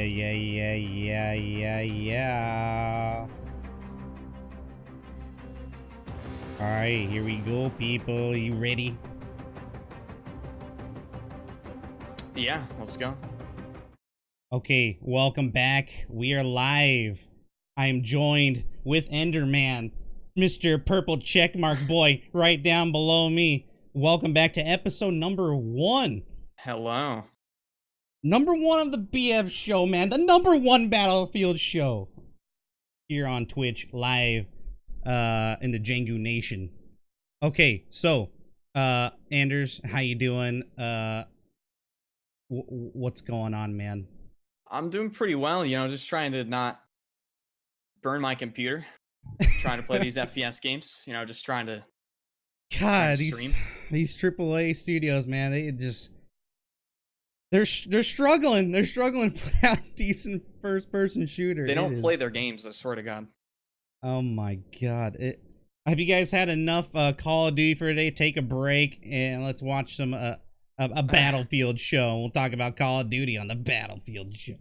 Yeah. All right, here we go, people. You ready? Yeah, let's go. Okay, welcome back. We are live. I am joined with Enderman, Mr. Purple Checkmark Boy, right down below me. Welcome back to episode number 1. Hello. Number 1 of the BF show, man. The number 1 Battlefield show. Here on Twitch, live in the Jangu Nation. Okay, so, Anders, how you doing? What's going on, man? I'm doing pretty well, just trying to not burn my computer. Trying to play these FPS games, just trying to God, stream. these AAA studios, man, they're struggling. They're struggling to put out decent first-person shooter. They don't play their games, I swear to God. Oh my God! Have you guys had enough Call of Duty for today? Take a break and let's watch some a Battlefield show. We'll talk about Call of Duty on the Battlefield show.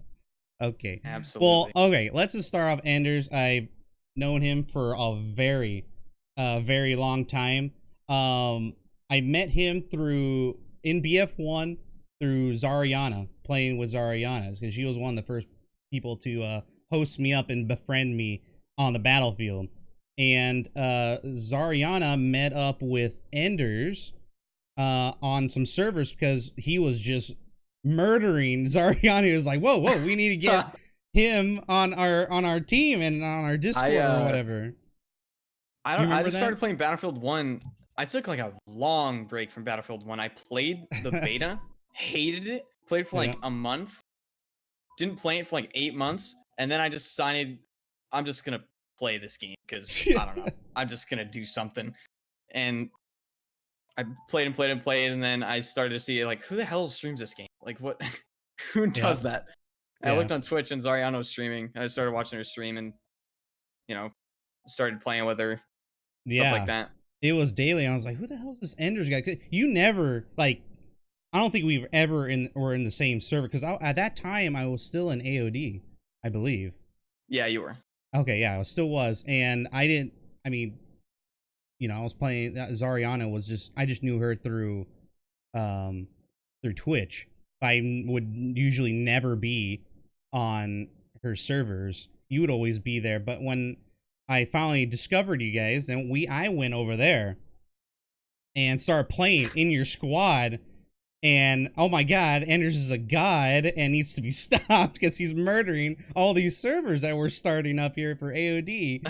Okay. Absolutely. Well, okay. Let's just start off. Anders, I've known him for a very long time. I met him in BF1 through Zariana, playing with Zariana, because she was one of the first people to host me up and befriend me on the Battlefield. And Zariana met up with Enders on some servers because he was just murdering Zariana. Was like, whoa, we need to get him on our team and on our Discord or whatever. I just started playing Battlefield 1. I took like a long break from Battlefield 1. I played the beta, hated it, played for like a month, didn't play it for like 8 months, and then I just decided I'm just gonna play this game because I don't know. I'm just gonna do something. And I played, and then I started to see like, who the hell streams this game? Like, what? Who does that? I looked on Twitch and Zariana was streaming. And I started watching her stream and started playing with her. Stuff like that. It was daily. I was like, who the hell is this Enders guy? You never, like, I don't think we've ever were in the same server, because at that time I was still in AOD, I believe. Yeah, you were. Okay, yeah, I still was, and I was playing Zariana. I just knew her through Twitch. I would usually never be on her servers. You would always be there, but when I finally discovered you guys, and I went over there and started playing in your squad, and oh my God, Anders is a god and needs to be stopped because he's murdering all these servers that we're starting up here for AOD.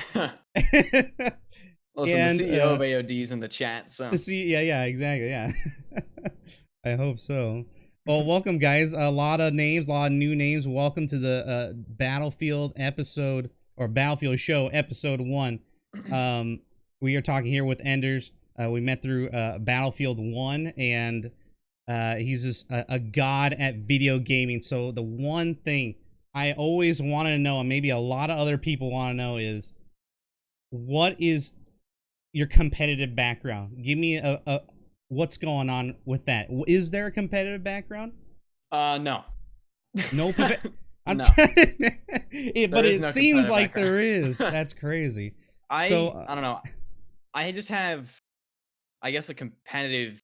Listen, and, the CEO of AOD is in the chat, so yeah, exactly, yeah. I hope so. Well, welcome, guys. A lot of new names. Welcome to the Battlefield episode, or Battlefield show, episode 1. We are talking here with Enders. We met through Battlefield 1, and he's just a god at video gaming. So the one thing I always wanted to know, and maybe a lot of other people want to know, is what is your competitive background? Give me a what's going on with that. Is there a competitive background? No. No. No. But it seems like there is. That's crazy. I don't know. I just have, I guess, a competitive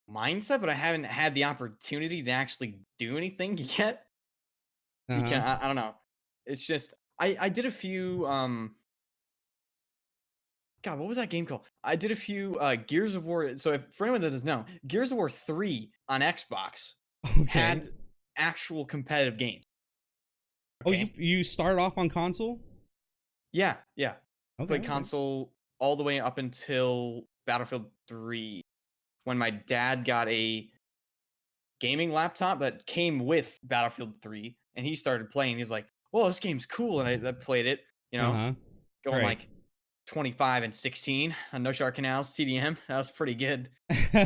mindset, but I haven't had the opportunity to actually do anything yet. I don't know. It's just I did a few God, what was that game called? I did a few Gears of War. So for anyone that doesn't know, Gears of War 3 on Xbox had actual competitive games. Okay. Oh, you started off on console? Yeah. Played console all the way up until Battlefield 3, when my dad got a gaming laptop that came with Battlefield 3, and he started playing. He's like, "Whoa, this game's cool," and I played it. Going like 25 and 16 on No Shark Canals TDM. That was pretty good.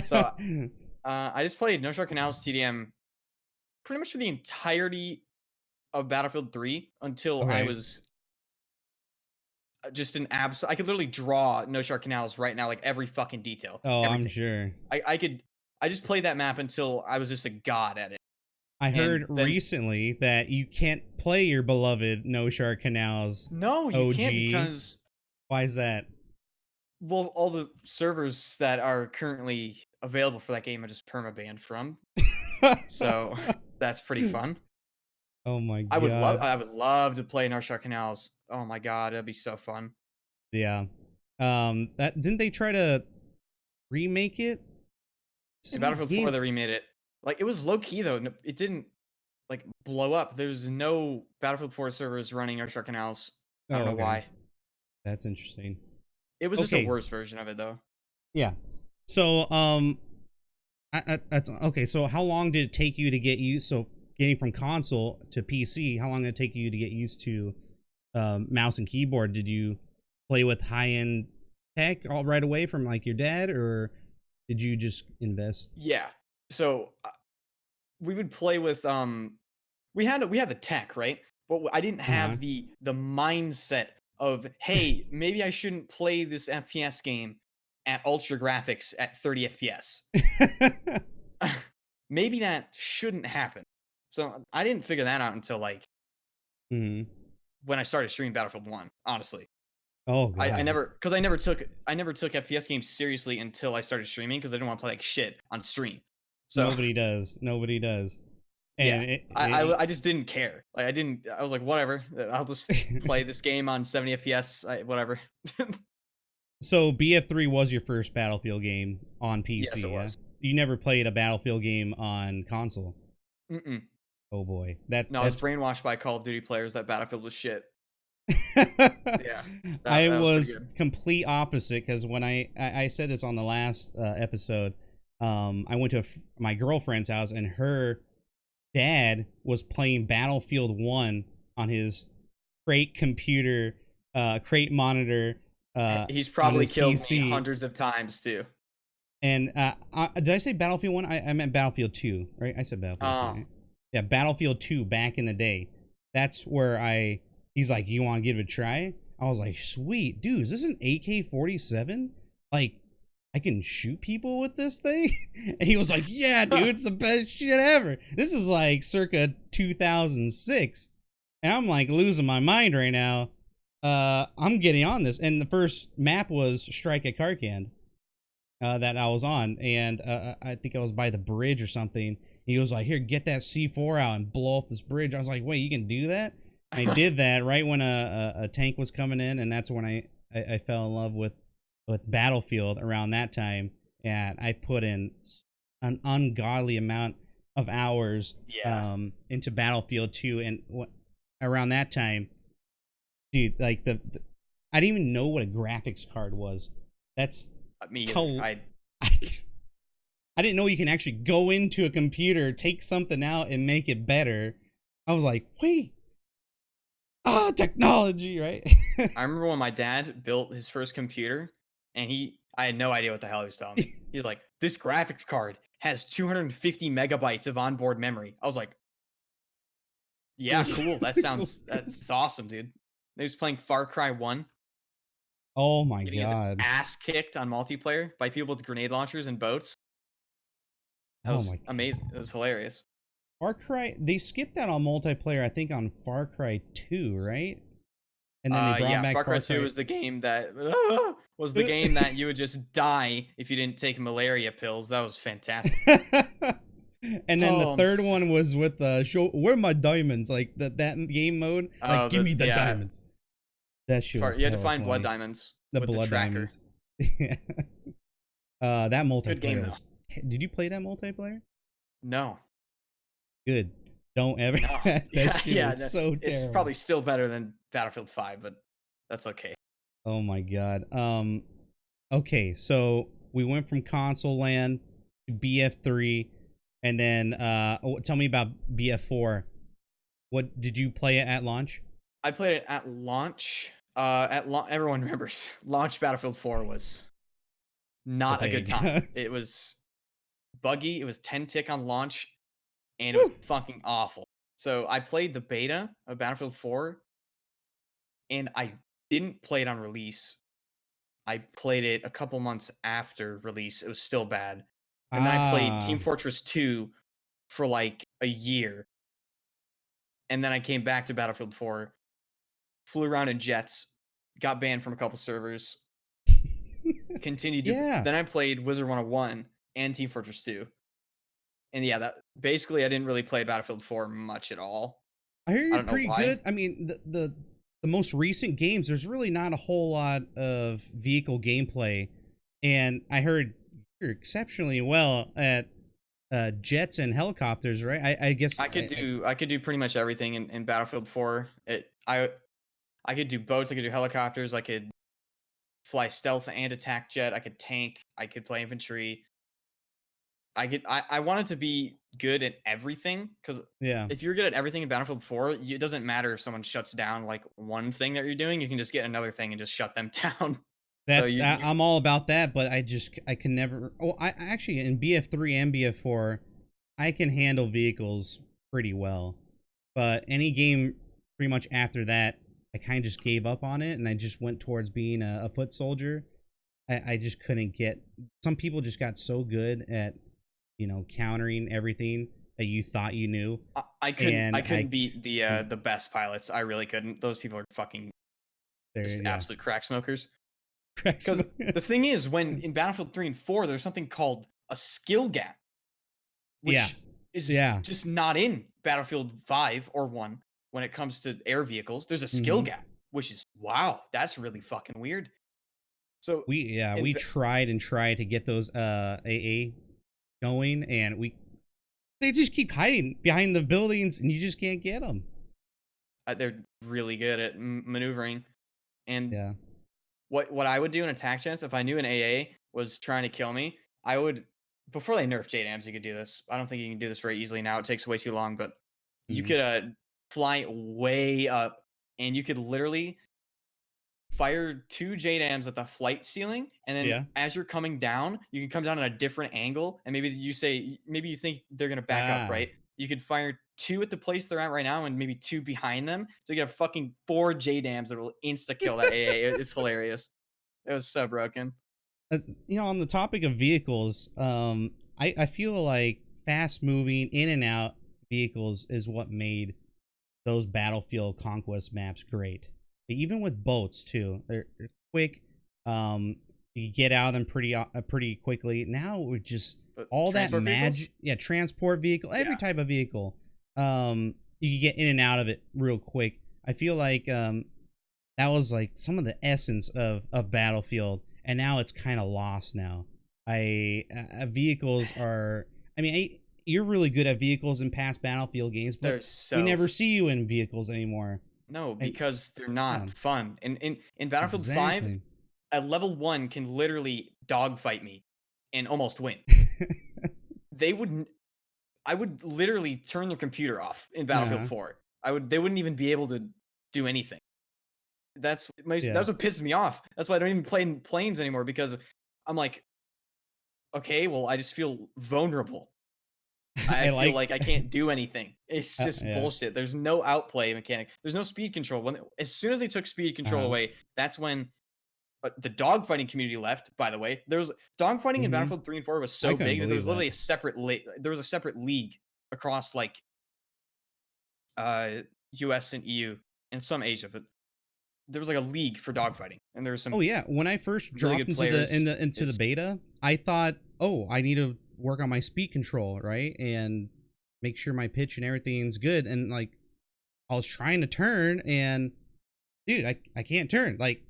So I just played No Shark Canals TDM pretty much for the entirety of Battlefield 3 until I was just an I could literally draw No Shark Canals right now, like every fucking detail. Oh, everything. I'm sure. I just played that map until I was just a god at it. I And heard then recently that you can't play your beloved No Shark Canals no, you can't OG. because Why is that? well, all the servers that are currently available for that game are just permabanned from. So that's pretty fun. Oh my god. I would love to play Narshark Canals. Oh my god, that'd be so fun. Yeah. That didn't they try to remake it? In Some Battlefield 4, game. they remade it. Like it was low key though. It didn't like blow up. There's no Battlefield 4 servers running Narshark Canals. I don't Oh, know okay. why. That's interesting. It was just a Okay. worse version of it though. Yeah. So, that's okay. So, how long did it take you to get used? So, getting from console to PC, how long did it take you to get used to mouse and keyboard? Did you play with high end tech all right away from like your dad, or did you just invest? Yeah. So we would play with we had the tech, right? But I didn't Uh huh. have the mindset of, hey, maybe I shouldn't play this FPS game at ultra graphics at 30 FPS. Maybe that shouldn't happen. So I didn't figure that out until like Hmm. when I started streaming Battlefield 1, honestly. Oh I God. never because I never took FPS games seriously until I started streaming because I didn't want to play like shit on stream. So Nobody does. Nobody does. yeah, And I just didn't care. Like I was like, whatever. I'll just play this game on 70 FPS. Whatever. so BF3 was your first Battlefield game on Yes, it PC, yeah? was. You never played a Battlefield game on console. Mm-mm. Oh boy, No, I was that's. brainwashed by Call of Duty players that Battlefield was shit. Yeah, I that was pretty was good. complete opposite because when I said this on the last episode, I went to my girlfriend's house and her dad was playing Battlefield 1 on his crate computer, crate monitor, He's on probably his killed me PC. hundreds of times too. And did I say Battlefield 1? I meant Battlefield 2, right? I said Battlefield 2, Oh, right? Yeah, Battlefield 2 back in the day. That's where he's like, you want to give it a try? I was like, sweet. Dude, is this an AK-47? Like, I can shoot people with this thing? And he was like, yeah, dude, it's the best shit ever. This is like circa 2006. And I'm like losing my mind right now. I'm getting on this. And the first map was Strike at Karkand that I was on, and I think I was by the bridge or something. He was like, "Here, get that C4 out and blow up this bridge." I was like, "Wait, you can do that?" And I did that right when a tank was coming in, and that's when I fell in love with Battlefield around that time, and I put in an ungodly amount of hours yeah, into Battlefield 2, and around that time, dude, like I didn't even know what a graphics card was. That's me either. how I, I didn't know you can actually go into a computer, take something out, and make it better. I was like, wait, technology, right? I remember when my dad built his first computer, and I had no idea what the hell he was telling me. He's like, "This graphics card has 250 megabytes of onboard memory." I was like, "Yeah, cool. That's awesome, dude." He was playing Far Cry 1, Oh my getting his god. ass kicked on multiplayer by people with grenade launchers and boats. That Oh was my amazing. god. It was hilarious. Far Cry, they skipped that on multiplayer, I think, on Far Cry 2, right? And then they brought Yeah, back Far Cry Far 2 Cry. was the game that was the game that you would just die if you didn't take malaria pills. That was fantastic. And then the Oh, third one was with show where are my diamonds? Like that game mode. Like, give me the yeah. diamonds. That shit was You had to hella find blood funny. diamonds The with the blood tracker. diamonds. Yeah. That Good game multiplayer though. was. Did you play that multiplayer? No, Good. Don't ever. no, That yeah, shit yeah. was No, so it's terrible. probably still better than Battlefield 5, but that's okay. Oh my god. Okay, so we went from console land to BF3, and then tell me about BF4. What did you play it at launch? I played it at launch. Everyone remembers launch Battlefield 4 was not a good time. Plague. It was buggy. It was 10 tick on launch, and it was Woo! fucking awful. So I played the beta of Battlefield 4, and I didn't play it on release. I played it a couple months after release. It was still bad. And then I played Ah, Team Fortress 2 for like a year, and then I came back to Battlefield 4, flew around in jets, got banned from a couple servers, continued to. Yeah. Then I played Wizard 101 and Team Fortress 2, and yeah, that basically I didn't really play Battlefield 4 much at all. I hear I you're don't know pretty why. good. I mean, the most recent games, there's really not a whole lot of vehicle gameplay, and I heard you're exceptionally well at jets and helicopters, right? I guess. I could do pretty much everything in Battlefield 4. I could do boats, I could do helicopters, I could fly stealth and attack jet, I could tank, I could play infantry. I wanted to be good at everything, because Yeah. if you're good at everything in Battlefield 4, it doesn't matter if someone shuts down like one thing that you're doing, you can just get another thing and just shut them down. So you I'm all about that, but I can never. Oh, I actually in BF3 and BF4, I can handle vehicles pretty well, but any game pretty much after that, I kind of just gave up on it, and I just went towards being a foot soldier. I just couldn't get. Some people just got so good at, countering everything that you thought you knew, I and couldn't beat the best pilots. I really couldn't. Those people are fucking there, just yeah. absolute crack smokers. Because the thing is, when in Battlefield 3 and 4, there's something called a skill gap, which is yeah. just not in Battlefield 5 or 1 when it comes to air vehicles. There's a skill gap, which is, wow, that's really fucking weird. So We tried and tried to get those AA going, and they just keep hiding behind the buildings, and you just can't get them. They're really good at maneuvering. And Yeah. what I would do in attack chance, if I knew an AA was trying to kill me, I would, before they nerfed JDAMs, you could do this. I don't think you can do this very easily now. It takes way too long, but you could fly way up, and you could literally fire 2 JDAMs at the flight ceiling, and then as you're coming down, you can come down at a different angle, and maybe you think they're gonna back up, right? You could fire 2 at the place they're at right now, and maybe 2 behind them, so you get fucking 4 JDAMs that will insta kill that AA. It's hilarious. It was so broken. On the topic of vehicles, I feel like fast moving in and out vehicles is what made those Battlefield Conquest maps great. Even with boats too, they're quick. You get out of them pretty quickly. Now we're just all that magic. Yeah, transport vehicle, every type of vehicle. You can get in and out of it real quick. I feel like that was like some of the essence of Battlefield, and now it's kind of lost now. Vehicles are. I mean, you're really good at vehicles in past Battlefield games, but we never see you in vehicles anymore. No, because they're not fun. In Battlefield 5, a level 1 can literally dogfight me and almost win. I would literally turn their computer off in Battlefield 4. They wouldn't even be able to do anything. That's what pisses me off. That's why I don't even play in planes anymore, because I'm like, okay, well, I just feel vulnerable. I feel like I can't do anything. It's just bullshit. There's no outplay mechanic. There's no speed control. As soon as they took speed control away, that's when the dogfighting community left. By the way, there was dogfighting in Battlefield 3 and 4 was so big that there was literally a separate league across like US and EU and some Asia, but there was like a league for dogfighting, and there was some. Oh yeah, when I first dropped into the beta, I thought, oh, I need to work on my speed control, right, and make sure my pitch and everything's good. And like, I was trying to turn, and dude, I can't turn. Like,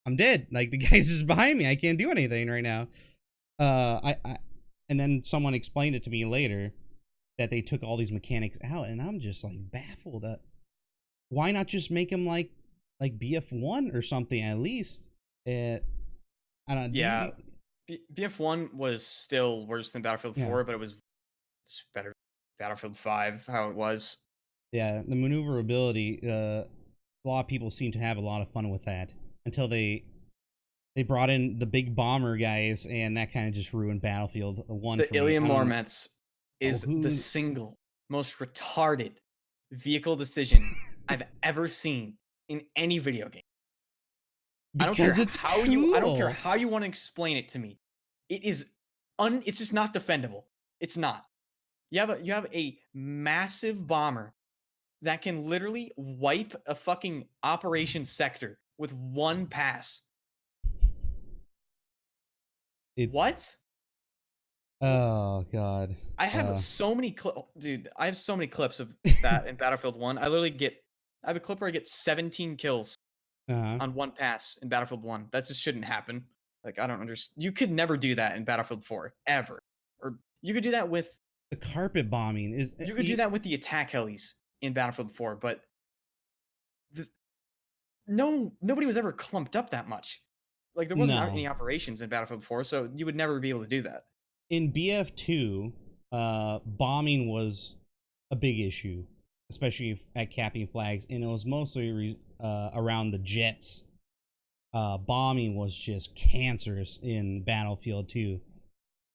I'm dead. Like, the guy's just behind me. I can't do anything right now. And then someone explained it to me later that they took all these mechanics out, and I'm just like baffled. Why not just make them like BF1 or something at least? I don't know. Yeah, BF1 was still worse than Battlefield 4, but it was better. Battlefield 5, how it was. Yeah, the maneuverability. A lot of people seem to have a lot of fun with that until they brought in the big bomber guys, and that kind of just ruined Battlefield 1. The Ilium Mormets is the single most retarded vehicle decision I've ever seen in any video game. Because I don't care how you want to explain it to me. It is it's just not defendable. It's not. You have a massive bomber that can literally wipe a fucking operation sector with one pass. It's What? oh god. I have so many dude, I have so many clips of that in Battlefield 1. I have a clip where I get 17 kills Uh-huh. on one pass in Battlefield 1. That just shouldn't happen. Like, I don't understand. You could never do that in Battlefield 4 ever. Or you could do that with The carpet bombing is you could do that with the attack helis in Battlefield 4, but the, nobody was ever clumped up that much. Like, there wasn't no. any operations in Battlefield 4, so you would never be able to do that. In BF2, bombing was a big issue, especially at capping flags, and it was mostly around the jets. Bombing was just cancerous in Battlefield 2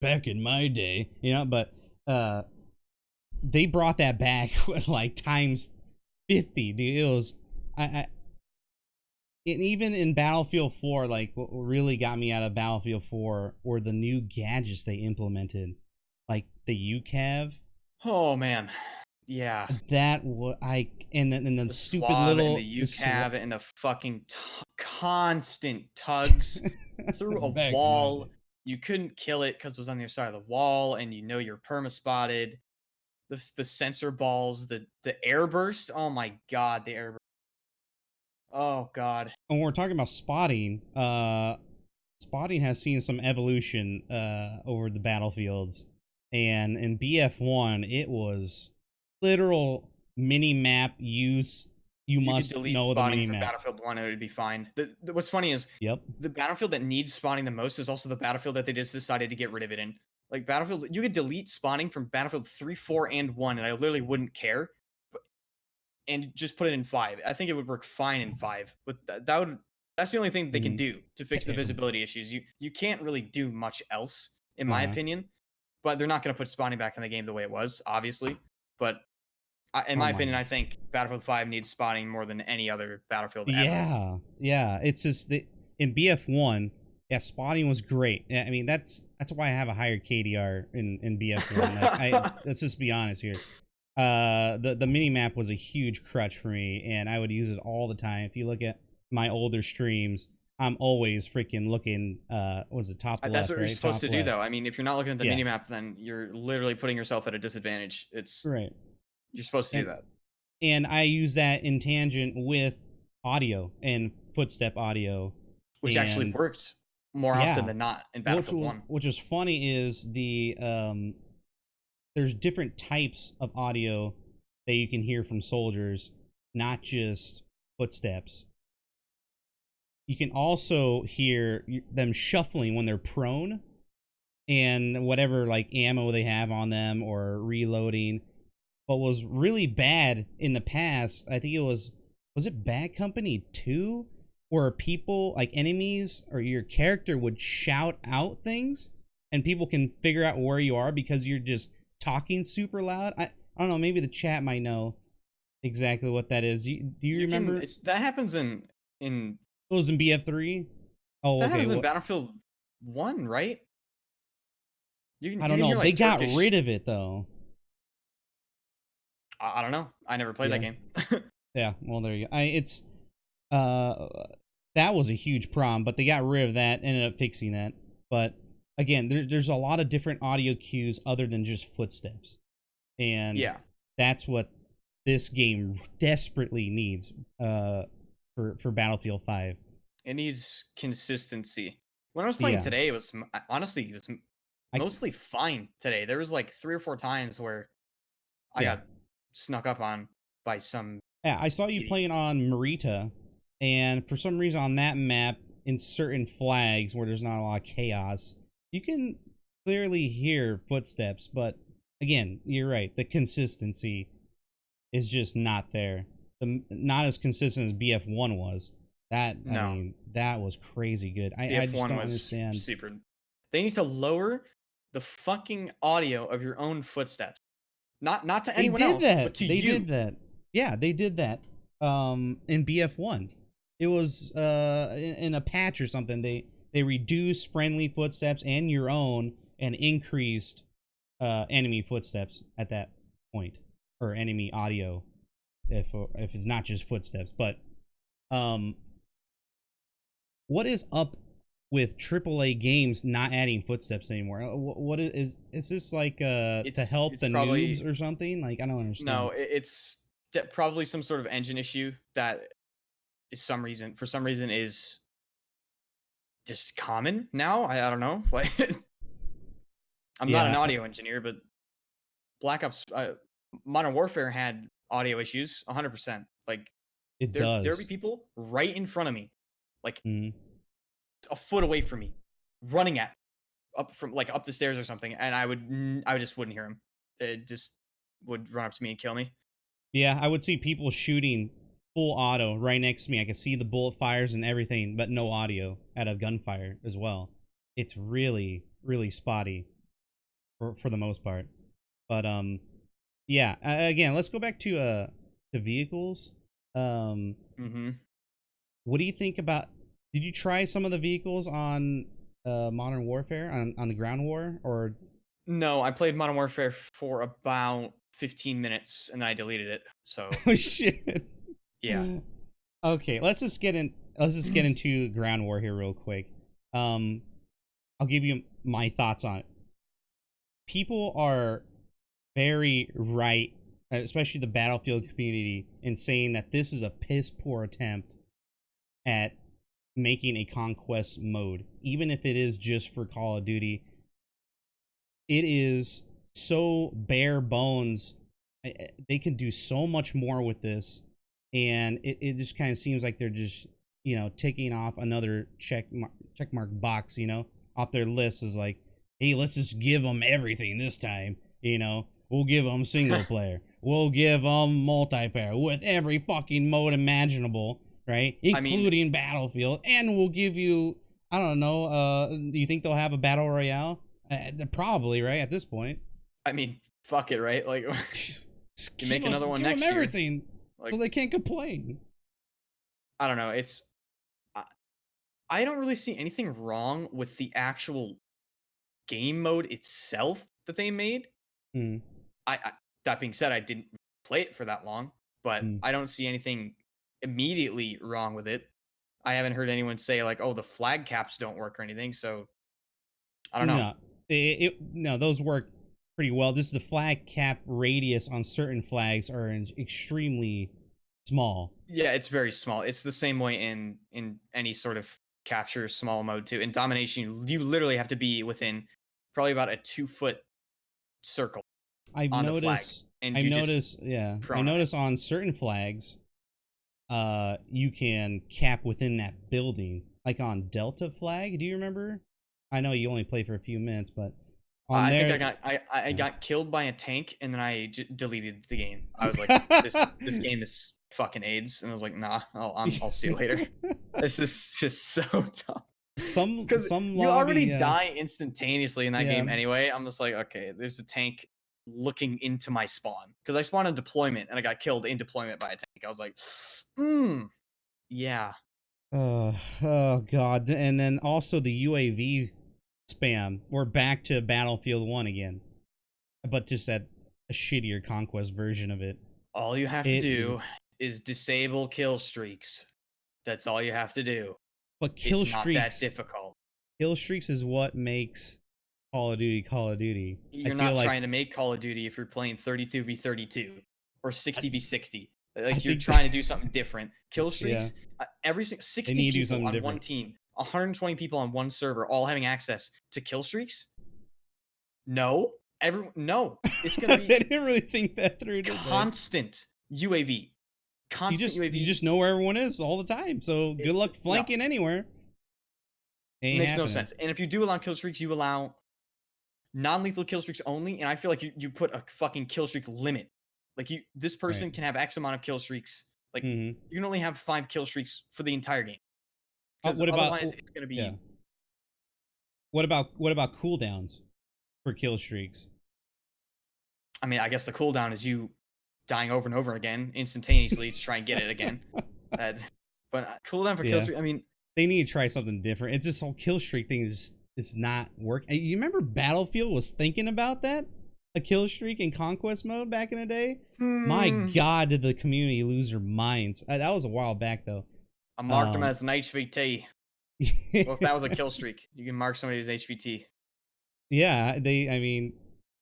back in my day, but they brought that back with like times 50, dude. It was I and even in Battlefield 4, like what really got me out of Battlefield 4 were the new gadgets they implemented, like the UCAV. Oh man, yeah. That was and then the stupid swab and little the UCAV and the fucking constant tugs through a back in my wall. day. You couldn't kill it because it was on the other side of the wall, and you're perma spotted. The sensor balls, the air burst. Oh my god, the air burst. Oh god. And when we're talking about spotting, spotting has seen some evolution over the battlefields, and in BF1 it was literal mini map use. You You could must delete know the spotting mini from map. Battlefield 1 and it would be fine. What's funny is Yep. the Battlefield that needs spawning the most is also the Battlefield that they just decided to get rid of it in. Like Battlefield, you could delete spawning from Battlefield 3, 4, and 1, and I literally wouldn't care. And just put it in 5. I think it would work fine in 5. But that's the only thing they can do to fix the visibility issues. You can't really do much else, in my opinion. But they're not going to put spawning back in the game the way it was, obviously. But in my opinion, I think Battlefield 5 needs spawning more than any other Battlefield ever. Yeah. It's just in BF1, yeah, spotting was great. I mean, that's why I have a higher KDR in BF1. Like, let's just be honest here. The mini map was a huge crutch for me, and I would use it all the time. If you look at my older streams, I'm always freaking looking. Was it top left? That's what right? you're supposed top to left. do, though. I mean, if you're not looking at the mini map, then you're literally putting yourself at a disadvantage. It's right. You're supposed to do that. And I use that in tangent with audio and footstep audio, which actually worked more often than not in Battlefield 1. Which is funny is there's different types of audio that you can hear from soldiers, not just footsteps. You can also hear them shuffling when they're prone and whatever like ammo they have on them or reloading. What was really bad in the past, I think it was it Bad Company 2? Where people, like enemies or your character would shout out things and people can figure out where you are because you're just talking super loud. I don't know, maybe the chat might know exactly what that is. Do you remember? That happens in it was in BF3. Oh, that happens in Battlefield 1, right? I don't know. Hear, like, they got rid of it though. I don't know. I never played that game. Yeah, well there you go. That was a huge problem, but they got rid of that, ended up fixing that. But again, there's a lot of different audio cues other than just footsteps. And that's what this game desperately needs for Battlefield 5. It needs consistency. When I was playing today, it was mostly fine today. There was like 3 or 4 times where I got snuck up on by some. Yeah, I saw you playing on Marita, and for some reason on that map, in certain flags where there's not a lot of chaos, you can clearly hear footsteps. But again, you're right. The consistency is just not there. Not as consistent as BF1 was. I mean, that was crazy good. I just don't understand. Super. They need to lower the fucking audio of your own footsteps. Not to anyone else, but to you. They did that. Yeah, they did that. In BF1, it was in a patch or something. They reduced friendly footsteps and your own and increased enemy footsteps at that point, or enemy audio, if it's not just footsteps. But what is up with AAA games not adding footsteps anymore? What is this like to help the probably, noobs or something? Like, I don't understand. No, it's probably some sort of engine issue that is for some reason is just common now. I don't know. Like, I'm not an audio engineer, but Black Ops Modern Warfare had audio issues 100%. Like, there'd be people right in front of me, like a foot away from me, running at up the stairs or something, and I just wouldn't hear him. It just would run up to me and kill me. Yeah, I would see people shooting full auto right next to me. I could see the bullet fires and everything, but no audio out of gunfire as well. It's really, really spotty for the most part. But yeah. Again, let's go back to vehicles. What do you think about? Did you try some of the vehicles on Modern Warfare on the ground war or? No, I played Modern Warfare for about 15 minutes and then I deleted it. So oh shit. Yeah. Okay, let's just get into ground war here real quick. I'll give you my thoughts on it. People are very right, especially the Battlefield community, in saying that this is a piss poor attempt at making a conquest mode, even if it is just for Call of Duty. It is so bare bones. They can do so much more with this, and it just kind of seems like they're just, you know, ticking off another check mark box, you know, off their list. Is like, hey, let's just give them everything this time, you know. We'll give them single player. We'll give them multiplayer with every fucking mode imaginable, right? Including Battlefield. And we'll give you, I don't know, do you think they'll have a battle royale? Probably, right, at this point. I mean, fuck it, right? Like, you make another one next year. Give them everything, like, so they can't complain. I don't know. I don't really see anything wrong with the actual game mode itself that they made. That being said, I didn't play it for that long, but I don't see anything immediately wrong with it. I haven't heard anyone say like, "Oh, the flag caps don't work" or anything. So I don't know. No, those work pretty well. Just the flag cap radius on certain flags are extremely small. Yeah, it's very small. It's the same way in any sort of capture small mode too. In domination, you literally have to be within probably about a 2-foot circle. I've noticed on certain flags, you can cap within that building, like on Delta flag. Do you remember? I know you only played for a few minutes, but I think I got killed by a tank, and then I deleted the game. I was like, this game is fucking AIDS, and I was like, nah, I'll see you later. This is just so dumb. Because you already die instantaneously in that game anyway. I'm just like, okay, there's a tank looking into my spawn, because I spawned in deployment and I got killed in deployment by a tank. I was like, yeah. Oh god. And then also the UAV spam. We're back to Battlefield 1 again, but just at a shittier conquest version of it. All you have to do is disable kill streaks. That's all you have to do. But kill streaks, not that difficult. Kill streaks is what makes Call of Duty. You're not trying to make Call of Duty if you're playing 32v32 or 60v60. Like, you're trying to do something different. Kill streaks, every 60 people on one team, 120 people on one server, all having access to kill streaks. No, it's gonna be. They didn't really think that through. Constant UAV. UAV. You just know where everyone is all the time. So good luck flanking anywhere. It makes no sense. And if you do allow kill streaks, you allow non-lethal kill streaks only. And I feel like you put a fucking kill streak limit. Like, this person can have X amount of kill streaks. Like, you can only have 5 kill streaks for the entire game. Otherwise, it's gonna be. Yeah. What about cooldowns for kill streaks? I mean, I guess the cooldown is you dying over and over again instantaneously to try and get it again. But cooldown for kill streak, I mean, they need to try something different. It's this whole kill streak thing is not working. You remember Battlefield was thinking about that? a kill streak in conquest mode back in the day. My Hmm. God, did the community lose their minds? That was a while back though. I marked him as an HVT. Well, if that was a kill streak, you can mark somebody as HVT. Yeah, I mean,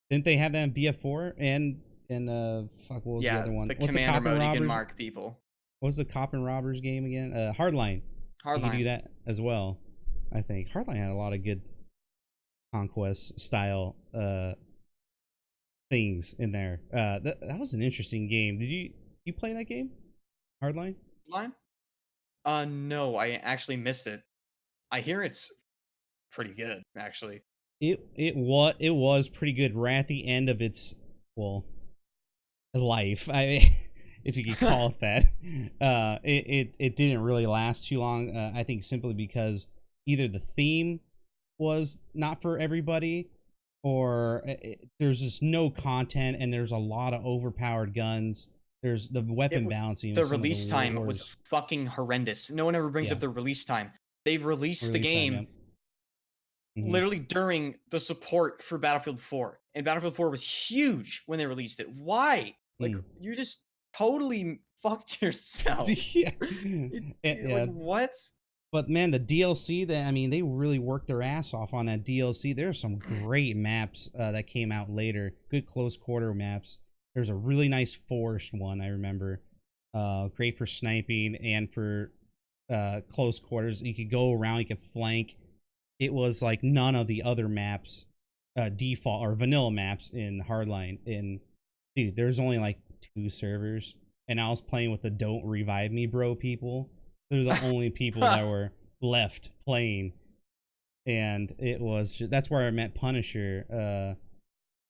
didn't they have that in BF4 and fuck, what was the other one? The What's the commander cop and mode, robbers? you can mark people. What was the cop and robbers game again? Hardline. You can do that as well. I think Hardline had a lot of good conquest style things in there. That was an interesting game. Did you play that game? Hardline? Line? No, I actually missed it. I hear it's pretty good, actually. It was pretty good right at the end of its life. I mean, if you could call it that. It didn't really last too long. I think simply because either the theme was not for everybody, or there's just no content, and there's a lot of overpowered guns. There's the weapon balancing. The release time was fucking horrendous. No one ever brings up the release time. They released the game literally during the support for Battlefield 4. And Battlefield 4 was huge when they released it. Why? Like, you just totally fucked yourself. Like, what? But man, the DLC, they really worked their ass off on that DLC. There's some great maps that came out later. Good close quarter maps. There's a really nice forest one, I remember. Great for sniping and for close quarters. You could go around, you could flank. It was like none of the other maps, default or vanilla maps in Hardline. Dude, there's only like 2 servers, and I was playing with the "Don't Revive Me, Bro" people. They're the only people that were left playing, and that's where I met Punisher.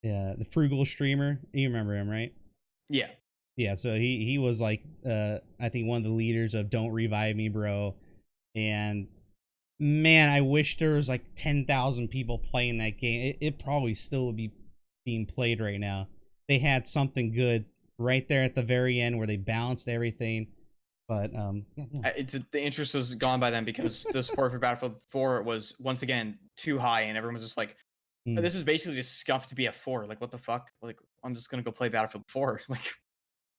The frugal streamer. You remember him, right? Yeah. So he was like, I think one of the leaders of "Don't Revive Me, Bro," and man, I wish there was like 10,000 people playing that game. It probably still would be being played right now. They had something good right there at the very end where they balanced everything. But the interest was gone by then because the support for Battlefield 4 was once again too high, and everyone was just like, "This is basically just scuffed BF4. Like, what the fuck? Like, I'm just gonna go play Battlefield 4." Like,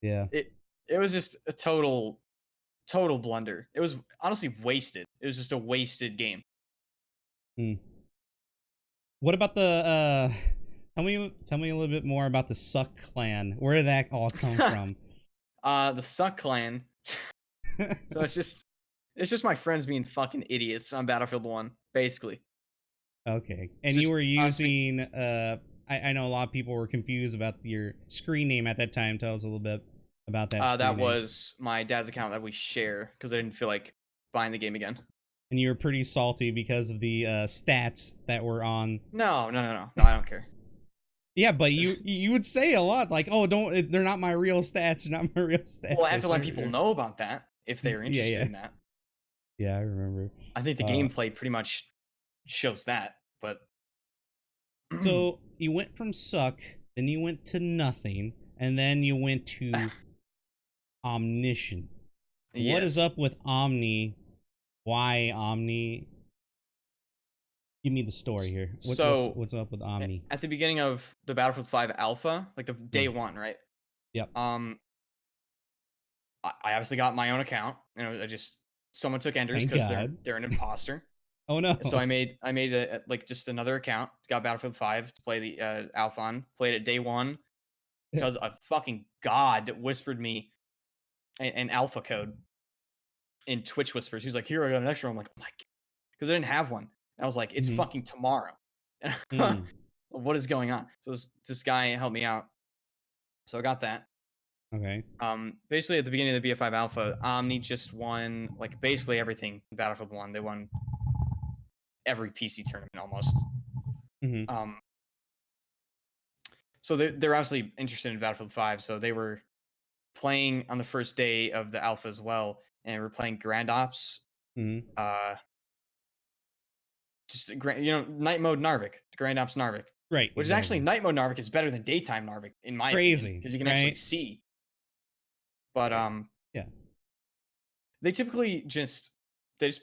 yeah, it was just a total blunder. It was honestly wasted. It was just a wasted game. What about the tell me a little bit more about the Suck Clan. Where did that all come from? The Suck Clan. So it's just my friends being fucking idiots on Battlefield 1, basically. Okay. And you were using I know a lot of people were confused about your screen name at that time. Tell us a little bit about that. That was my dad's account that we share because I didn't feel like buying the game again. And you were pretty salty because of the stats that were on. No, I don't care. Yeah, but you would say a lot like, "Oh, they're not my real stats, they're not my real stats." Well, I have to let people know about that if they're interested in that. Yeah, I remember. I think the gameplay pretty much shows that, but so you went from Suck, then you went to Nothing, and then you went to Omniscient. Yes. What is up with Omni? Why Omni? Give me the story here. What's up with Omni? At the beginning of the Battlefield 5 alpha, like the day one, right? Yep. I obviously got my own account, and someone took Enders because they're an imposter. Oh no! So I made just another account. Got Battlefield 5 to play the alpha on. Played it day one because a fucking god whispered me an alpha code in Twitch whispers. He's like, "Here, I got an extra." I'm like, "Oh my god," because I didn't have one. And I was like, "It's fucking tomorrow." What is going on? So this guy helped me out. So I got that. Okay. Basically at the beginning of the BF5 alpha, Omni just won like basically everything in Battlefield 1. They won every PC tournament almost. So they're obviously interested in Battlefield 5, so they were playing on the first day of the alpha as well, and we're playing Grand Ops. Night mode Narvik, Grand Ops Narvik. Right. Which is actually night mode Narvik is better than daytime Narvik in my opinion, because you can actually see. But yeah. They typically just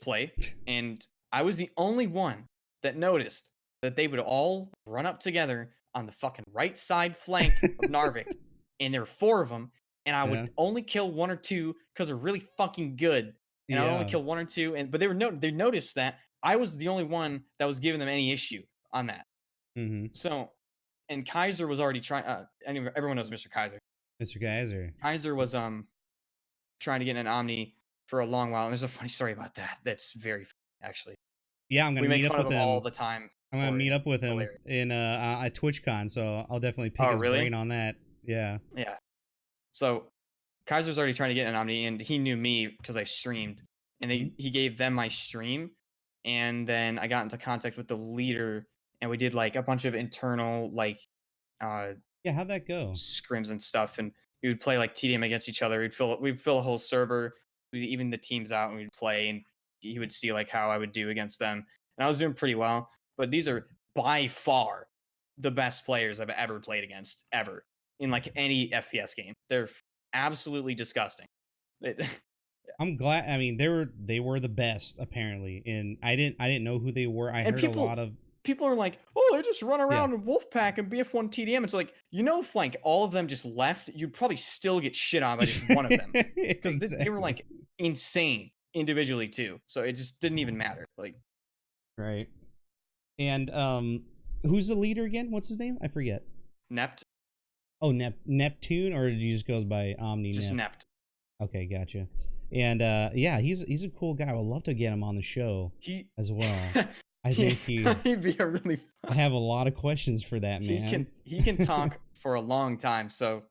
play, and I was the only one that noticed that they would all run up together on the fucking right side flank of Narvik, and there were 4 of them, and I Yeah. would only kill 1 or 2 because they're really fucking good, and I would only Yeah. kill 1 or 2, but they noticed that I was the only one that was giving them any issue on that. Mm-hmm. So, and Kaiser was already trying. Anyway, everyone knows Mr. Kaiser. Mr. Geyser. Kaiser was trying to get an Omni for a long while, and there's a funny story about that. That's very funny, actually. Yeah, I'm We gonna make meet up fun of with him all him. the time I'm gonna for meet it. up with him Hilarious. in at TwitchCon, so I'll definitely pick Oh, his brain really? on that. Yeah. Yeah. So Kaiser's already trying to get an Omni, and he knew me because I streamed, and Mhm. he gave them my stream, and then I got into contact with the leader, and we did like a bunch of internal like uh Yeah, how'd that go? scrims and stuff, and we would play like TDM against each other. We'd fill a whole server, we'd even the teams out, and we'd play, and he would see like how I would do against them, and I was doing pretty well. But these are by far the best players I've ever played against ever in like any FPS game. They're absolutely disgusting. It- I'm glad. I mean, they were the best apparently, and I didn't know who they were. I and heard a lot of people are like, oh, they just run yeah. around in Wolfpack and BF1 TDM. It's like, if like all of them just left, you'd probably still get shit on by just one of them because they were Exactly. like insane individually too. So it just didn't even matter. Like, Right. And who's the leader again? What's his name? I forget. Nept, Oh, Neptune, or did he just goes by Omni just Nep? Nept. Okay, gotcha. And yeah, he's a cool guy. I would love to get him on the show He, as well. I he think he'd be a really I have a lot of questions for that man. he can talk for a long time. So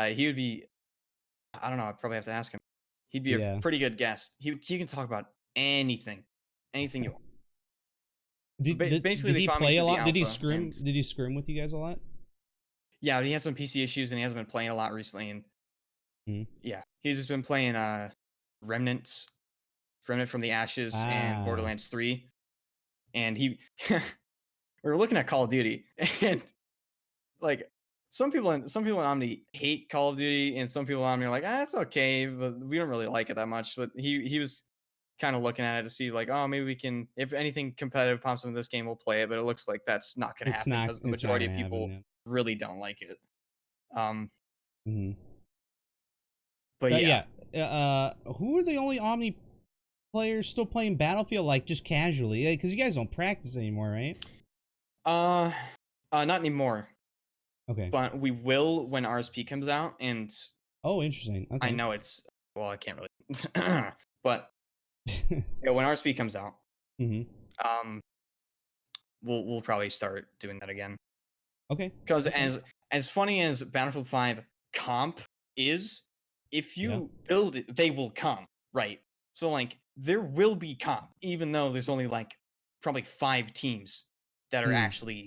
he would be, I don't know, I'd probably have to ask him. He'd be a Yeah. pretty good guest. He can talk about anything, anything you want. Basically, Did they he found me play a through the lot? Did he alpha, scrim? and Did he scrim with you guys a lot? yeah, but he had some PC issues, and he hasn't been playing a lot recently. And Hmm. yeah, he's just been playing Remnants, Remnant from the Ashes, and Ah, Borderlands 3. And we were looking at Call of Duty, and like some people in Omni hate Call of Duty, and some people in Omni are like, it's okay, but we don't really like it that much. But he was kind of looking at it to see like, oh, maybe we can, if anything competitive pops up in this game, we'll play it. But it looks like that's not going to happen because the it's not majority gonna of happen. people Yeah. really don't like it. Um, Hmm. but But yeah, yeah, who are the only Omni players still playing Battlefield, like just casually? Because you guys don't practice anymore, right? uh, not anymore, Okay. but we will when RSP comes out, and Oh, interesting. I Okay. know it's, well, I can't really, but yeah, when RSP comes out, Hmm. um, we'll probably start doing that again. Okay. Because Okay. as funny as Battlefield 5 comp is, if Yeah. you build it, they will come, right? So like there will be comp, even though there's only like probably 5 teams that are Hmm. actually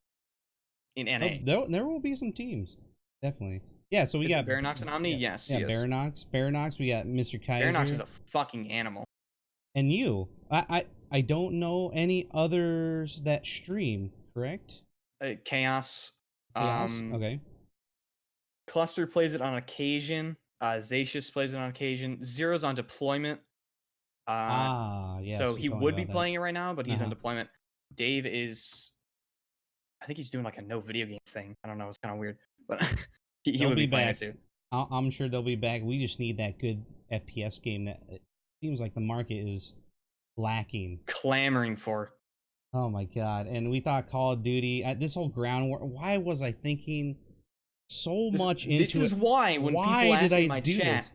in Oh, NA. there will be some teams, definitely. Yeah. So we Is got it Baranox and Omni? yeah Yes, yeah yes. Baranox. We got Mr. Baranox is Kaiser a fucking animal. and you. I don't know any others that stream. Correct? Chaos. Chaos. Um, Okay. Cluster plays it on occasion. Zatius plays it on occasion. Zero's on deployment. Uh, Ah, so yes, you he told me would be about that. playing it right now, but Uh he's on huh. deployment. Dave is, I think he's doing like a no video game thing. I don't know. It's kind of weird, but he They'll would be be playing it back. too. I'm sure they'll be back. We just need that good FPS game that it seems like the market is lacking. Clamoring for. Oh my god! And we thought Call of Duty, this whole ground war. Why was I thinking so much This into is it? why when people Why did ask me I in my do chat, this?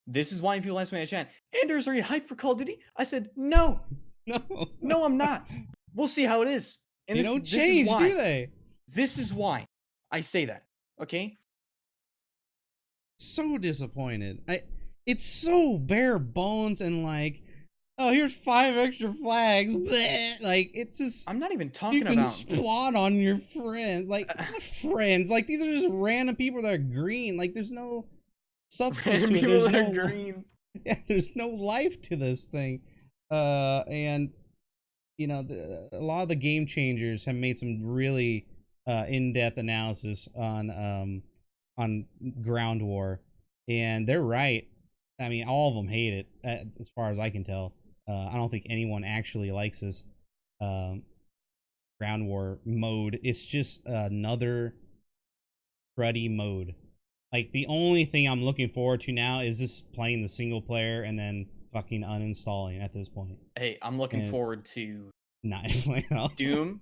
this is why people ask me in my chat, Anders, are you hyped for Call of Duty? I said, no, No, no, I'm not. We'll see how it is. And they don't this is change, do why. they? This is why I say that. Okay? So disappointed. It's so bare bones and like, oh, here's 5 extra flags. Bleh. Like it's just I'm not even you talking can about spawn on your friends. Like not friends. Like these are just random people that are green. Like there's no substance random to it. people There's that are no green. yeah, there's no life to this thing. And you know, a lot of the game changers have made some really in-depth analysis on ground war, and they're right. I mean, all of them hate it, as far as I can tell. I don't think anyone actually likes this. Um, Ground War mode. It's just another cruddy mode. Like the only thing I'm looking forward to now is just playing the single player and then fucking uninstalling at this point. Hey, I'm looking And forward to not playing at all. Doom,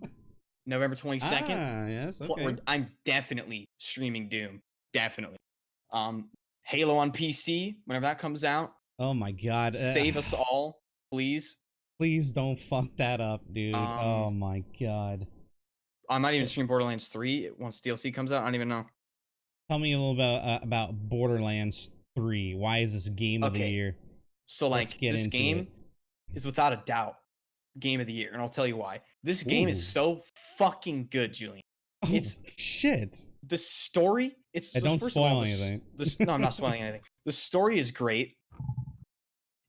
November 22nd. Ah, yes, okay. I'm definitely streaming Doom. Definitely. Halo on PC, whenever that comes out. Oh my god. Save us all, please. Please don't fuck that up, dude. Oh my god. I might even stream Borderlands 3 once DLC comes out. I don't even know. Tell me a little about Borderlands 3. Why is this game of the year? So like this game is without a doubt game of the year, and I'll tell you why. This game is so fucking good, Julian. It's shit. The story. It's don't spoil anything. No, I'm not spoiling anything. The story is great.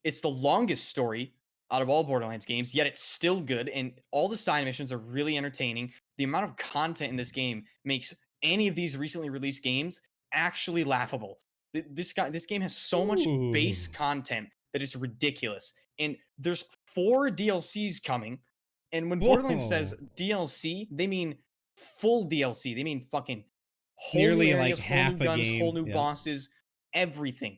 It's the longest story out of all Borderlands games, yet it's still good, and all the side missions are really entertaining. The amount of content in this game makes any of these recently released games actually laughable. This game has so much base content that it's ridiculous. And there's 4 DLCs coming. And when Borderlands says DLC, they mean full DLC. They mean fucking whole nearly new areas, like whole half new guns, a game. whole new bosses, everything.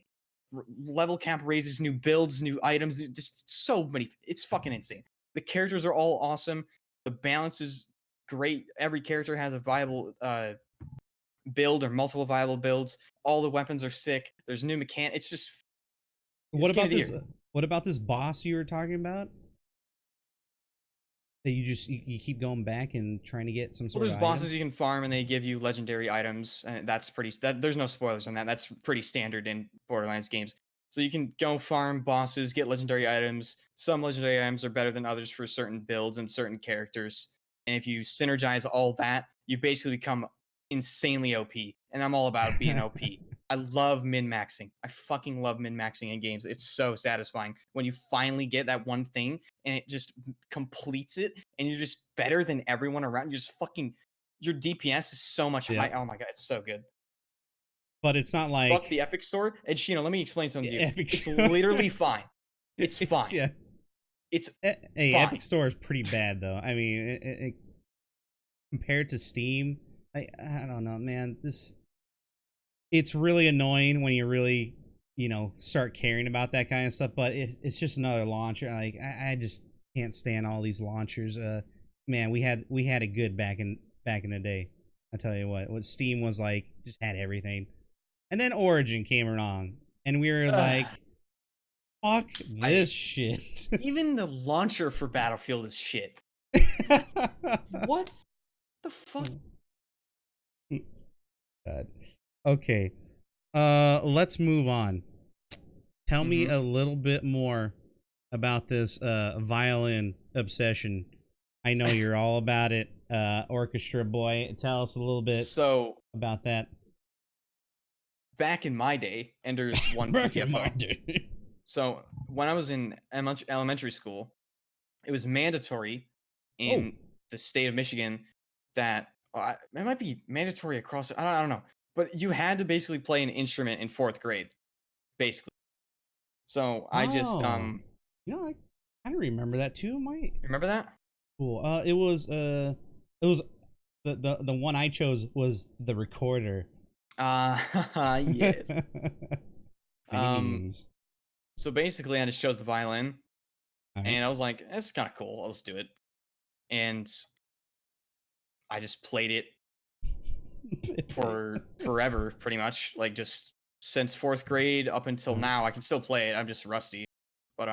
Level cap raises, new builds, new items, just so many. It's fucking insane. The characters are all awesome. The balance is great. Every character has a viable build or multiple viable builds. All the weapons are sick. There's new mechanic. It's just. What about this? What about this boss you were talking about? That you keep going back and trying to get some sort of. There's bosses you can farm and they give you legendary items, and that's pretty. There's no spoilers on that. That's pretty standard in Borderlands games. So you can go farm bosses, get legendary items. Some legendary items are better than others for certain builds and certain characters. And if you synergize all that, you basically become insanely OP. And I'm all about being OP. I love min-maxing. I fucking love min-maxing in games. It's so satisfying when you finally get that one thing and it just completes it and you're just better than everyone around. You're just fucking, your DPS is so much high. Oh my god, it's so good. But it's not like fuck the Epic Store. And Shino, let me explain something to you. It's literally fine. It's fine. Yeah. It's fine. Epic Store is pretty bad though. I mean, it compared to Steam, I don't know, man. It's really annoying when you really, start caring about that kind of stuff. But it's just another launcher. Like I just can't stand all these launchers. Man, we had it good back in the day. I tell you what Steam was like, just had everything. And then Origin came along, and we were like, "Fuck this shit." Even the launcher for Battlefield is shit. What the fuck? God. Okay. Let's move on. Tell me a little bit more about this violin obsession. I know you're all about it, orchestra boy. Tell us a little bit about that. Back in my day, Ender's one PTFO. So when I was in elementary school, it was mandatory in the state of Michigan that it might be mandatory across. I don't know, but you had to basically play an instrument in 4th grade, basically. So I just I kind of remember that too. Remember that? Cool. It was the one I chose was the recorder. Yes. So basically, I just chose the violin, and I was like, "This is kind of cool. I'll just do it." And I just played it for forever, pretty much. Like just since 4th grade up until now, I can still play it. I'm just rusty, but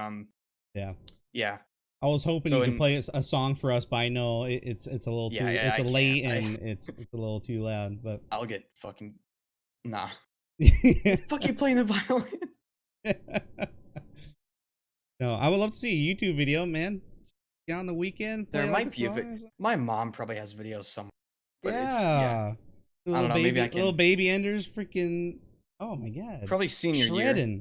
yeah. I was hoping you could play a song for us, but I know it's a little too it's late and it's a little too loud. But I'll get fucking nah. Fuck you playing the violin. No, I would love to see a YouTube video, man. Get on the weekend. There might be a video. My mom probably has videos somewhere. But I don't know. Maybe I can. Little baby Enders, freaking. Oh my god. Probably senior year.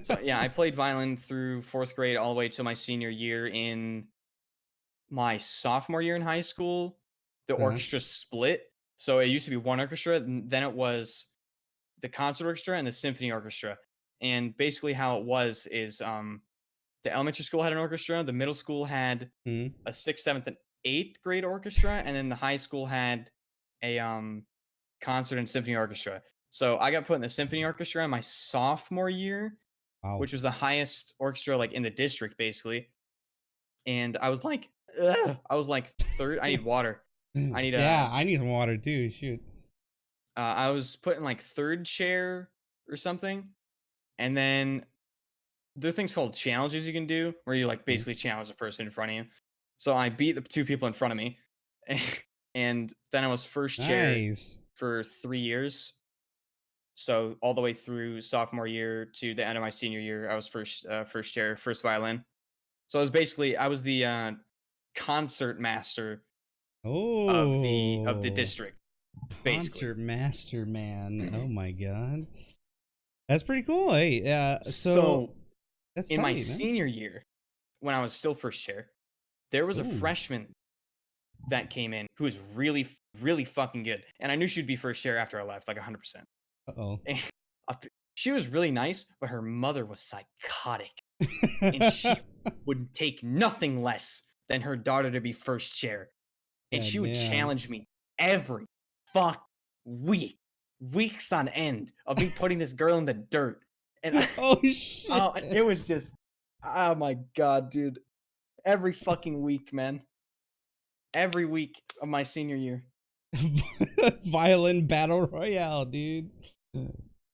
So yeah, I played violin through 4th grade all the way to my senior year. In my sophomore year in high school, the orchestra split. So it used to be one orchestra, then it was the concert orchestra and the symphony orchestra. And basically how it was is the elementary school had an orchestra, the middle school had a 6th, 7th, 8th grade orchestra, and then the high school had a concert and symphony orchestra. So I got put in the symphony orchestra in my sophomore year, Wow. which was the highest orchestra like in the district basically. And I was like, ugh. I was like third. I need water. I need Yeah, a. I need some water too. Shoot. I was put in like third chair or something, and then there are things called challenges you can do where you like Okay. basically challenge the person in front of you. So I beat the two people in front of me, and then I was first chair Nice. for 3 years. So all the way through sophomore year to the end of my senior year, I was first chair, first violin. So I was the concert master of the Oh, district, basically. concert master man. Oh my god. That's pretty cool. Hey, so So that's in my tight, man. senior year, when I was still first chair, there was a Ooh. freshman that came in who was really, really fucking good. And I knew she'd be first chair after I left, like 100%. Uh-oh. And she was really nice, but her mother was psychotic. And she would take nothing less than her daughter to be first chair. And she God would damn. challenge me every fuck week, weeks on end of me putting this girl in the dirt. And Oh shit. it was just, oh my god, dude. Every fucking week, man. Every week of my senior year. Violin battle royale, dude.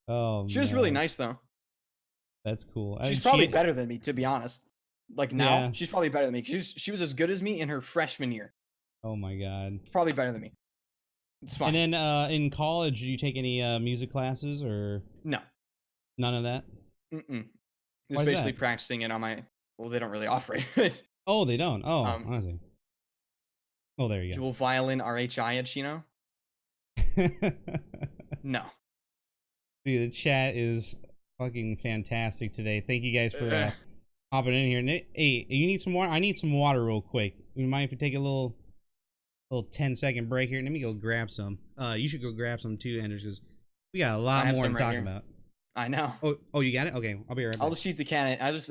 Oh She was really man, nice though. that's cool. She's probably She, better than me, to be honest. Like now, yeah. she's probably better than me. She was as good as me in her freshman year. Oh my god. She's probably better than me. It's And fine. then in college, do you take any music classes or No. none of that? Mm-mm. Why Just is basically that? practicing it on my. Well, they don't really offer it. Oh, they don't. Oh, um, honestly. Oh, there you dual violin RHI at Chino. go. No. Dude, the chat is fucking fantastic today. Thank you guys for hopping in here. Hey, you need some water? I need some water real quick. You mind if we take a little 10-second break here? Let me go grab some. You should go grab some too, Anders, because we got a I lot have more to some right talk here. about. I know. Oh, you got it? Okay, I'll be right I'll back. just shoot the cannon. I just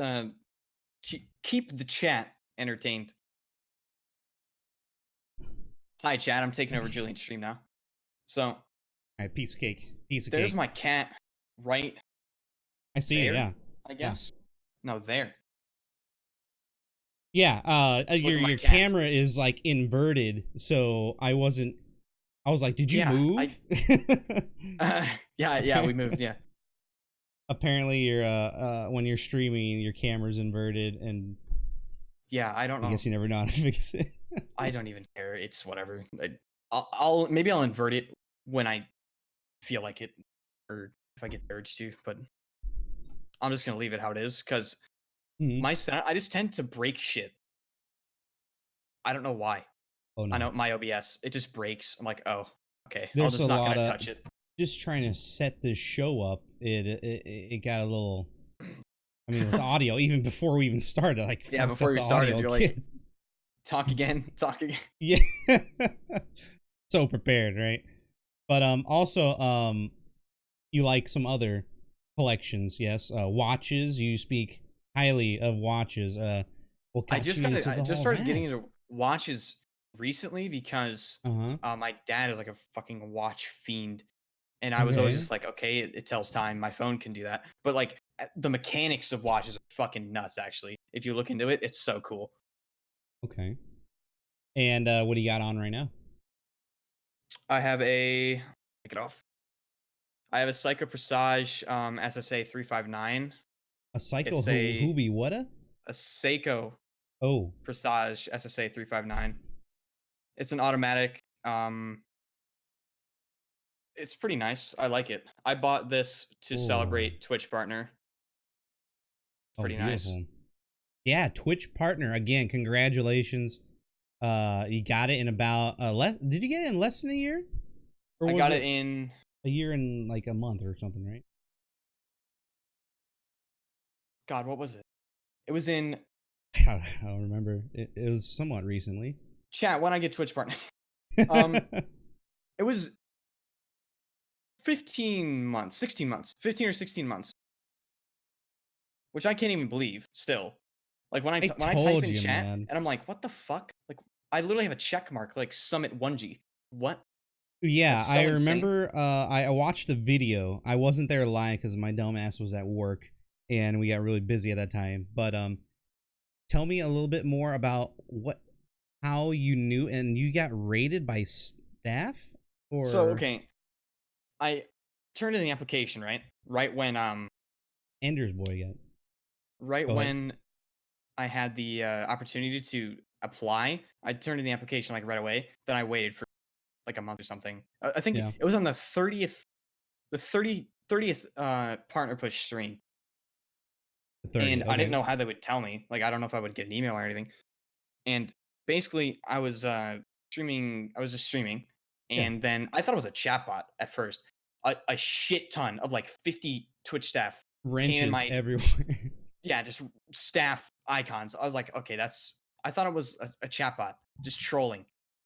keep the chat entertained. Hi, chat. I'm taking over Julian's stream now. So, All right, piece of cake. Piece of there's cake. my cat right I see there, it, yeah. I guess. Yeah. No, there. Yeah, Just look at my your cat. camera is like inverted, so I was like, did you Yeah, move? yeah, we moved, yeah. Apparently you're when you're streaming, your camera's inverted, and Yeah, I don't I know. guess you never know how to fix it. I don't even care. It's whatever. I'll maybe I'll invert it when I feel like it, or if I get the urge to. But I'm just gonna leave it how it is because Mhm. I just tend to break shit. I don't know why. Oh I no. know my OBS, it just breaks. I'm like, oh, okay. I'll There's a just not lot gonna of touch it. just trying to set this show up. It got a little. I mean, with audio, even before we even started, I like Yeah, fucked before up you the started, audio you're like, kit. talk again, talk again. Yeah. So prepared, right? But also you like some other collections, yes? Watches. You speak highly of watches. What got you into I just all started getting that? into watches recently because Uh-huh. my dad is like a fucking watch fiend. And I was always Okay. just like, okay, it tells time. My phone can do that. But like the mechanics of watches are fucking nuts, actually. If you look into it, it's so cool. Okay. And what do you got on right now? I have a take it off. I have a Psycho Presage SSA 359. A Psycho It's a Hoobie Whata? Seiko Oh. Presage SSA 359. It's an automatic. It's pretty nice. I like it. I bought this to Oh. celebrate Twitch partner. It's Oh, pretty nice. beautiful. Yeah, Twitch partner again. Congratulations. You got it in about less. Did you get it in less than a year, or I was got it it in. a year and like a month or something? Right? God, what was it? It was in I don't remember. It was somewhat recently. chat. When I get Twitch partner, um, it was 15 months, 16 months, 15 or 16 months, which I can't even believe still. Like I when I type told in you, chat man. and I'm like, what the fuck? Like I literally have a check mark like Summit 1G. What? Yeah, That's I so insane. remember I watched the video. I wasn't there live because my dumb ass was at work and we got really busy at that time. But tell me a little bit more about how you knew and you got rated by staff So or okay, I turned in the application, right? Ender's Boy yet? Right Go ahead. when I had the opportunity to apply, I turned in the application like right away. Then I waited for like a month or something. I think Yeah, it was on the 30th partner push stream, the and 30th. I didn't Okay. know how they would tell me. Like I don't know if I would get an email or anything. And basically, I was streaming. I was just streaming, Yeah. and then I thought it was a chatbot at first. A shit ton of like 50 Twitch staff came in Wrenches my everywhere. yeah, just staff icons. I was like, okay, that's. I thought it was a chatbot just trolling.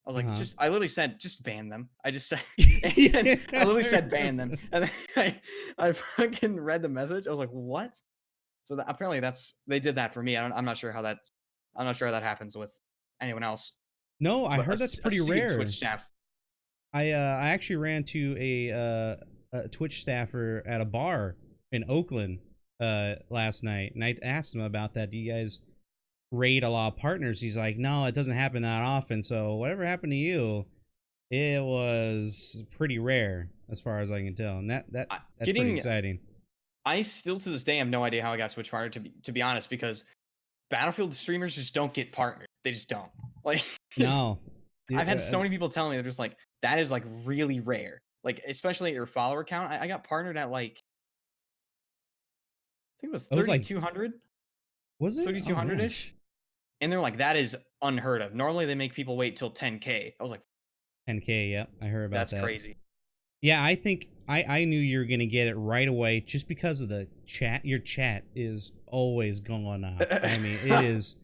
I was like, Uh-huh. just. I literally said, just ban them. I just said, and Yeah, I literally I said ban them, remember. and then I fucking read the message. I was like, what? So apparently that's they did that for me. I'm not sure how that's. I'm not sure how that happens with anyone else, No, I but heard that's a pretty seated Twitch rare. staff. I actually ran to a Twitch staffer at a bar in Oakland last night, and I asked him about that. Do you guys raid a lot of partners? He's like, no, it doesn't happen that often. So whatever happened to you, it was pretty rare as far as I can tell, and that's pretty Getting. exciting. I still to this day have no idea how I got Twitch partner to be honest because Battlefield streamers just don't get partnered. They just don't. Like No, I've had so many people tell me they're just like that is like really rare. Like especially at your follower count. I got partnered at like I think it was I was like, 3200, was it? Oh man, ish. And they're like that is unheard of. Normally they make people wait till 10K. I was like 10K. Yep, I heard about that's that. crazy. Yeah, I think I knew you were gonna get it right away just because of the chat. Your chat is always going off. I mean, it is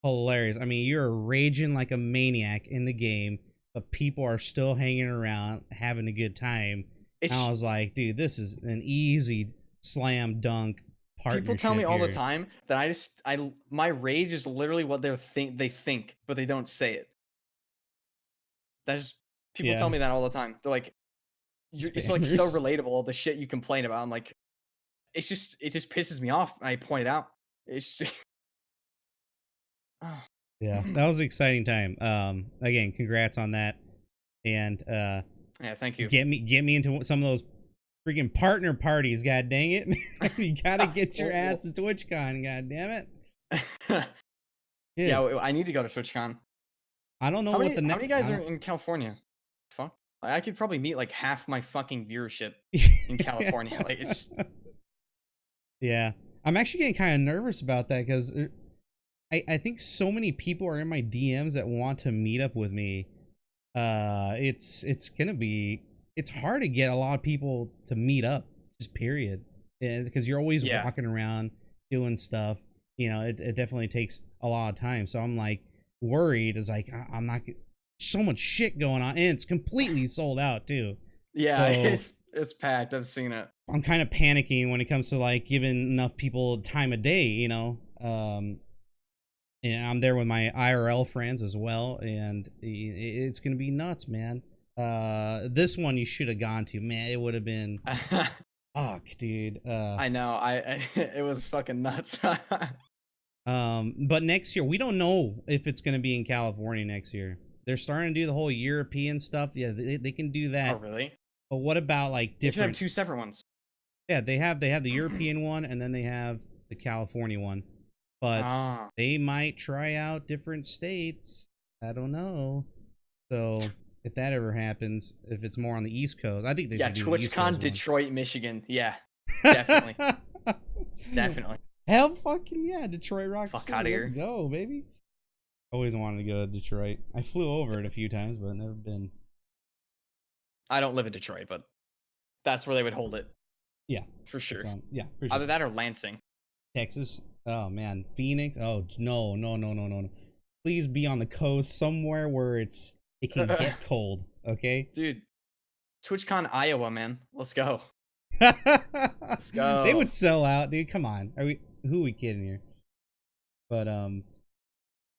hilarious. I mean, you're raging like a maniac in the game, but people are still hanging around, having a good time. And I It's was like, dude, this is an easy slam dunk people tell me partnership all the here. time that I my rage is literally what they think, but they don't say it. That's people tell Yeah, me that all the time. They're like, it's like so spammers. relatable the shit you complain about. I'm like, it just pisses me off. I point it out. It's just, Yeah, that was an exciting time. Again, congrats on that, and yeah, thank you. get me into some of those freaking partner parties. God dang it! You gotta get your Well, ass to TwitchCon. God damn it, yeah, dude. I need to go to TwitchCon. I don't know what the How next. many I guys are don't. in California? Fuck, I could probably meet like half my fucking viewership in California. Like it's Yeah, I'm actually getting kind of nervous about that because I think so many people are in my DMs that want to meet up with me. It's gonna be it's hard to get a lot of people to meet up. Just period. Because you're always yeah. walking around doing stuff. You know, it definitely takes a lot of time. So I'm like worried. It's like I'm not so much shit going on, and it's completely sold out too. Yeah, So it's packed. I've seen it. I'm kind of panicking when it comes to like giving enough people time of day. You know, and I'm there with my IRL friends as well, and it's gonna be nuts, man. This one you should have gone to, man. It would have been fuck, dude. I know. It was fucking nuts. But next year we don't know if it's gonna be in California next year. They're starting to do the whole European stuff. Yeah, they can do Oh, that. really? But what about like They should have different? two separate ones. Yeah, they have the European one, and then they have the California one. But Ah, they might try out different states. I don't know. So if that ever happens, if it's more on the East Coast, I think they yeah. should do the East Coast TwitchCon, one. Detroit, Michigan. Yeah, definitely, definitely. Hell fucking yeah, Detroit Rock Fuck City. out of Let's here. go, baby. Always wanted to go to Detroit. I flew over it a few times, but never been. I don't live in Detroit, but that's where they would hold it Yeah, for that's sure. yeah, for sure. Either that or Lansing. Texas. Oh man, Phoenix. Oh no, no, no, no, no, no. Please be on the coast somewhere where it can get cold. Okay. Dude, TwitchCon, Iowa, man. Let's go. Let's They go. would sell out, dude. Come on. Who are we kidding here? But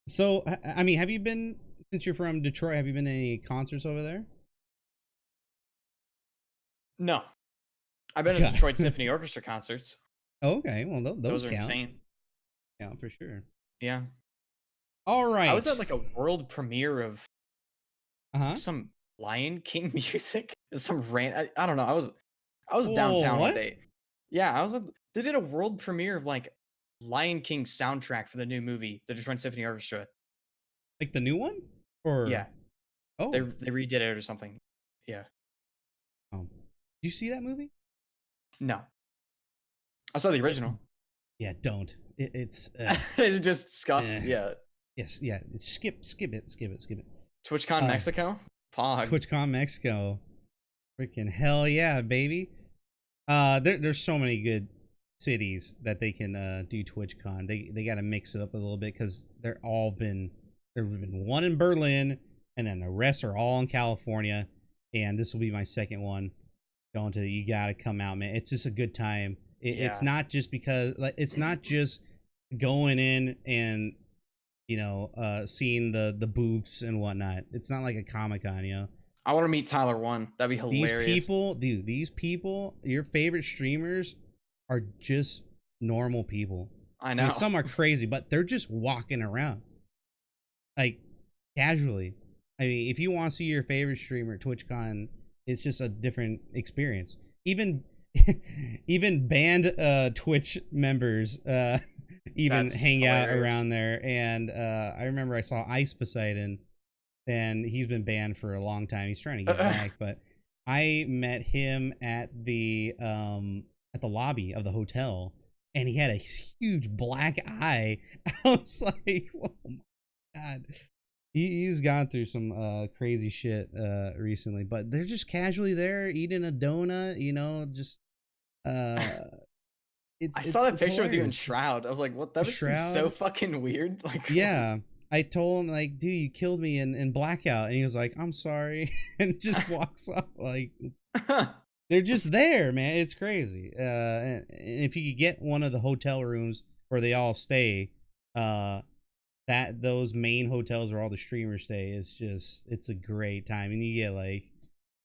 so I mean, have you been Since you're from Detroit, have you been to any concerts over there? No. I've been to Yeah. Detroit Symphony Orchestra concerts. Oh, okay, well those Those are count. insane. Yeah, for sure. Yeah. All I was right. at like a world premiere of Uh-huh. some Lion King music. Some I don't know. I was Whoa, downtown one what? day. Yeah, I was at, they did a world premiere of like Lion King soundtrack for the new movie, the Detroit Symphony Orchestra. Like the new one? Or Yeah. They oh, redid it or something. Yeah. did you see that movie? No. I saw the Yeah, original. yeah, don't. It's It's just scuff. eh. Yeah. Yes, yeah. Skip it. TwitchCon Uh, Mexico? Pog. TwitchCon Mexico. Freaking hell yeah, baby. There's so many good cities that they can do TwitchCon. They got to mix it up a little bit because there've been one in Berlin, and then the rest are all in California. And this will be my second one. Going to you got to come out, man. It's just a good time. It's not just because like it's not just going in and seeing the booths and whatnot. It's not like a Comic-Con, I want to meet Tyler One. That'd be hilarious. These people, your favorite streamers are just normal people. I know. I mean, some are crazy, but they're just walking around like casually. I mean, if you want to see your favorite streamer at TwitchCon, it's just a different experience. Even even banned Twitch members even That's hang out hilarious. around there. And I remember I saw Ice Poseidon, and he's been banned for a long time. He's trying to get back, but I met him at the lobby of the hotel, and he had a huge black eye. I was like, oh my god. He's gone through some crazy shit recently, but they're just casually there eating a donut, just I saw that picture with you in hilarious. Shroud. I was like, what? That must be so Shroud. fucking weird. Like, Yeah. I told him like, dude, you killed me in Blackout, and he was like, I'm sorry, and just walks off. Like they're just there, man. It's crazy. And if you could get one of the hotel rooms where they all stay, those main hotels where all the streamers stay, it's a great time, and you get like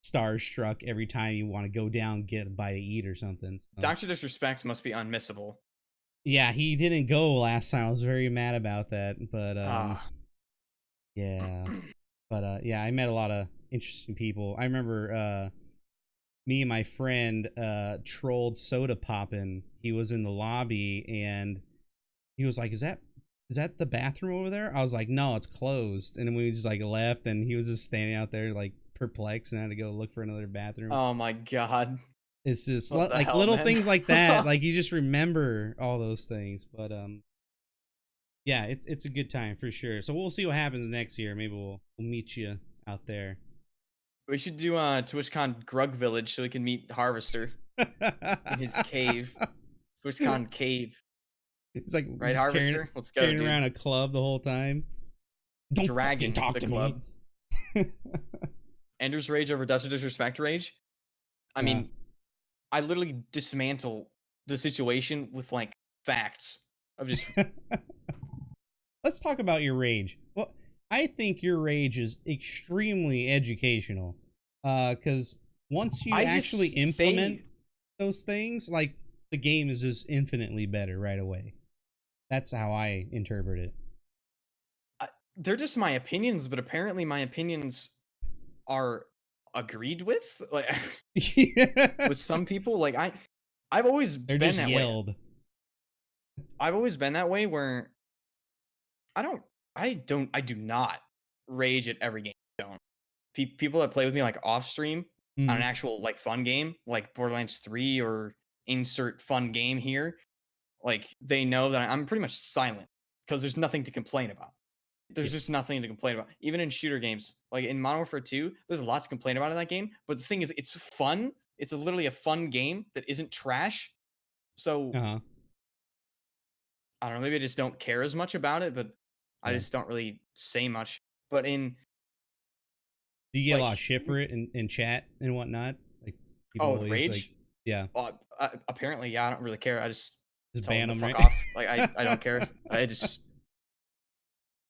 starstruck every time you want to go down get a bite to eat or something. So. Dr. Disrespect must be unmissable. Yeah, he didn't go last time. I was very mad about that, but yeah, but yeah, I met a lot of interesting people. I remember me and my friend trolled Soda Poppin'. He was in the lobby, and he was like, is that the bathroom over there? I was like, no, it's closed. And then we just like left, and he was just standing out there like perplexed and had to go look for another bathroom. Oh my god. It's just What the like hell, little man? things like that. Like you just remember all those things. But yeah, it's a good time for sure. So we'll see what happens next year. Maybe we'll meet you out there. We should do TwitchCon Grug Village so we can meet Harvester in his cave. TwitchCon cave. It's like Right, Harvester? Let's go, carrying dude. around a club the whole time. Don't Dragon talk the to club. me. Ender's Rage over Dutch Disrespect Rage. I mean, I literally dismantle the situation with like facts of just. Let's talk about your rage. Well, I think your rage is extremely educational. Because once you actually implement those things, like the game is just infinitely better right away. That's how I interpret it. They're just my opinions, but apparently my opinions are agreed with. Like with some people, like I've always They're been just that yelled. way. I've always been that way where I do not rage at every game. I don't. People that play with me like off stream on an actual like fun game, like Borderlands 3 or insert fun game here, like they know that I'm pretty much silent because there's nothing to complain about. There's just nothing to complain about. Even in shooter games, like in Modern Warfare 2, there's a lot to complain about in that game. But the thing is, it's fun. It's literally a fun game that isn't trash. So I don't know. Maybe I just don't care as much about it, but I just don't really say much. But do you get a lot of shit for it in chat and whatnot? Like people always, rage? Like, yeah. Apparently, yeah. I don't really care. I just tell ban them them, to right? fuck off. Like I don't care.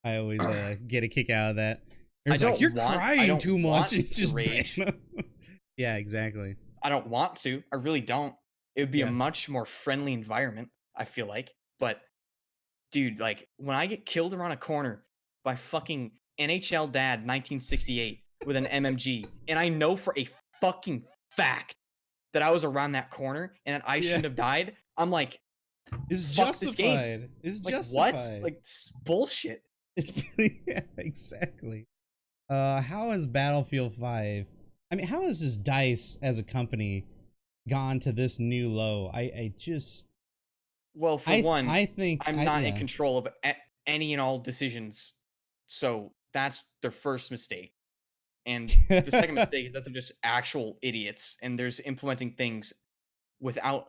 I always get a kick out of that. It's like, you're crying too much. To just rage. Yeah, exactly. I don't want to. I really don't. It would be a much more friendly environment, I feel like. But dude, like when I get killed around a corner by fucking NHL Dad 1968 with an MMG, and I know for a fucking fact that I was around that corner and that I shouldn't have died, I'm like, it's fuck this game. justified. It's like, justified. What? Like bullshit. It's yeah, exactly. How is Battlefield 5? I mean, how has this DICE as a company gone to this new low? I just Well, for one, I think I'm not in control of any and all decisions. So that's their first mistake. And the second mistake is that they're just actual idiots and there's implementing things without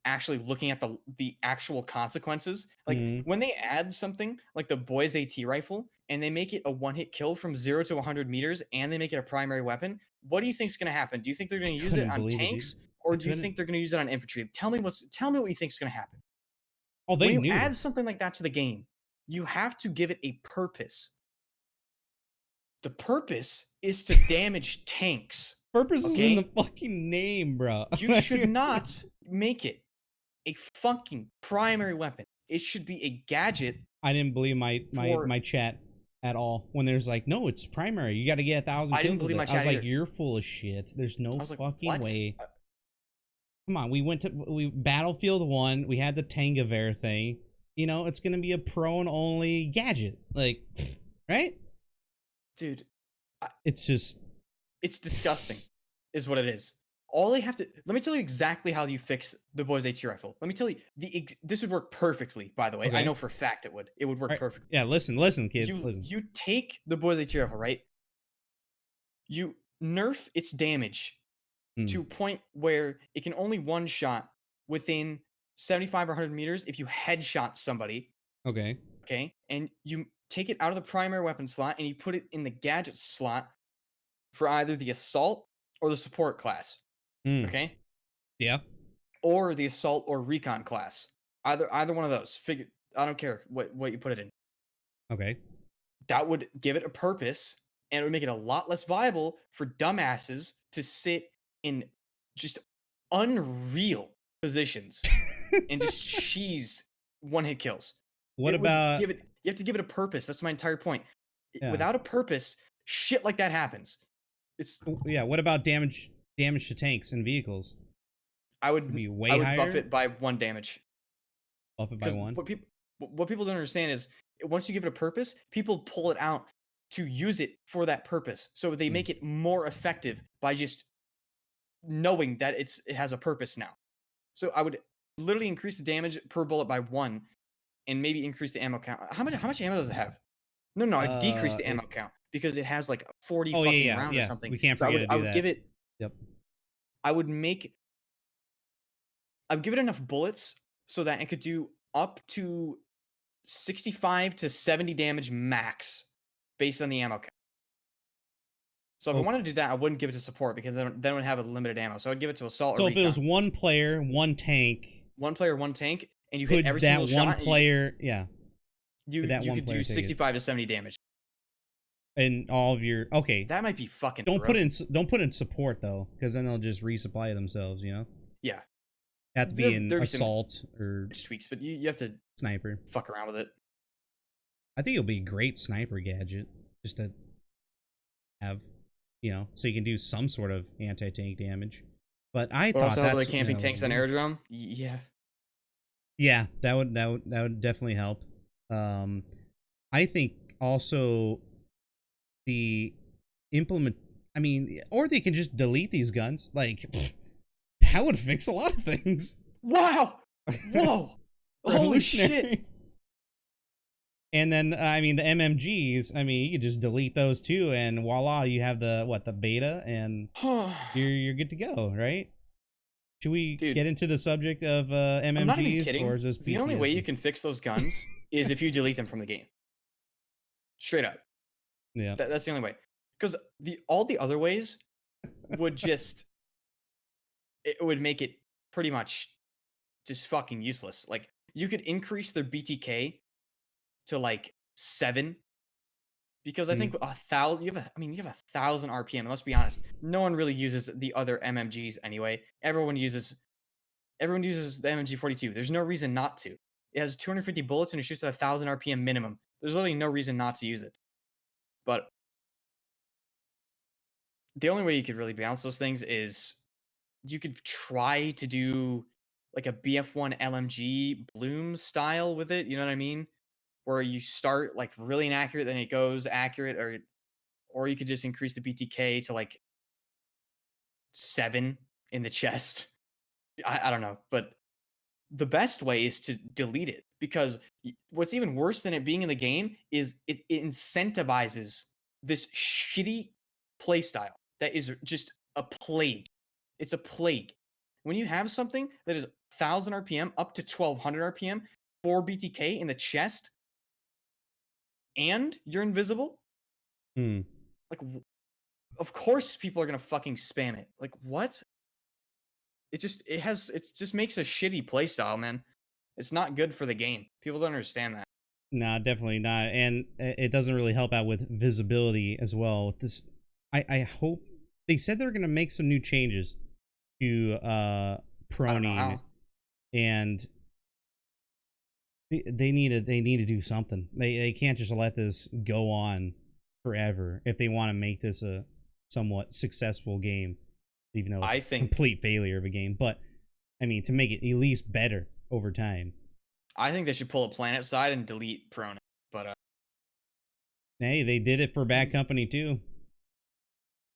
actually looking at the actual consequences. Like when they add something like the Boys AT rifle and they make it a one-hit kill from 0 to 100 meters and they make it a primary weapon, what do you think is going to happen? Do you think they're going to use it on tanks or do you think they're going to use it on infantry? Tell me what you think is going to happen. Oh, they when you add something like that to the game, you have to give it a purpose. The purpose is to damage tanks. Purpose is in the fucking name, bro. You should not make it a fucking primary weapon. It should be a gadget. I didn't believe my chat at all when there's like, no, it's primary. You got to get 1,000 kills. I didn't believe my chat. I was like, you're full of shit. There's no fucking way. Come on, we Battlefield 1. We had the Tangaver thing. You know, it's gonna be a prone only gadget, like, right? Dude, it's disgusting, is what it is. All they have to let me tell you exactly how you fix the Boys AT rifle. Let me tell you this would work perfectly. By the way, I know for a fact it would. It would work perfectly. Yeah, listen, kids. You take the Boys AT rifle, right? You nerf its damage to a point where it can only one shot within 75 or 100 meters if you headshot somebody. Okay. Okay, and you take it out of the primary weapon slot and you put it in the gadget slot for either the assault or the support class. Okay. Yeah. Or the assault or recon class. Either one of those. I don't care what you put it in. Okay. That would give it a purpose and it would make it a lot less viable for dumbasses to sit in just unreal positions and just cheese one-hit kills. What about you have to give it a purpose. That's my entire point. Yeah. Without a purpose, shit like that happens. What about damage to tanks and vehicles? I would higher? Buff it by 1 damage. Buff it by 1. What people don't understand is once you give it a purpose, people pull it out to use it for that purpose. So they make it more effective by just knowing that it has a purpose now. So I would literally increase the damage per bullet by 1 and maybe increase the ammo count. How much ammo does it have? No, I decrease the ammo count because it has like 40 fucking rounds or something. We can't forget to do that. I would give it. Yep. I would give it enough bullets so that it could do up to 65 to 70 damage max based on the ammo count. So if I wanted to do that, I wouldn't give it to support because then it would have a limited ammo. So I'd give it to assault or recon. So if it was one player, one tank. One player, one tank, and you hit every single shot. That one player, you could do 65 to 70 damage. And all of your that might be fucking. Don't put in support though, because then they'll just resupply themselves. You know. Yeah. Have to be in assault or tweaks, but you have to sniper. Fuck around with it. I think it'll be a great sniper gadget just to have, so you can do some sort of anti-tank damage. But I thought that's like camping tanks on aerodrome. Yeah. Yeah, that would definitely help. I think also the implement. I mean, or they can just delete these guns. Like, that would fix a lot of things. Wow! Whoa! Holy shit! And then, I mean, the MMGs. I mean, you could just delete those too, and voila, you have the beta, and you're good to go, right? Should we get into the subject of MMGs? I'm not even kidding. Or is this the only way you can fix those guns is if you delete them from the game. Straight up. Yeah. That's the only way. Because all the other ways would just it would make it pretty much just fucking useless. Like you could increase their BTK to like 7 because I think a thousand, you have 1,000 RPM. And let's be honest, no one really uses the other MMGs anyway. Everyone uses the MMG 42. There's no reason not to. It has 250 bullets and it shoots at 1,000 RPM minimum. There's literally no reason not to use it. But the only way you could really balance those things is you could try to do like a BF1 LMG Bloom style with it. You know what I mean? Where you start like really inaccurate, then it goes accurate, or you could just increase the BTK to like 7 in the chest. I don't know, but the best way is to delete it because what's even worse than it being in the game is it incentivizes this shitty playstyle that is just a plague. It's a plague. When you have something that is 1,000 RPM up to 1,200 RPM, 4 BTK in the chest, and you're invisible, like, of course people are gonna fucking spam it. Like, what? It just makes a shitty playstyle, man. It's not good for the game. People don't understand that. No, definitely not, and it doesn't really help out with visibility as well. This, I hope they said they're gonna make some new changes to I don't know proning, how. and they need to do something. They can't just let this go on forever if they want to make this a somewhat successful game, even though it's I a think complete failure of a game. But I mean, to make it at least better over time. I think they should pull a planet side and delete Pronin. But Hey, they did it for Bad Company too.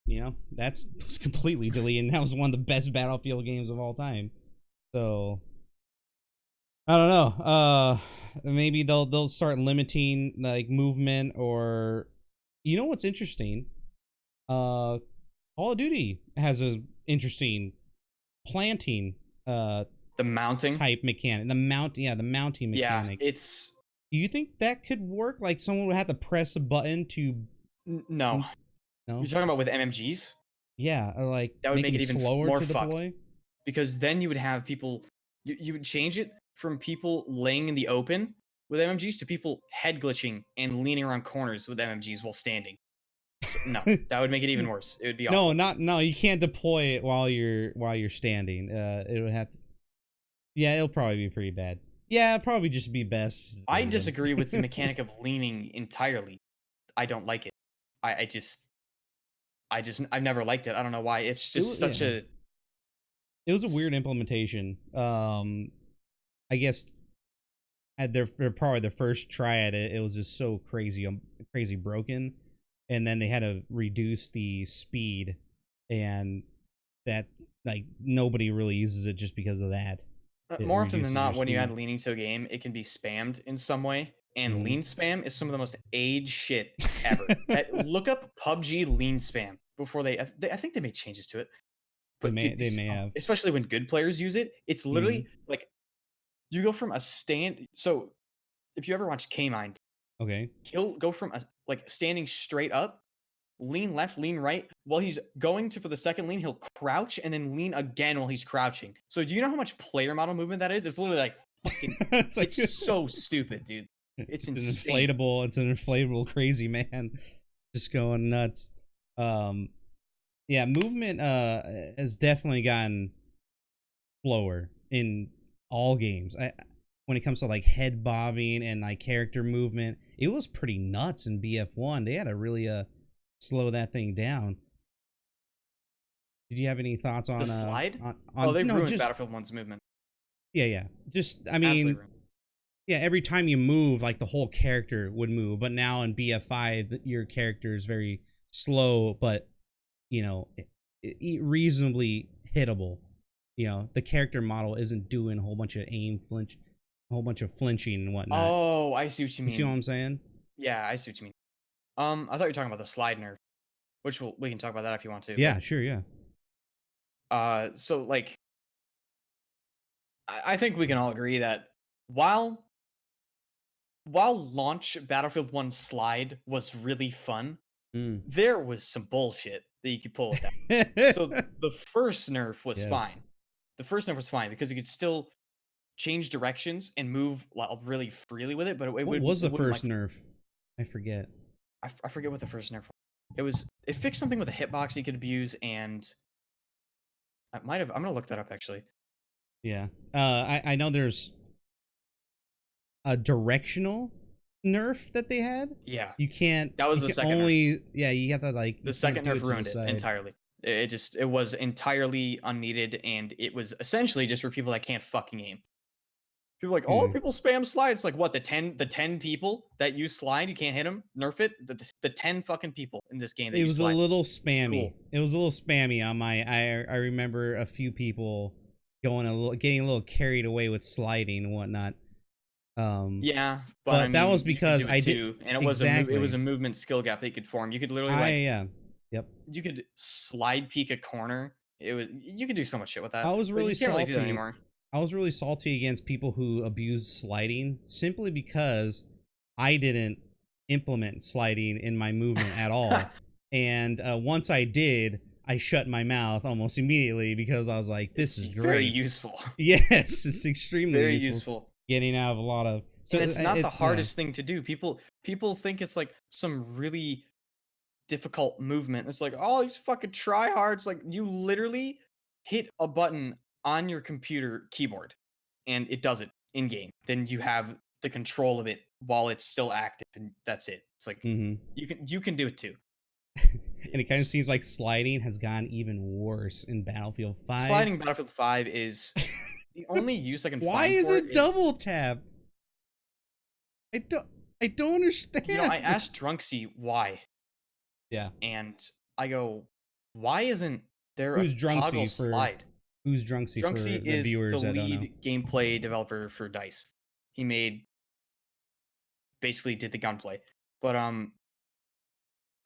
You know, that's was completely deleted, and that was one of the best Battlefield games of all time. So I don't know. Maybe they'll start limiting like movement, or you know what's interesting? Call of Duty has a interesting planting the mounting, type mechanic. The mounting yeah, mechanic. it's Do you think that could work? Like someone would have to press a button to no. no? You're talking about with MMGs? Yeah, like That would make make them it even slower more to fucked deploy. because then you would have people. You would change it from people laying in the open with MMGs to people head glitching and leaning around corners with MMGs while standing. So, no, that would make it even worse. It would be No, awful. no. You can't deploy it while you're standing. It would have. Yeah, it'll probably be pretty bad. Yeah, it'll probably just be best. I disagree with the mechanic of leaning entirely. I don't like it. I've never liked it. I don't know why. It's just such Yeah. a. It was a weird implementation. I guess at their probably their first try at it, it was just so crazy broken, and then they had to reduce the speed, and that like nobody really uses it just because of that. It More often than reduces your not, when you add speed. leaning to a game, it can be spammed in some way. And Mm-hmm. lean spam is some of the most age shit ever. Look up PUBG lean spam before I think they made changes to it. They But dude, may have. especially when good players use it, it's Mm-hmm. literally like you go from a stand. So if you ever watch K-Mind, Okay. he'll go from like standing straight up, lean left, lean right. While he's going to for the second lean, he'll crouch and then lean again while he's crouching. So do you know how much player model movement that is? It's literally like fucking. It's like It's so stupid, dude. It's it's an insane. inflatable. It's an inflatable crazy man, just going nuts. Um, yeah, movement has definitely gotten slower in all games. When it comes to like head bobbing and like character movement, it was pretty nuts in BF1. They had to really slow that thing down. Did you have any thoughts The slide? Oh, on they no, ruined just Battlefield 1's movement. yeah. Just I Absolutely mean, ruined. yeah, every time you move, like the whole character would move. But now in BF5, your character is very slow, but you know, reasonably hittable. You know, the character model isn't doing a whole bunch of a whole bunch of flinching and whatnot. Oh, I see what you You see what mean. I'm saying? Yeah, I see what you mean. I thought you were talking about the slide nerf, which we can talk about that if you want to. Yeah, But sure, yeah. so like I think we can all agree that while launch Battlefield 1 slide was really fun, Mm. there was some bullshit that you could pull with that. So the first nerf was Yes. fine. The first nerf was fine because you could still change directions and move really freely with it, but What was it the wouldn't first like nerf? I forget. I forget what the first nerf was. It fixed something with a hitbox you could abuse, and I might have. I'm gonna look that up actually. Yeah. I know there's a directional nerf that they had. Yeah. You can't. That was you the can second only. nerf. Yeah, you have to like. The second nerf ruined it entirely. It was entirely unneeded, and it was essentially just for people that can't fucking aim. People are like, oh, people spam slide. It's like what, the 10 people that use slide, you can't hit them, nerf it. The 10 fucking people in this game that It use was a slide. little spammy. Cool. It was a little spammy on my. I remember a few people getting a little carried away with sliding and whatnot. Yeah, but I mean, that was because I did, and it was a movement skill gap that you could form. You could literally yep. You could slide peek a corner. You could do so much shit with that. I was really you can't salty. Really do that anymore. I was really salty against people who abuse sliding simply because I didn't implement sliding in my movement at all. And once I did, I shut my mouth almost immediately because I was like, "This is great." Very useful. Yes, it's extremely very useful. Getting out of a lot of. So and it's not the hardest thing to do. People think it's like some really difficult movement. It's like, oh, these fucking tryhards. Like, you literally hit a button on your computer keyboard, and it does it in game. Then you have the control of it while it's still active, and that's it. It's like you can do it too. And it kind of seems like sliding has gotten even worse in Battlefield 5. Sliding in Battlefield 5 is the only use I can find. Why is it double tap? I don't understand. You know, I asked Drunksy why. Yeah. And I go, why isn't there a toggle slide? Who's Drunksy? Drunksy is the lead gameplay developer for DICE. He basically did the gunplay. But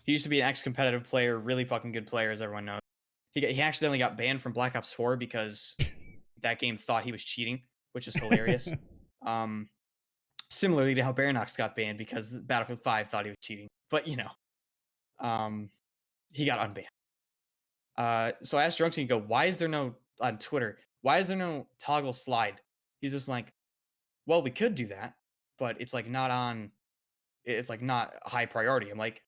he used to be an ex-competitive player, really fucking good player, as everyone knows. He accidentally got banned from Black Ops 4 because that game thought he was cheating, which is hilarious. Similarly to how Baranox got banned because Battlefield 5 thought he was cheating. But, you know, he got unbanned. So I asked Drunksy, go, why is there no, on Twitter, why is there no toggle slide? He's just like, well, we could do that, but it's like it's like not high priority. I'm like,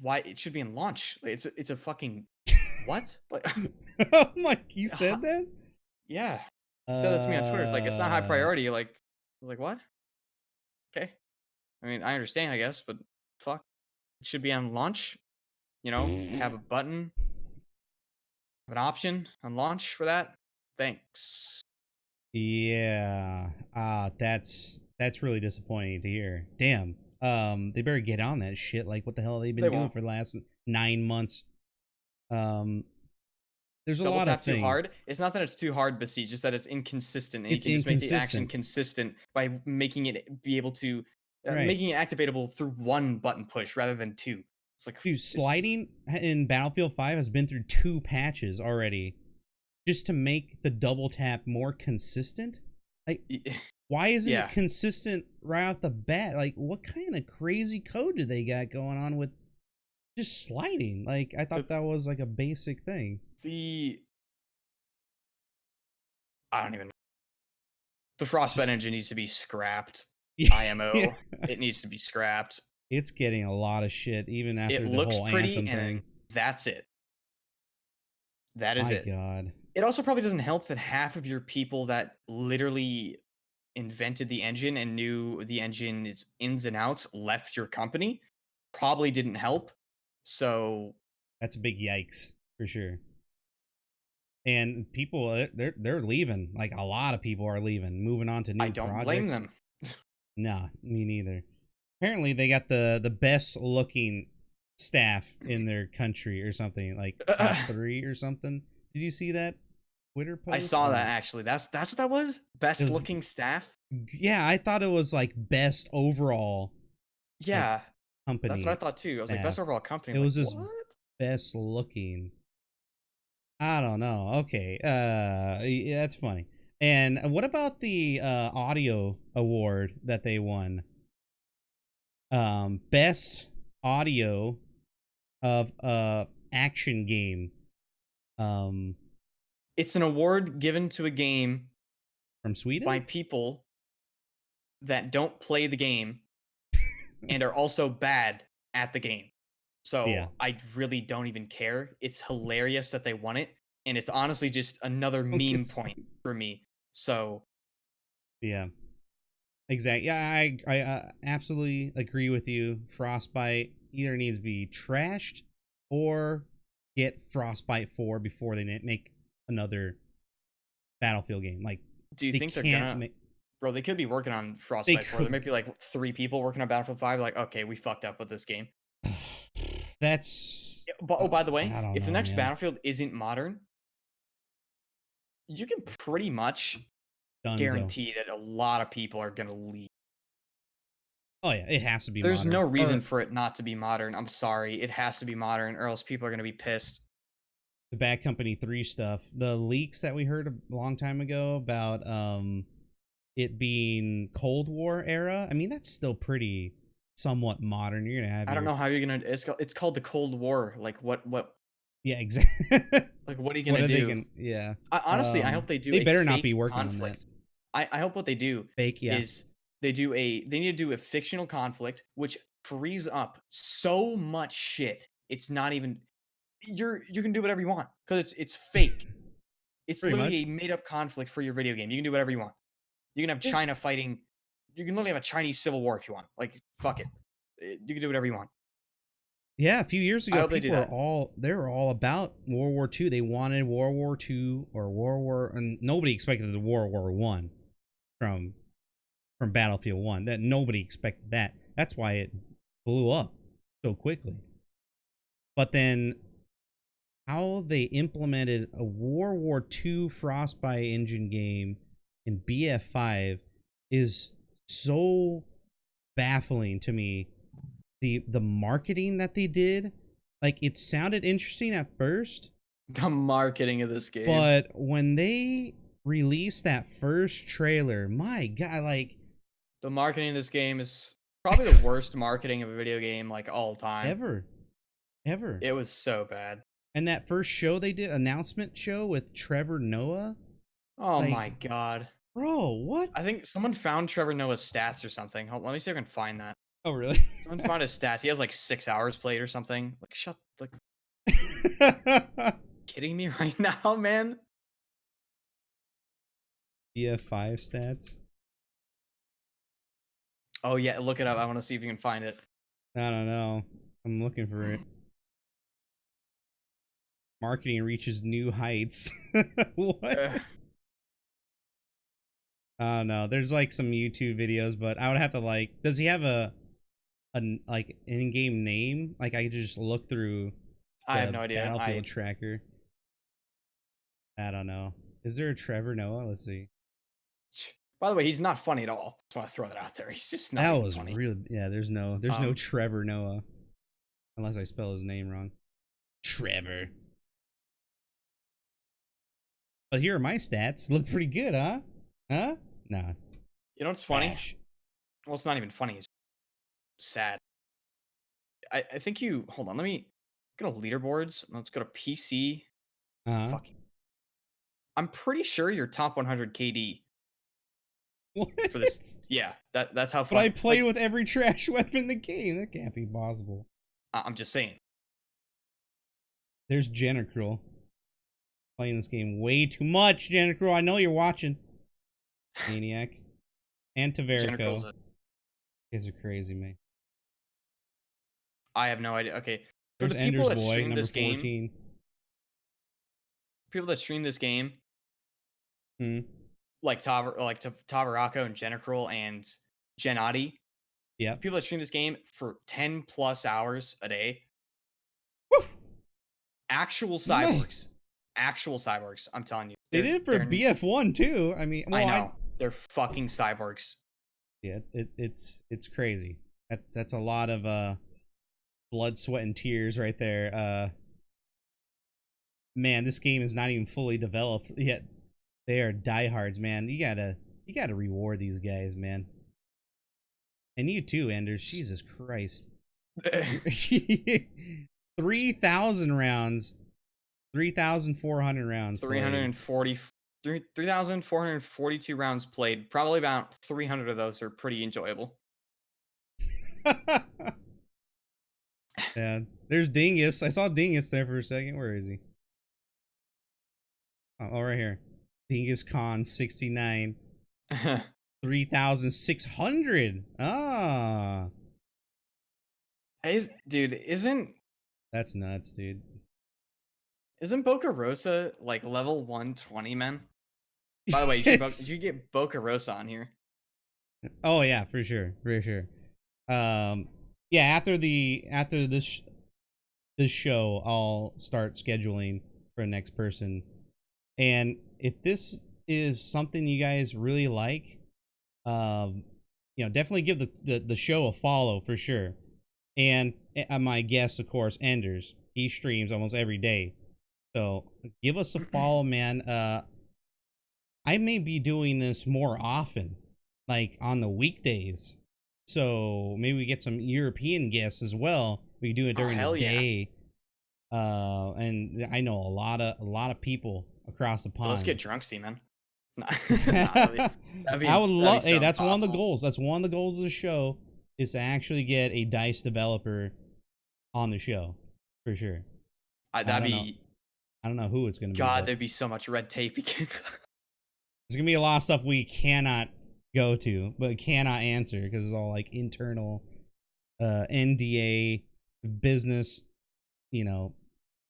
why? It should be in launch. It's a fucking, what? Like, oh my, he said that? Yeah. He said that to me on Twitter. It's like, it's not high priority. Like, I was like, what? Okay. I mean, I understand, I guess, but fuck. It should be on launch. You know, have a button, have an option on launch for that. Thanks. Yeah. That's really disappointing to hear. Damn. They better get on that shit. Like, what the hell have they been doing for the last 9 months? There's a lot of things. Too hard. It's not that it's too hard, but see, just that it's inconsistent. And you can just make the action consistent by making it be able to, making it activatable through one button push rather than two. It's like, dude, sliding in Battlefield 5 has been through 2 patches already, just to make the double tap more consistent. Like, why isn't it consistent right off the bat? Like, what kind of crazy code do they got going on with just sliding? Like, I thought that was like a basic thing. I don't even know. The Frostbite engine needs to be scrapped. IMO. It needs to be scrapped. It's getting a lot of shit even after the whole Anthem thing. That's it. That is it. My God. It also probably doesn't help that half of your people that literally invented the engine and knew the engine's ins and outs left your company. Probably didn't help. So that's a big yikes for sure. And people, they're leaving. Like, a lot of people are leaving, moving on to new projects. I don't blame them. Nah, me neither. Apparently, they got the best looking staff in their country or something, like top 3 or something. Did you see that Twitter post? I saw that actually. That's what that was? Best looking staff? Yeah, I thought it was like best overall. Yeah. Company. That's what I thought too. I was like, best overall company. It was just best looking. I don't know. Okay. Yeah, that's funny. And what about the audio award that they won? Best audio of action game. It's an award given to a game from Sweden by people that don't play the game and are also bad at the game. Yeah. So I really don't even care. It's hilarious that they won it, and it's honestly just another Don't meme get point spicy. for me. So Yeah. Exactly. Yeah, I absolutely agree with you. Frostbite either needs to be trashed or get Frostbite 4 before they make another Battlefield game. Like do you they think they're can't gonna make. bro, they could be working on They Frostbite 4. There could. might be like 3 people working on Battlefield 5, like, okay, we fucked up with this game. That's. Yeah, but oh, by the way, I don't if the know, next man. Battlefield isn't modern, you can pretty much Dunzo. guarantee that a lot of people are gonna leave. Oh yeah, it has to be There's no modern. reason Or for it not to be modern. I'm sorry. It has to be modern, or else people are gonna be pissed. the Bad Company 3 stuff. The leaks that we heard a long time ago about it being Cold War era. I mean, that's still pretty somewhat modern. You're gonna have I don't your. know how you're gonna. It's called the Cold War. Like what? Yeah, exactly. Like what are you What gonna are they do? gonna? Yeah. Honestly, I hope they do They a better not be fake working on that. conflict. I hope what they do Fake, yeah. is they need to do a fictional conflict which frees up so much shit. It's not even you can do whatever you want because it's fake. It's Pretty literally much. a made up conflict for your video game. You can do whatever you want. You can have Yeah. China fighting. You can literally have a Chinese civil war if you want. Like fuck it. You can do whatever you want. Yeah, a few years I ago, hope they do people were that. all about World War II. They wanted World War II or World War, and nobody expected the World War One from Battlefield One. That nobody expected that. That's why it blew up so quickly. But then how they implemented a World War II Frostbite engine game in BF5 is so baffling to me. The marketing that they did, like it sounded interesting at first, The marketing of this game. but when they released that first trailer, my god, like The marketing of this game is probably the worst marketing of a video game like all time. ever, ever. It was so bad. And that first show they did, announcement show with Trevor Noah, Oh my like, god. bro, what? I think someone found Trevor Noah's stats or something. Hold, let me see if I can find that. Oh, really? Someone found his stats. He has like 6 hours played or something. Like, shut the kidding me right now, man? BF5 stats. Oh yeah, look it up. I want to see if you can find it. I don't know. I'm looking for it. Marketing reaches new heights. What? I don't know. There's like some YouTube videos, but I would have to like. Does he have a like an in-game name? Like I could just look through I have the no idea. Battlefield tracker. I don't know. Is there a Trevor Noah? Let's see. By the way, he's not funny at all. Just want to throw that out there. He's just not That even was funny. really yeah. There's no Trevor Noah, unless I spell his name wrong. Trevor. But here are my stats. Look pretty good, huh? Huh? Nah. You know what's funny? Trash. Well, it's not even funny. It's sad. I think you hold on. Let me go to leaderboards. Let's go to PC. Fucking. I'm pretty sure you're top 100 KD. What? For this, yeah, that's how. But I Funny. played with every trash weapon in the game. That can't be possible. I'm just saying. There's Jennicruel. Playing this game way too much, Jennicruel. I know you're watching. Maniac. And Taverico. You guys are crazy, man. I have no idea. Okay. For There's the people Ender's that Boy, stream number this 14. game, people that stream this game, like Tavarako and Jennicruel and Genati, yeah, people that stream this game for 10 plus hours a day, woo! Actual cyborgs, I'm telling you, they did it for BF1 too. I mean, well, I know they're fucking cyborgs. Yeah, it's crazy. That's a lot of blood, sweat, and tears right there. Man, this game is not even fully developed yet. They are diehards, man. You gotta reward these guys, man. And you too, Anders. Jesus Christ. 3,000 rounds. 3,400 rounds. 3,442 rounds played. Probably about 300 of those are pretty enjoyable. Yeah, there's Dingus. I saw Dingus there for a second. Where is he? Oh, right here. Dingus Khan 69. 3,600. Ah. Dude, That's nuts, dude. Isn't Boca Rosa like level 120, man? By the way, you should get Boca Rosa on here. Oh yeah, for sure, for sure. Yeah, after this show, I'll start scheduling for the next person. And if this is something you guys really like, definitely give the show a follow for sure. And my guest, of course, Enders. He streams almost every day, so give us a follow, man. I may be doing this more often, like on the weekdays. So maybe we get some European guests as well. We do it during the day. Yeah. And I know a lot of people across the pond. So let's get drunksy, man. I would love. Hey, that's one of the goals. That's one of the goals of the show, is to actually get a DICE developer on the show, for sure. I don't know who it's gonna be. God, there'd be so much red tape. There's gonna be a lot of stuff we cannot go to, but cannot answer because it's all like internal, NDA, business,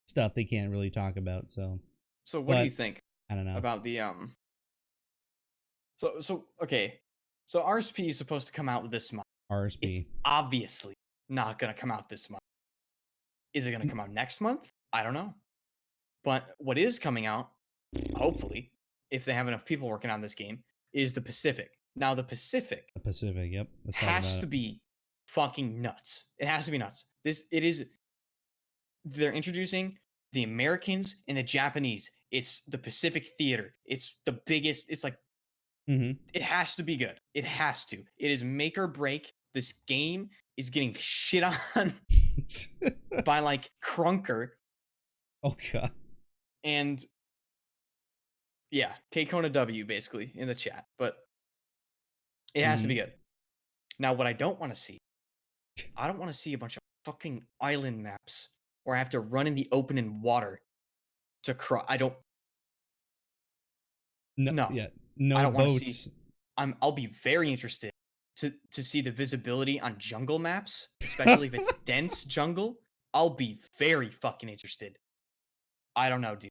stuff they can't really talk about. So what do you think? I don't know about the So okay, so RSP is supposed to come out this month. RSP. It's obviously not gonna come out this month. Is it gonna come out next month? I don't know. But what is coming out, hopefully, if they have enough people working on this game, is the Pacific. Now the Pacific. Yep. Has to be fucking nuts. It has to be nuts. They're introducing the Americans and the Japanese. It's the Pacific Theater. It's the biggest. It's like, It has to be good. It has to. It is make or break. This game is getting shit on by like Crunker. Oh god. And yeah, K Kona W basically in the chat, but it has to be good. Now, what I don't want to see, I don't want to see a bunch of fucking island maps where I have to run in the open in water to cross. I don't. No. Yeah. No I don't boats. Want to see, I'll be very interested to see the visibility on jungle maps, especially if it's dense jungle. I'll be very fucking interested. I don't know, dude.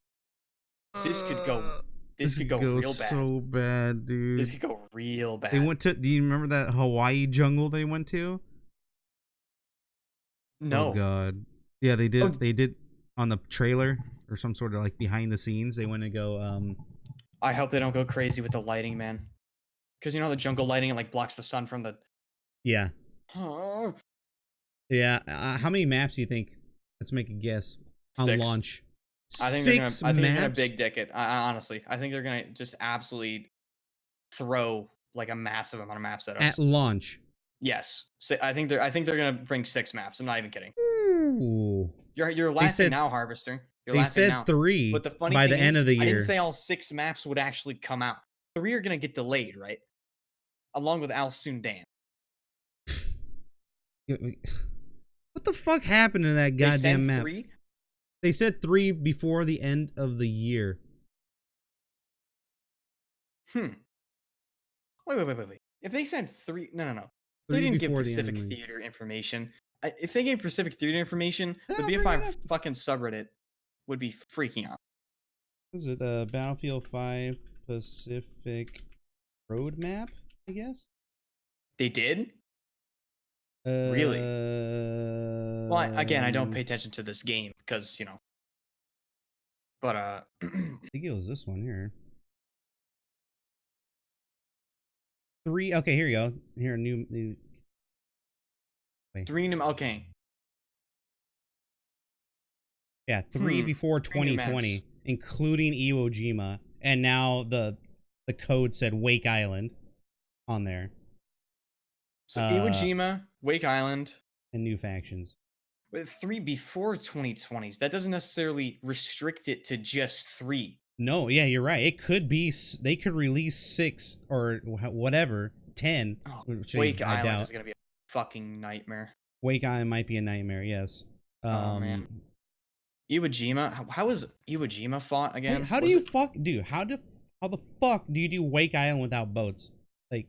This could go. This could go real bad. So bad, dude. This could go real bad. They went to. Do you remember that Hawaii jungle they went to? No. Oh god. Yeah, they did. They did on the trailer or some sort of like behind the scenes. They went to go. I hope they don't go crazy with the lighting, man. Because you know the jungle lighting, it like blocks the sun from the. Yeah. Yeah. How many maps do you think? Let's make a guess. On 6. Launch. I think they're gonna big dick it. Honestly, I think they're gonna just absolutely throw like a massive amount of maps at us at launch. Yes, so I think they're gonna bring 6 maps. I'm not even kidding. Ooh. You're laughing now, Harvester. They said 3 but the funny by thing the end of the year. I didn't say all 6 maps would actually come out. 3 are gonna get delayed, right? Along with Al Sundan. What the fuck happened to that goddamn map? 3? They said 3 before the end of the year. Wait. If they said 3, no. They didn't give Pacific Theater information. If they gave Pacific Theater information, the BF5 fucking subreddit would be freaking out. Was it Battlefield 5 Pacific Roadmap, I guess? They did? Really? Well, again, I don't pay attention to this game because, but I think it was this one here. 3. Okay, here you go. Here, new. Wait. 3 new. Okay. Yeah, 3 before 2020, including Iwo Jima, and now the code said Wake Island on there. So Iwo Jima, Wake Island, and new factions. With 3 before 2020s, that doesn't necessarily restrict it to just 3. No, yeah, you're right. It could be they could release 6 or whatever, 10. Wake Island is gonna be fucking nightmare. Wake Island might be a nightmare. Yes. Oh man. Iwo Jima. How was Iwo Jima fought again? How do Was you it? fuck, dude? How the fuck do you do Wake Island without boats? Like,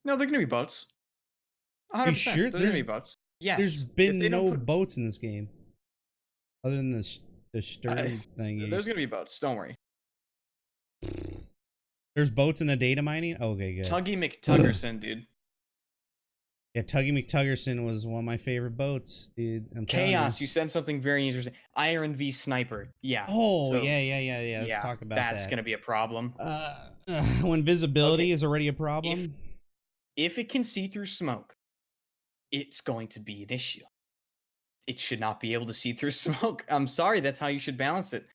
No, they're gonna be boats. are you 100%. sure? They're gonna be boats. There's Yes. If they been don't no put, boats in this game other than the uh, stern thingy. there's gonna be boats. Don't worry. There's boats in the data mining. Okay, good. Tuggy McTuggerson, dude. Yeah, Tuggy McTuggerson was one of my favorite boats, dude. I'm Chaos, you said something very interesting. Iron V Sniper. Yeah. Oh, So, yeah. Let's talk about that's that. gonna be a problem. When visibility is already a problem. If it can see through smoke, it's going to be an issue. It should not be able to see through smoke. I'm sorry, that's how you should balance it.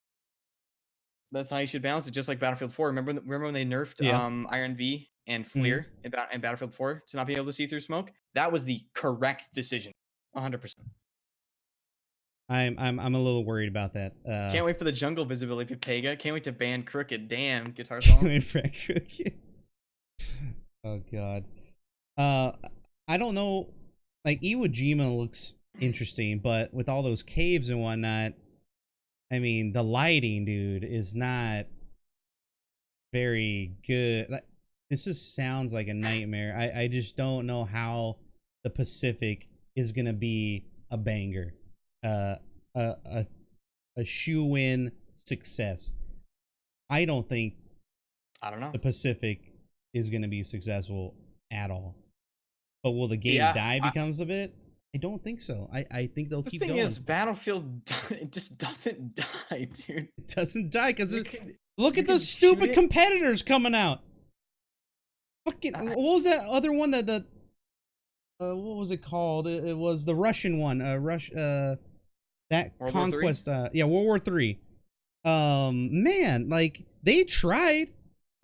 That's how you should balance it, just like Battlefield 4. Remember when they nerfed Iron V and FLIR in Battlefield 4 to not be able to see through smoke? That was the correct decision. 100%. I'm a little worried about that. Can't wait for the jungle visibility, Pepega. Can't wait to ban Crooked. Damn, guitar song. Can't wait for Crooked. Oh god. I don't know. Like Iwo Jima looks interesting, but with all those caves and whatnot, I mean, the lighting, dude, is not very good. Like, this just sounds like a nightmare. I just don't know how the Pacific is gonna be a banger. A shoe-in success. I don't know. the Pacific is gonna be successful at all. But will the game die because of it? I don't think so. I think they'll keep going. The thing is, Battlefield, it just doesn't die, dude. It doesn't die because look at those stupid competitors coming out. Fucking, what was that other one that what was it called? It was the Russian one. That World Conquest. Yeah, World War III. Man, like they tried.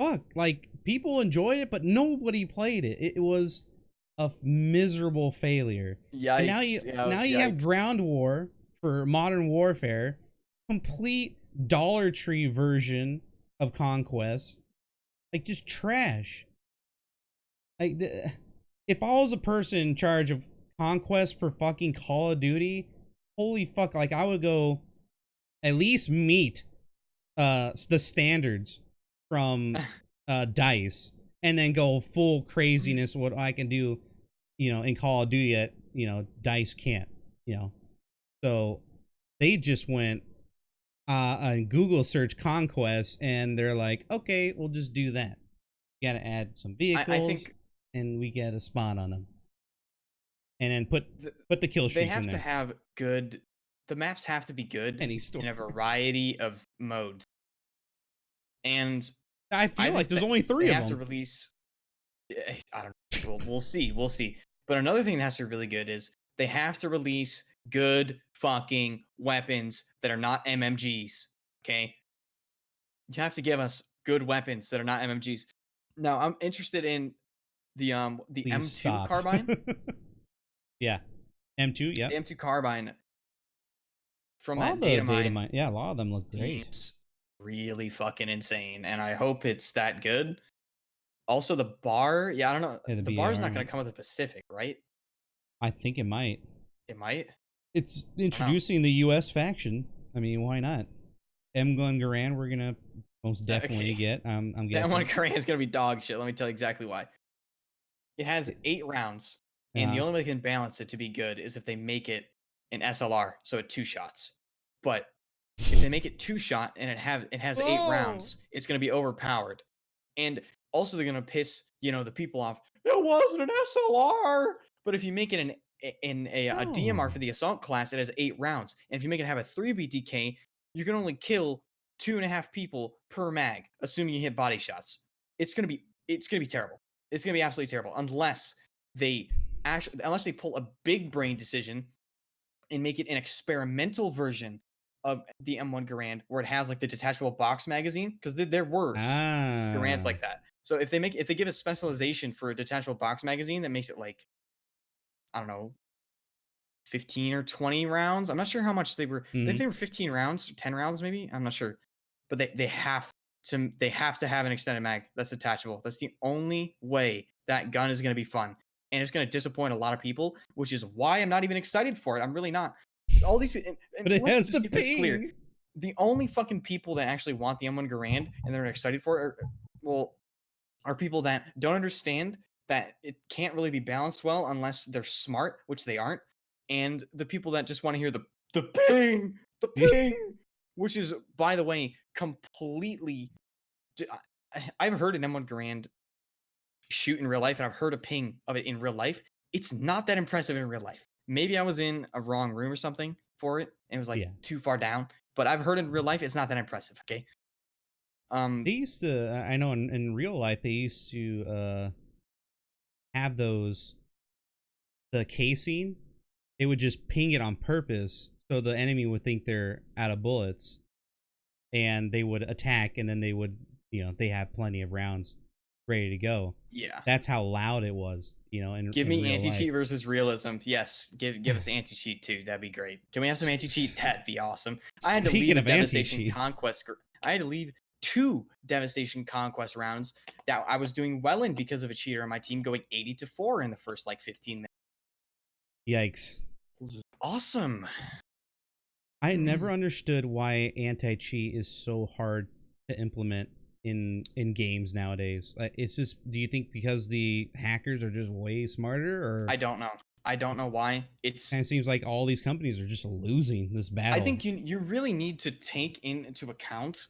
Fuck, like people enjoyed it, but nobody played it. It was a miserable failure. Yeah. Now you have Ground War for Modern Warfare, complete Dollar Tree version of Conquest, like just trash. Like if I was a person in charge of Conquest for fucking Call of Duty, holy fuck! Like I would go at least meet the standards from DICE, and then go full craziness what I can do, in Call of Duty that, DICE can't, So they just went on Google search Conquest and they're like, okay, we'll just do that. You gotta add some vehicles, I think, and we get a spawn on them. And then put the kill streaks in there. They have to have good, the maps have to be good in a variety of modes. And I feel like there's only 3 of them. They have to release. I don't know. We'll see. We'll see. But another thing that has to be really good is they have to release good fucking weapons that are not MMGs. Okay. You have to give us good weapons that are not MMGs. Now I'm interested in the M2 carbine. Yeah. M2. Yeah. The M2 carbine from that data mine. Yeah, a lot of them look great. It's really fucking insane, and I hope it's that good. Also, the bar, I don't know. Yeah, the bar's not going to come with the Pacific, right? I think it might. It might. It's introducing the U.S. faction. I mean, why not? M1 Garand, we're gonna most definitely get. I'm guessing. M1 Garand is gonna be dog shit. Let me tell you exactly why. It has 8 rounds, and the only way they can balance it to be good is if they make it an SLR, so at 2 shots. But if they make it 2-shot and it has 8 rounds, it's gonna be overpowered. And also they're gonna piss the people off. It wasn't an SLR. But if you make it a DMR for the assault class, it has 8 rounds. And if you make it have a 3 BTK, you can only kill 2.5 people per mag, assuming you hit body shots. It's gonna be terrible. It's gonna be absolutely terrible unless they pull a big brain decision and make it an experimental version of the M1 Garand where it has like the detachable box magazine, because there were Garands like that. So if they give a specialization for a detachable box magazine that makes it like, I don't know, 15 or 20 rounds. I'm not sure how much they were. I think they were 15 rounds, 10 rounds maybe. I'm not sure. But they have to have an extended mag that's detachable. That's the only way that gun is going to be fun. and it's going to disappoint a lot of people, which is why I'm not even excited for it. I'm really not. All these and But it let's has just the get this clear. ping. The only fucking people that actually want the M1 Garand and they're excited for it are people that don't understand that it can't really be balanced well unless they're smart, which they aren't, and the people that just want to hear the ping, the ping, which is, by the way, completely. I've heard an M1 Garand shoot in real life, and I've heard a ping of it in real life. It's not that impressive in real life. Maybe I was in a wrong room or something for it, and it was like Yeah. too far down. But I've heard in real life it's not that impressive. Okay. They used to, I know in real life, they used to have those, the casing, they would just ping it on purpose so the enemy would think they're out of bullets and they would attack, and then they would, they have plenty of rounds ready to go. Yeah. That's how loud it was, give me anti-cheat life. versus realism. Yes, give us anti-cheat too. That'd be great. Can we have some anti-cheat? That'd be awesome. I had to leave a Devastation Conquest. I had to leave 2 Devastation Conquest rounds that I was doing well in because of a cheater on my team going 80-4 in the first like 15 minutes. Yikes. Awesome. I never understood why anti-cheat is so hard to implement in games nowadays. It's just, do you think because the hackers are just way smarter, or I don't know why. It seems like all these companies are just losing this battle. I think you really need to take into account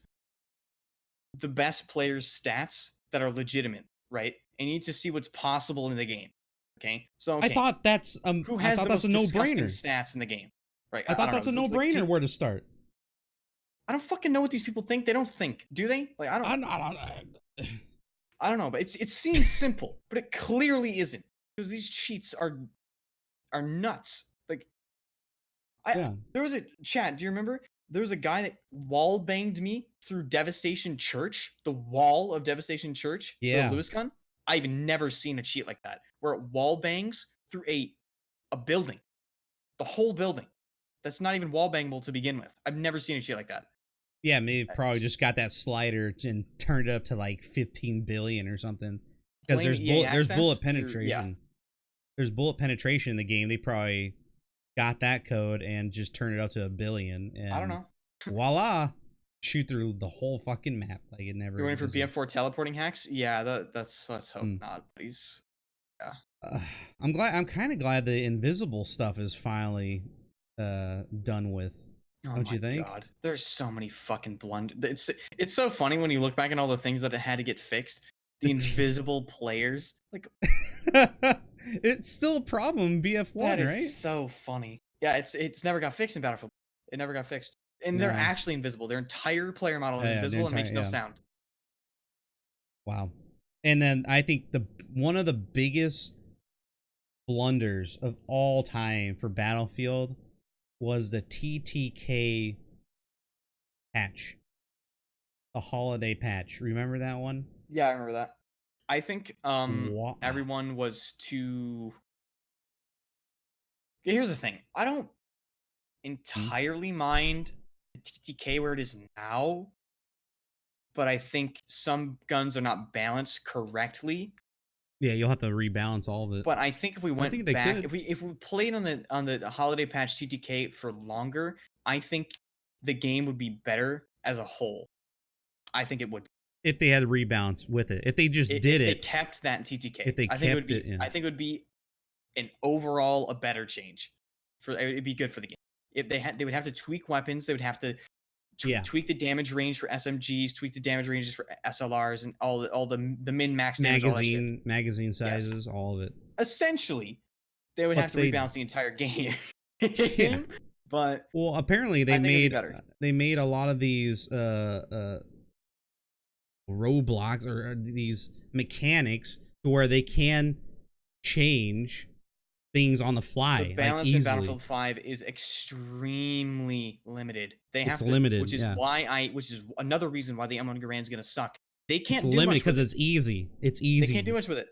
the best players' stats that are legitimate, right? And you need to see what's possible in the game. Okay, so I thought that's who has the most no-brainer stats in the game, right? I thought that's a no-brainer where to start. I don't fucking know what these people think. They don't think, do they? Like I don't know, but it seems simple, but it clearly isn't, because these cheats are nuts. Like there was a chat. Do you remember? There was a guy that wall banged me through Devastation Church, the wall of Devastation Church, the Lewis gun. I've never seen a cheat like that, where it wall bangs through a building, the whole building. That's not even wall bangable to begin with. I've never seen a cheat like that. Yeah, maybe probably just got that slider and turned it up to like 15 billion or something. Because there's bullet penetration. There's bullet penetration in the game. They probably got that code and just turned it up to 1 billion. And I don't know. Voila, shoot through the whole fucking map like it never. You're waiting for BF4 teleporting hacks? Yeah, let's hope not, please. Yeah. I'm kind of glad the invisible stuff is finally done with. Don't you think? God, there's so many fucking blunders. It's so funny when you look back at all the things that had to get fixed. The invisible players, like it's still a problem. BF1, that is right? So funny. Yeah, it's never got fixed in Battlefield. It never got fixed, and they're actually invisible. Their entire player model is invisible and makes no sound. Wow. And then I think one of the biggest blunders of all time for Battlefield was the TTK patch, the holiday patch. Remember that one? Yeah, I remember that. I think everyone was too. Okay, here's the thing. I don't entirely mind the TTK where it is now, but I think some guns are not balanced correctly. Yeah, you'll have to rebalance all of it. But I think if we went back, if we played on the holiday patch TTK for longer, I think the game would be better as a whole. I think it would. If they had rebalance with it, if they just did it, they kept that TTK. If they I think it would be. I think it would be an overall a better change. It'd be good for the game. If they would have to tweak weapons. They would have to tweak the damage range for SMGs, tweak the damage ranges for SLRs, and all the min max magazine sizes, all of it. Essentially, they would have to rebalance the entire game. Yeah. But apparently they made a lot of these roadblocks or these mechanics to where they can change things on the fly. The balance in Battlefield 5 is extremely limited. It's limited, which is which is another reason why the M1 Garand is gonna suck. They can't do much because it's easy. It's easy. They can't do much with it.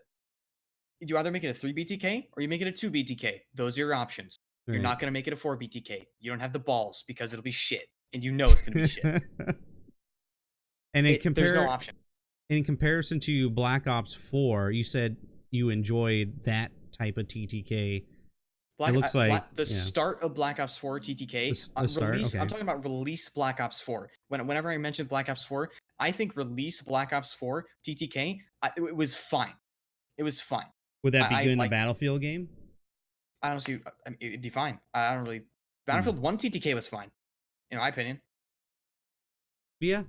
You either make it a 3 BTK or you make it a 2 BTK. Those are your options. Right. You're not gonna make it a 4 BTK. You don't have the balls because it'll be shit, and you know it's gonna be shit. And there's no option. In comparison to Black Ops 4, you said you enjoyed that type of TTK. It looks like the start of Black Ops 4 TTK the start. release. Okay. I'm talking about release Black Ops 4. Whenever I mentioned Black Ops 4, I think release Black Ops 4 TTK. It was fine. It was fine. Would that be good in a Battlefield game? I don't see. I mean, it'd be fine. I don't really. Battlefield 1 TTK was fine, in my opinion. Yeah.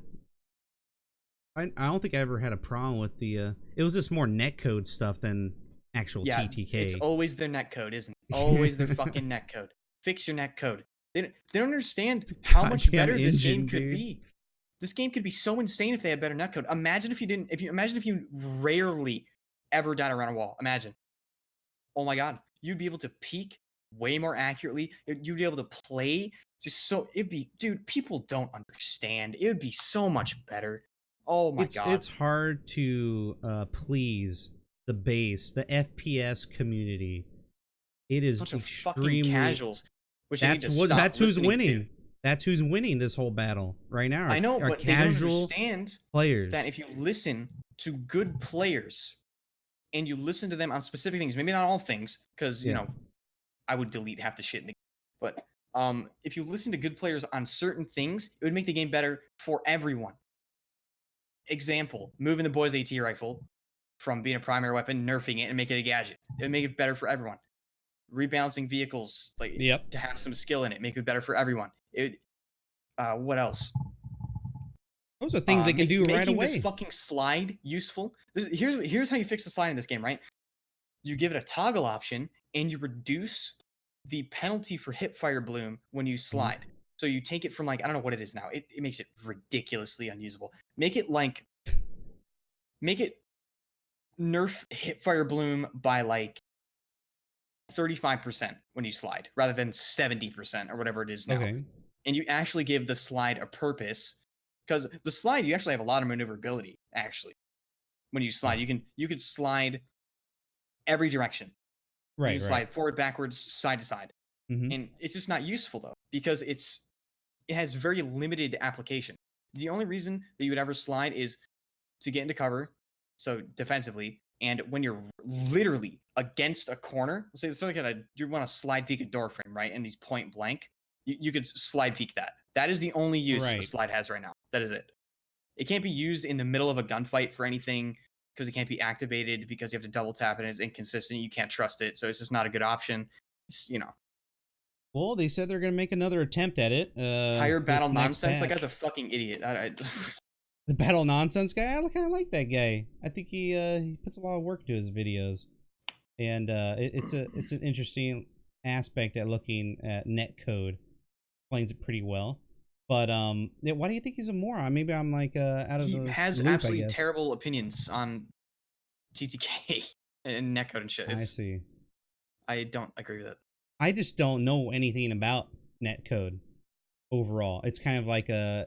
I don't think I ever had a problem with the. It was just more netcode stuff than actual TTK. It's always their netcode, isn't it? Always their fucking netcode. Fix your netcode. They don't understand how much better this game could be. This game could be so insane if they had better netcode. Imagine if you didn't. Imagine if you rarely ever died around a wall. Imagine. Oh my god, you'd be able to peek way more accurately. You'd be able to play just so. It'd be, dude. People don't understand. It would be so much better. Oh my god. It's hard to please the base, the FPS community. It is extremely fucking casuals. That's who's winning. That's who's winning this whole battle right now. I know, but they don't understand players. That if you listen to good players and you listen to them on specific things, maybe not all things, because you know, I would delete half the shit in the game. But if you listen to good players on certain things, it would make the game better for everyone. Example, moving the boys AT rifle from being a primary weapon, nerfing it, and make it a gadget. It would make it better for everyone. Rebalancing vehicles, like to have some skill in it, make it better for everyone. It. What else? Those are things they can do right away. Making this fucking slide useful. Here's how you fix the slide in this game, right? You give it a toggle option, and you reduce the penalty for hipfire bloom when you slide. So you take it from, like, I don't know what it is now. It makes it ridiculously unusable. Make it nerf hipfire bloom by like 35% when you slide, rather than 70% or whatever it is now. Okay. And you actually give the slide a purpose, because the slide, you actually have a lot of maneuverability. Actually, when you slide, you can slide every direction. Right. You can slide forward, backwards, side to side, and it's just not useful though, because it has very limited application. The only reason that you would ever slide is to get into cover, so defensively, and when you're literally against a corner. Let's say it's like you want to slide peek a door frame, right? And these point blank. You could slide peek that. That is the only use the slide has right now. That is it. It can't be used in the middle of a gunfight for anything, because it can't be activated, because you have to double tap it and it's inconsistent. You can't trust it, so it's just not a good option. It's, Well, they said they're going to make another attempt at it. Hire Battle Nonsense. That guy's a fucking idiot. The Battle Nonsense guy? I kind of like that guy. I think he puts a lot of work to his videos. And it's an interesting aspect at looking at netcode. Explains it pretty well. But why do you think he's a moron? Maybe I'm like out of the loop. He has absolutely terrible opinions on TTK and netcode and shit. I see. I don't agree with it. I just don't know anything about netcode overall. It's kind of like a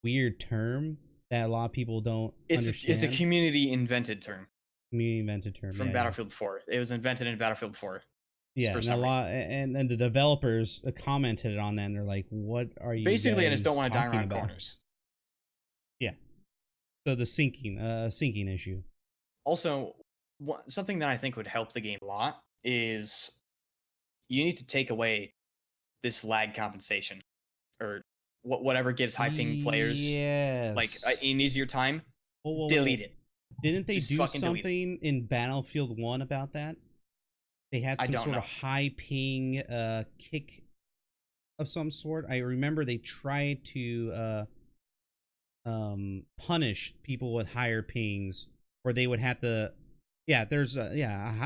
weird term that a lot of people don't understand. It's a community invented term. Community invented term from Battlefield 4. It was invented in Battlefield 4. Yeah, and a lot, and the developers commented on that, and they're like, "What are you?" Basically, I just don't want to die around corners. Yeah. So the sinking issue. Also, something that I think would help the game a lot is you need to take away this lag compensation, or whatever gives high ping players like an easier time. Delete it. Didn't they do something in Battlefield 1 about that? They had some sort of high ping kick of some sort. I remember they tried to punish people with higher pings, where they would have to. Yeah, there's a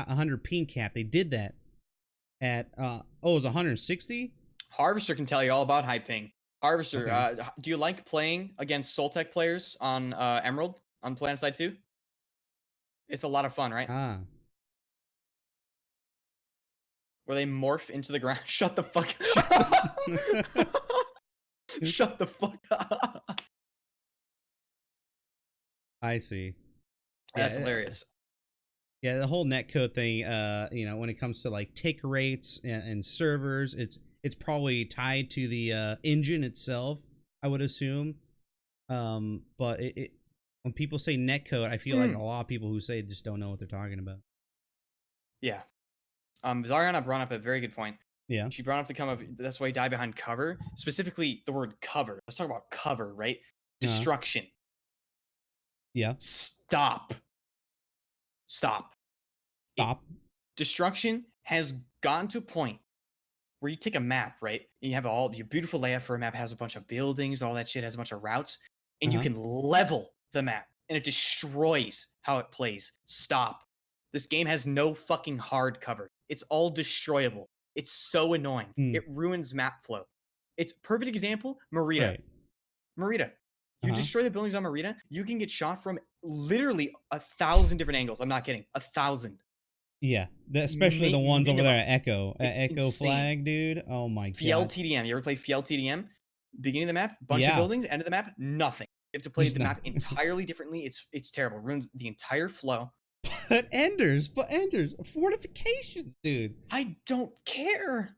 100 ping cap. They did that at it was 160. Harvester can tell you all about high ping. Harvester, do you like playing against Soltech players on Emerald on PlanetSide 2? It's a lot of fun, right? Where they morph into the ground. Shut the fuck up. Shut the fuck up. I see. That's hilarious. Yeah, the whole netcode thing, when it comes to like tick rates and servers, it's probably tied to the engine itself, I would assume. But when people say netcode, I feel like a lot of people who say it just don't know what they're talking about. Yeah. Zariana brought up a very good point. Yeah. She brought up the come of that's why you die behind cover. Specifically, the word cover. Let's talk about cover, right? Uh-huh. Destruction. Yeah. Stop. Stop. Stop. Destruction has gotten to a point where you take a map, right? And you have all your beautiful layout for a map, has a bunch of buildings, all that shit has a bunch of routes, and you Uh-huh. can level the map, and it destroys how it plays. Stop. This game has no fucking hard cover. It's all destroyable. It's so annoying. Mm. It ruins map flow. It's perfect example, Merida. Right. Merida. You Uh-huh. destroy the buildings on Merida, you can get shot from literally 1,000 different angles. I'm not kidding. 1,000. Yeah, especially the ones over Minimum. there at Echo. Echo insane. Flag, dude. Oh my Fiel god. TDM. You ever play Fiel TDM? Beginning of the map, bunch of Yeah. buildings. End of the map, nothing. You have to play Just the map entirely differently. It's terrible. Ruins the entire flow. But enders, fortifications, dude. I don't care.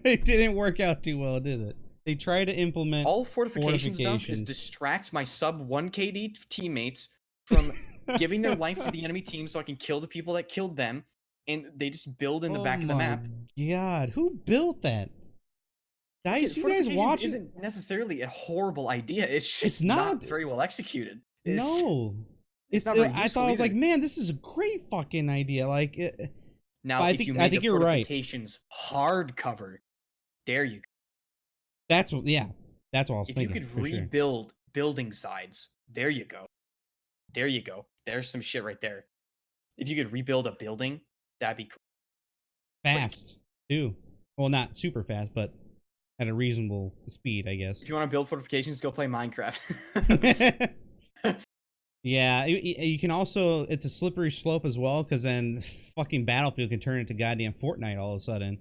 It didn't work out too well, did it? They tried to implement All fortifications does is distract my sub 1 KD teammates from giving their life to the enemy team so I can kill the people that killed them, and they just build in the back of the map. God, who built that? Guys, you guys watch it? Isn't necessarily a horrible idea. It's just not very well executed. No. It's not very I thought I was like, man, this is a great fucking idea. Like, now I think you're fortifications hard cover, there you go. That's what I was thinking. If you could rebuild building sides, there you go. There you go. There's some shit right there. If you could rebuild a building, that'd be cool. Fast, too. Well, not super fast, but at a reasonable speed, I guess. If you want to build fortifications, go play Minecraft. Yeah, you can also, it's a slippery slope as well, because then fucking Battlefield can turn into goddamn Fortnite all of a sudden.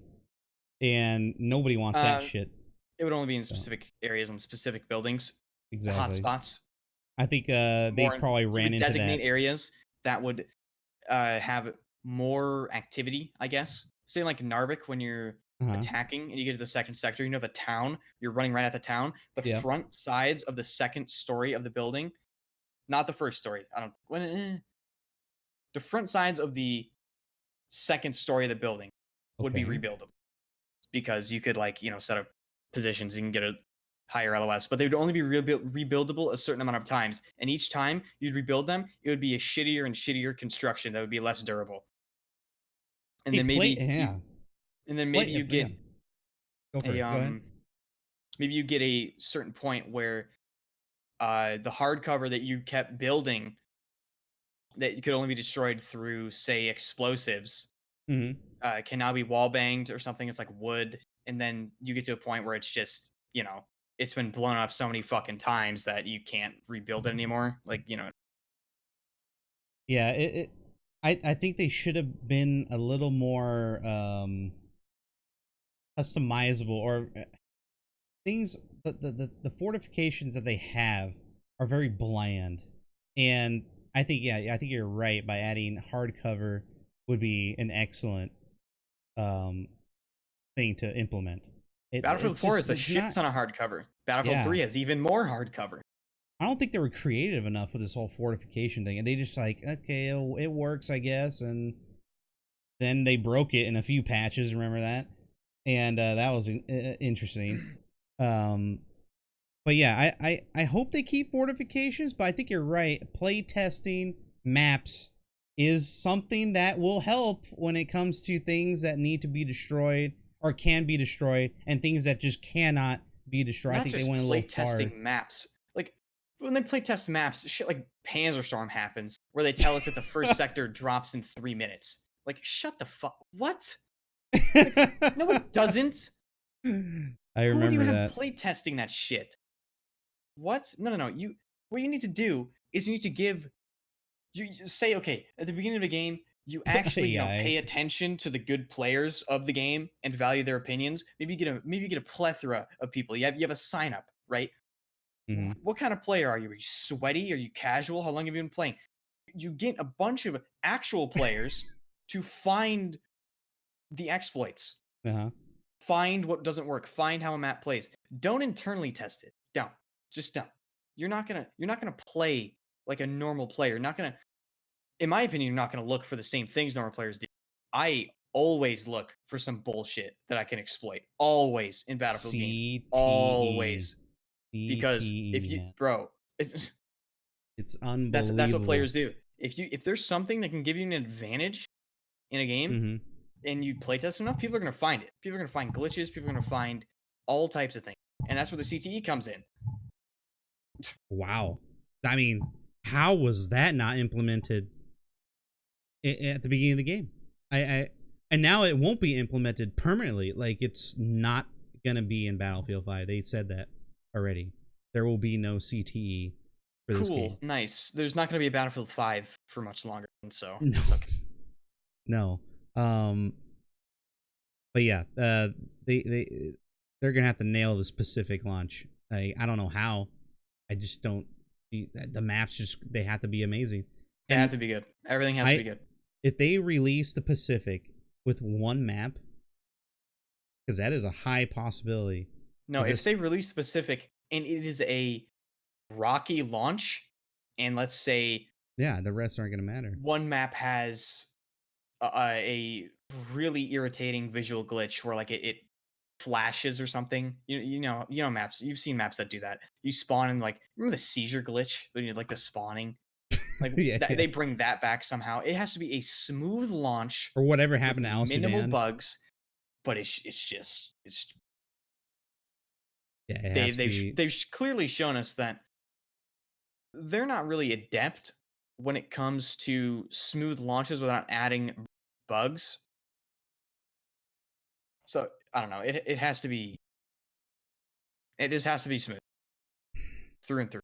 And nobody wants that shit. It would only be in specific areas and specific buildings. Exactly. Hotspots. I think they probably ran into designate areas that would have more activity, I guess. Say like Narvik, when you're attacking and you get to the second sector, you know, the town, you're running right at the town. The front sides of the second story of the building, not the first story. The front sides of the second story of the building would be rebuildable, because you could, like, you know, set up positions, you can get a higher LOS, but they would only be rebuildable a certain amount of times, and each time you'd rebuild them, it would be a shittier and shittier construction that would be less durable. And then maybe you get maybe you get a certain point where the hardcover that you kept building that could only be destroyed through, say, explosives, can now be wall banged or something. It's like wood, and then you get to a point where it's just, you know, it's been blown up so many fucking times that you can't rebuild it anymore. Like, you know. Yeah, I think they should have been a little more customizable, or things. The fortifications that they have are very bland, and I think you're right. By adding hardcover would be an excellent thing to implement. Battlefield 4 is a shit ton of hardcover. Battlefield 3 has even more hardcover. I don't think they were creative enough with this whole fortification thing, and they just like, okay, it works, I guess, and then they broke it in a few patches. Remember that? And that was interesting. But yeah, I hope they keep fortifications, but I think you're right. Play testing maps is something that will help when it comes to things that need to be destroyed or can be destroyed, and things that just cannot be destroyed. I think they went a little far. Testing maps, like when they play test maps, shit like Panzerstorm happens, where they tell us that the first sector drops in 3 minutes. Like, shut the fuck. What? Like, no, it doesn't. I remember that. Who would even have play testing that shit? What? No. What you need to do is you need to give. You say, okay, at the beginning of the game, you actually pay attention to the good players of the game and value their opinions. Maybe you get a plethora of people. You have a sign up, right? Mm-hmm. What kind of player are you? Are you sweaty? Are you casual? How long have you been playing? You get a bunch of actual players to find the exploits. Find what doesn't work. Find how a map plays. Don't internally test it. Don't. Just don't. You're not gonna play like a normal player. You're not gonna, in my opinion, you're not gonna look for the same things normal players do. I always look for some bullshit that I can exploit. Always in Battlefield games. CTE. Always. Because if CTE, you man. bro, it's It's that's what unbelievable. players do. If there's something that can give you an advantage in a game Mm-hmm. and you playtest enough, people are gonna find it. People are gonna find glitches, people are gonna find all types of things. And that's where the CTE comes in. Wow. I mean, how was that not implemented at the beginning of the game? And now it won't be implemented permanently. Like, it's not gonna be in Battlefield 5. They said that already. There will be no CTE for this game. Cool, nice. There's not gonna be a Battlefield 5 for much longer, so No, it's okay. no. But yeah, they're gonna have to nail the specific launch. I don't know how. I just don't see the maps. Just they have to be amazing. They have And to be good. Everything has to be good. if they release the Pacific with one map, because that is a high possibility. No, if they release the Pacific and it is a rocky launch, and let's say yeah, the rest aren't gonna matter. one map has a really irritating visual glitch where like it flashes or something. You know maps. You've seen maps that do that. You spawn and like remember the seizure glitch when you like the spawning. Like Yeah, yeah. they bring that back somehow. It has to be a smooth launch Or whatever with happened to Al minimal Sudan. bugs, but it's Yeah, it has to be. they've clearly shown us that they're not really adept when it comes to smooth launches without adding bugs. So I don't know. It has to be. It just has to be smooth through and through.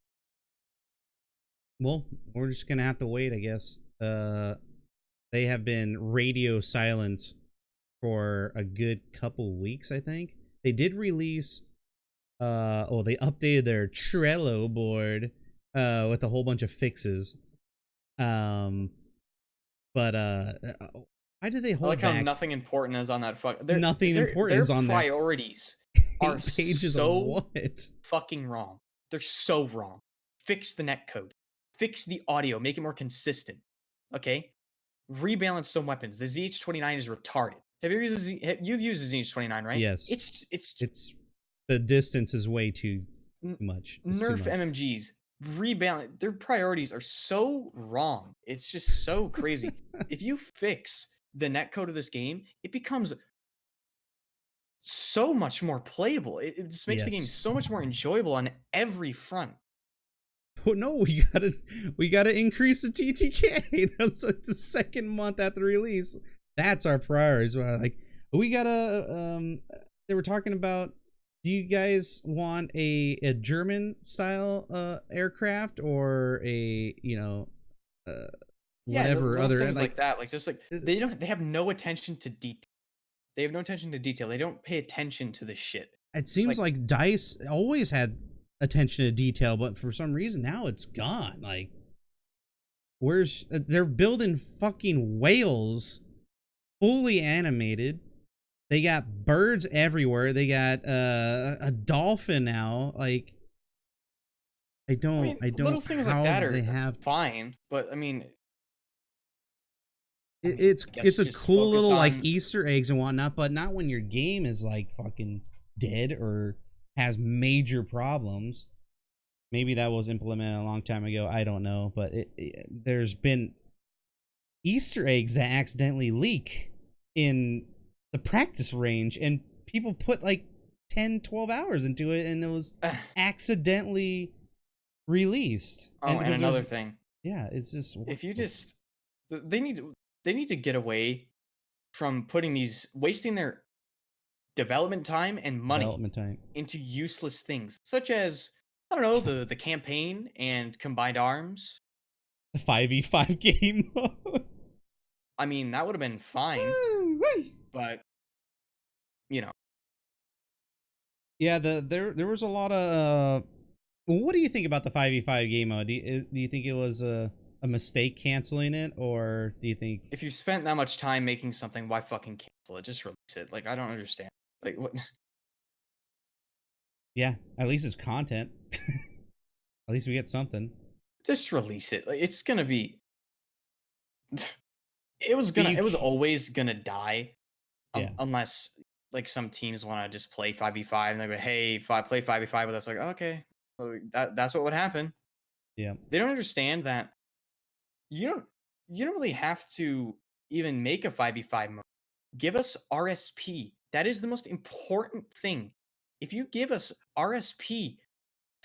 Well, we're just gonna have to wait, I guess. They have been radio silence for a good couple weeks, I think. They did release they updated their Trello board with a whole bunch of fixes. Um but why do they I hold like how back? nothing important is on that fuck. Nothing important is on their there. priorities 8 are pages of so what? fucking wrong. They're so wrong. Fix the netcode. Fix the audio. Make it more consistent. Okay. Rebalance some weapons. The ZH-29 is retarded. Have you used you've used the ZH-29, right? Yes. It's It's the distance is way too much. It's too nerf much. MMGs. Rebalance. Their priorities are so wrong. It's just so crazy. If you fix the netcode of this game, it becomes so much more playable. It just makes the game Yes. so much more enjoyable on every front. Oh no, we gotta increase the TTK. That's like the second month after release. That's our priorities. Like we gotta they were talking about, do you guys want a German style aircraft or a Yeah, whatever little other things like that. Like just like they have no attention to detail. They have no attention to detail. They don't pay attention to this shit. it seems like DICE always had attention to detail, but for some reason now it's gone. Like where's they're building fucking whales fully animated. They got birds everywhere. They got a dolphin now. Like I don't little things like how that are they have fine, but I mean, it's a just cool focus little like on Easter eggs and whatnot, but not when your game is like fucking dead or has major problems. Maybe that was implemented a long time ago. I don't know, but there's been Easter eggs that accidentally leak in the practice range, and people put like 10-12 hours into it, and it was accidentally released. Oh, and another thing. Yeah, it's just if you just they need to get away from putting these wasting their development time and money into useless things, such as I don't know the campaign and combined arms, the 5v5 game mode. I mean that would have been fine, but you know. Yeah, there was a lot of. What do you think about the 5v5 game mode? Do you think it was a mistake canceling it, or do you think if you spent that much time making something, why fucking cancel it? Just release it. Like I don't understand. Like what? Yeah, at least it's content. At least we get something. Just release it. Like it's gonna be. it was always gonna die, Yeah. unless like some teams want to just play 5v5 and they go, hey, if I play 5v5 with us, like, okay, well, that's what would happen. Yeah. They don't understand that you don't you don't really have to even make a 5v5 mode. Give us RSP. That is the most important thing. If you give us RSP,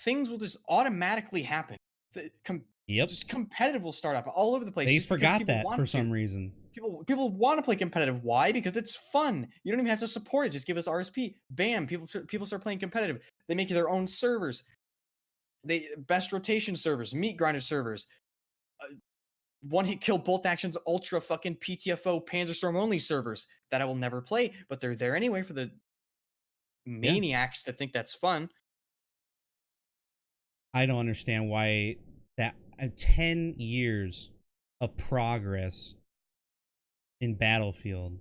things will just automatically happen. Yep. Just competitive will start up all over the place They just because forgot people that for want to. some reason. People want to play competitive. Why? Because it's fun. You don't even have to support it. Just give us RSP. Bam! People start playing competitive. They make their own servers. They best rotation servers, meat grinder servers, one hit kill bolt actions, ultra fucking PTFO Panzerstorm only servers that I will never play, but they're there anyway for the Yeah. maniacs that think that's fun. I don't understand why that 10 years of progress in Battlefield,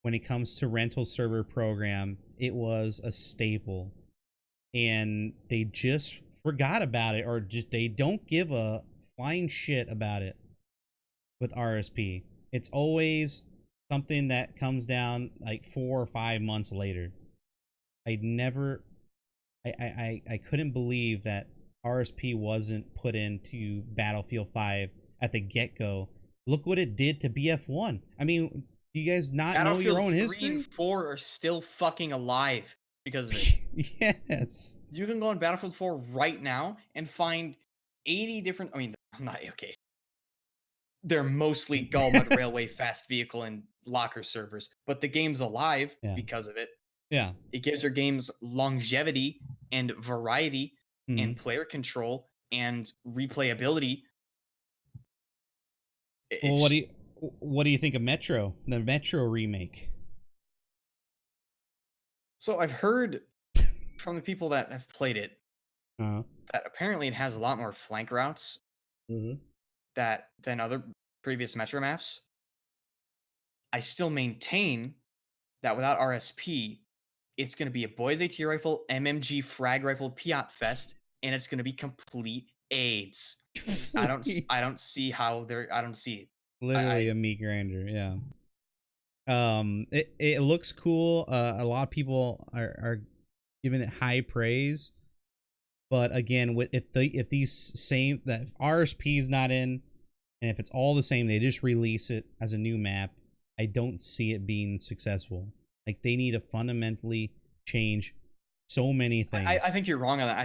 when it comes to rental server program, it was a staple, and they just forgot about it, or just they don't give a flying shit about it with RSP. It's always something that comes down like 4 or 5 months later. I never I couldn't believe that RSP wasn't put into Battlefield 5 at the get-go. Look what it did to BF1. I mean, do you guys not know your own 3 history? and 4 are still fucking alive because of it. Yes. You can go on Battlefield 4 right now and find 80 different. I mean, I'm not okay. They're mostly Gullmud Railway fast vehicle and locker servers, but the game's alive Yeah. because of it. Yeah. It gives your games longevity and variety and player control and replayability. Well, It's what do you think of Metro? The Metro remake? so I've heard from the people that have played it Uh-huh. that apparently it has a lot more flank routes Mm-hmm. than other previous Metro maps. I still maintain that without RSP, it's going to be a boys AT rifle, MMG frag rifle, Piat fest, and it's going to be complete AIDS. I don't see how they're. I don't see it. Literally a meat grinder, yeah. It looks cool. A lot of people are giving it high praise, but again, if these same that if RSP is not in, and if it's all the same, they just release it as a new map. I don't see it being successful. Like, they need to fundamentally change so many things. I think you're wrong on that.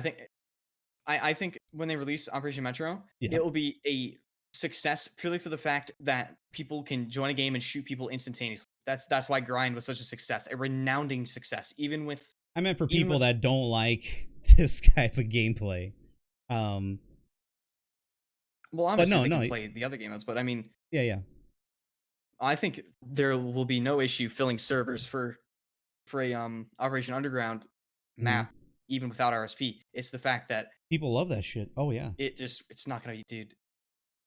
I think when they release Operation Metro, it will be a success purely for the fact that people can join a game and shoot people instantaneously. That's why Grind was such a success, a renowned success, even with. I meant for even people with, that don't like this type of gameplay. Well, obviously they can play the other game modes, but I mean, yeah. I think there will be no issue filling servers for a Operation Underground map, even without RSP. It's the fact that people love that shit. Oh yeah. It's not gonna be, dude.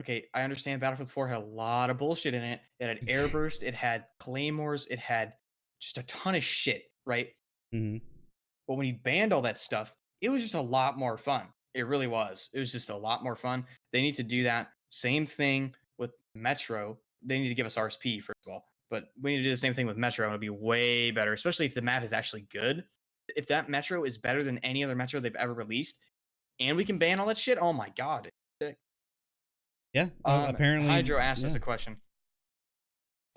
Okay, I understand Battlefield 4 had a lot of bullshit in it. It had airburst, it had claymores, it had just a ton of shit, right? But when he banned all that stuff, it was just a lot more fun. It really was. It was just a lot more fun. They need to do that. Same thing with Metro. They need to give us RSP, first of all. But we need to do the same thing with Metro, and it'll be way better, especially if the map is actually good. If that Metro is better than any other Metro they've ever released, and we can ban all that shit, oh my god. Yeah, apparently. Hydro asked us a question.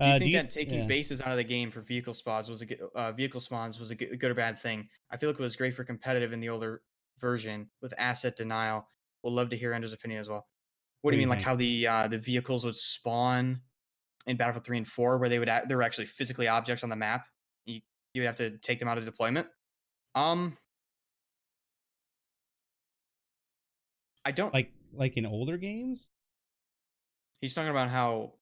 Do you think that taking bases out of the game for vehicle spawns was a good or bad thing? I feel like it was great for competitive in the older version with asset denial. We'll love to hear Ender's opinion as well. What do you mean, like how the vehicles would spawn in Battlefield 3 and 4, where they were actually physically objects on the map? You would have to take them out of deployment. I don't like in older games. He's talking about how,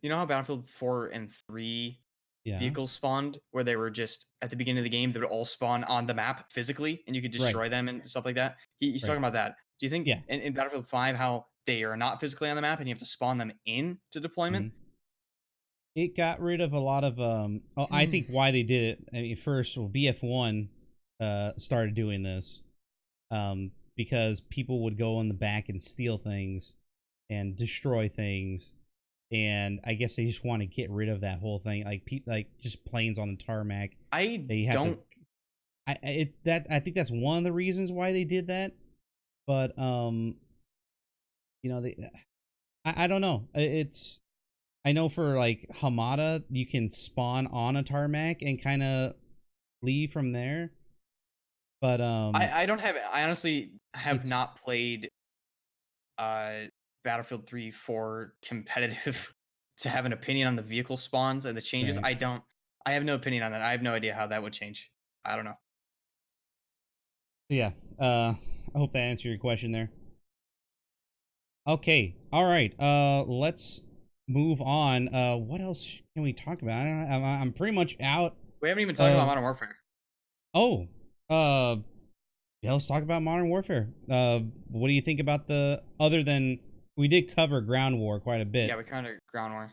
you know how Battlefield 4 and 3 vehicles spawned, where they were just at the beginning of the game, they would all spawn on the map physically, and you could destroy them and stuff like that. He's talking about that. Do you think in Battlefield 5 how they are not physically on the map and you have to spawn them into deployment? It got rid of a lot of I think why they did it. I mean, first, BF1 started doing this because people would go in the back and steal things and destroy things, and I guess they just want to get rid of that whole thing, like like just planes on the tarmac. I They have to. don't. It's that I think that's one of the reasons why they did that. But they. I don't know. It's I know for like Hamada, you can spawn on a tarmac and kind of leave from there. But I don't have. I honestly have it's not played uh Battlefield 3 for competitive to have an opinion on the vehicle spawns and the changes. right. I don't. I have no opinion on that. I have no idea how that would change. I don't know. Yeah. I hope that answered your question there. Okay. All right. Let's move on. What else can we talk about? I'm pretty much out We haven't even talked about of. Modern Warfare. Oh. Uh. Yeah, let's talk about Modern Warfare. What do you think about the other than we did cover Ground War quite a Yeah, bit, we kind of ground war.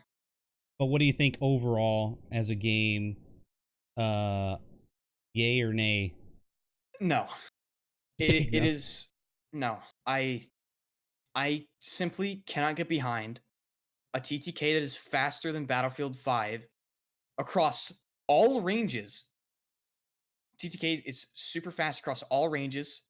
but what do you think overall as a game? Uh, Yay or nay? No, it No. is no. I simply cannot get behind a TTK that is faster than Battlefield 5 across all ranges. TTK is super fast across all ranges.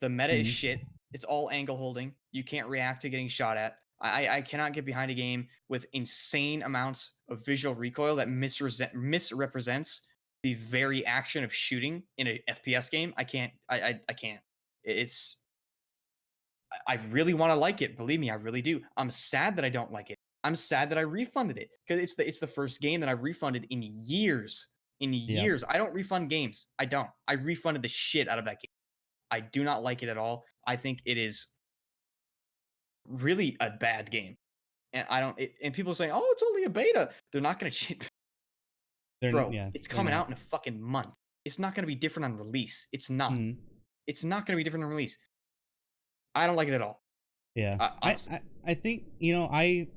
The meta is Mm, shit. It's all angle holding. You can't react to getting shot at. I cannot get behind a game with insane amounts of visual recoil that misrepresents the very action of shooting in a FPS game. I can't. I can't. It's. I really want to like it. Believe me, I really do. I'm sad that I don't like it. I'm sad that I refunded it because it's the first game that I've refunded in years. In yep. years, I don't refund games. I don't. I refunded the shit out of that game. I do not like it at all. I think it is really a bad game. And I don't and people are saying, "Oh, it's only a beta." They're not going to change. Bro, Yeah, it's they're coming not. out in a fucking month. It's not going to be different on release. It's not. Mm, It's not going to be different on release. I don't like it at all. yeah. Honestly. I think it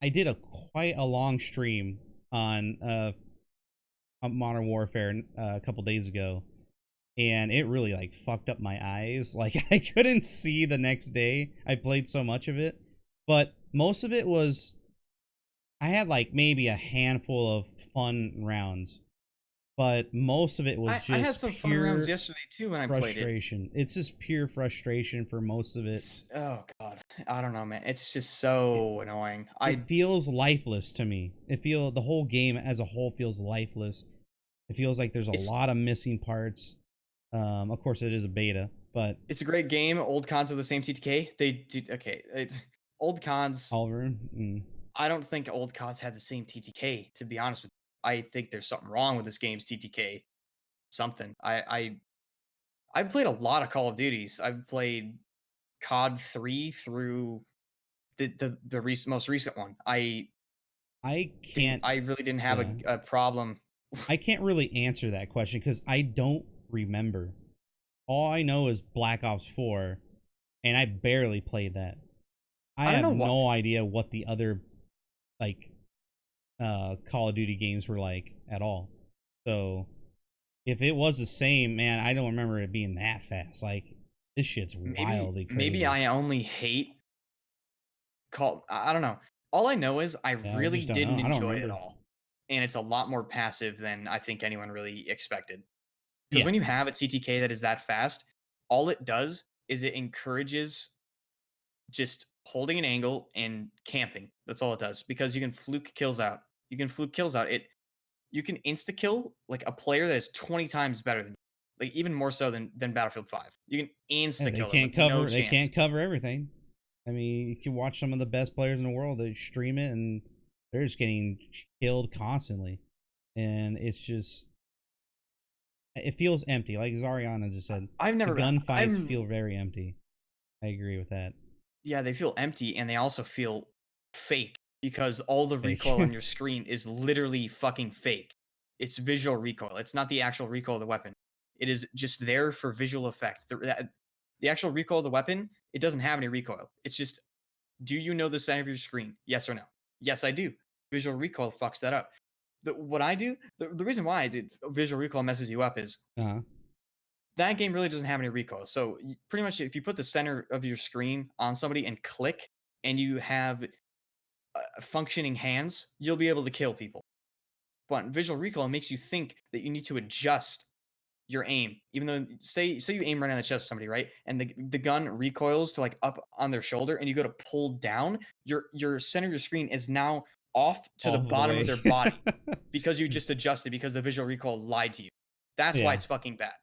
I did a quite a long stream on Modern Warfare a couple days ago, and it really like fucked up my eyes. Like I couldn't see the next day. I played so much of it, but most of it was I had like maybe a handful of fun rounds, but most of it was I had just some fun rounds pure yesterday too when I played it. frustration. It's just pure frustration for most of it. It's oh god. I don't know, man. It's just It, so annoying. it feels lifeless to me. The whole game as a whole feels lifeless. It feels like there's a it's lot of missing parts. Of course, it is a beta, but it's a great game. Old cons are the same TTK. They did okay. It's old cons. Oliver, I don't think old CODs had the same TTK, to be honest with you. I think there's something wrong with this game's TTK. Something. I've played a lot of Call of Duties. I've played COD 3 through most recent one. I can't. I really didn't have Yeah, a problem. I can't really answer that question because I don't remember. All I know is Black Ops 4, and I barely played that. I I don't have know what. no idea what the other like Call of Duty games were like at all. So if it was the same, man, I don't remember it being that fast. Like this shit's wildly Maybe crazy. I only hate Call. I don't know. All I know is I Yeah, I really just don't know. didn't I don't enjoy it at remember. all, and it's a lot more passive than I think anyone really expected. Because Yeah, when you have a TTK that is that fast, all it does is it encourages just holding an angle and camping. That's all it does. Because you can fluke kills out. You can fluke kills out. You can insta kill like a player that is 20 times better than you. Like even more so than Battlefield 5. You can yeah, insta they kill them can't with no cover. They chance. can't cover everything. I mean, you can watch some of the best players in the world. They stream it, and they're just getting killed constantly, and it's just it feels empty. Like Zariana just said, I've the never gunfights I'm feel very empty. I agree with that. yeah, they feel empty and they also feel fake because all the Fake. recoil on your screen is literally fucking fake. It's visual recoil. It's not the actual recoil of the weapon. It is just there for visual effect. The actual recoil of the weapon, it doesn't have any recoil. It's just, do you know the center of your screen? Yes or no? Yes, I do. Visual recoil fucks that up. What I do, the reason why I did visual recoil messes you up is Uh-huh. that game really doesn't have any recoil. So pretty much, if you put the center of your screen on somebody and click, and you have functioning hands, you'll be able to kill people. But visual recoil makes you think that you need to adjust your aim, even though say you aim right on the chest of somebody, right? And the gun recoils to like up on their shoulder, and you go to pull down, your center of your screen is now off to the All the bottom of way. their body because you just adjusted because the visual recoil lied to you. That's why Yeah, it's fucking bad.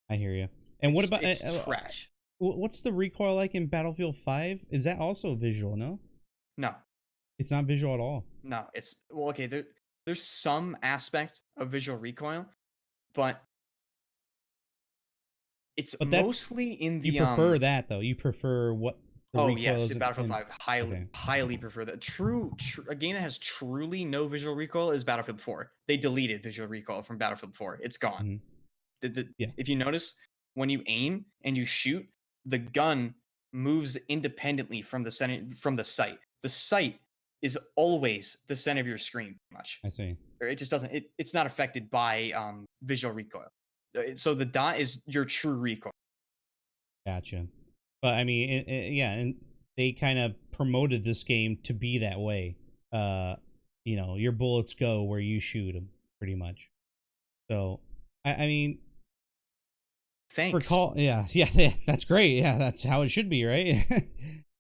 I hear you. And what about It's trash. what's the recoil like in Battlefield 5? Is that also visual? No, No, it's not visual at all. no, it's well, okay. There's some aspect of visual recoil, but it's But that's mostly in you the prefer that though. You prefer what the Oh recoil yes, is in Battlefield in 5, highly okay. highly prefer that. A game that has truly no visual recoil is Battlefield 4. They deleted visual recoil from Battlefield 4. It's gone. Mhm. Yeah, If you notice, when you aim and you shoot, the gun moves independently from the center from the sight. The sight is always the center of your screen, pretty much. I see. Or it just doesn't. It's not affected by visual recoil. So the dot is your true recoil. Gotcha. But I mean, yeah, and they kind of promoted this game to be that way. Uh, your bullets go where you shoot them, pretty much. So, I mean, for Thanks. Call, yeah, that's great. Yeah, that's how it should be, right?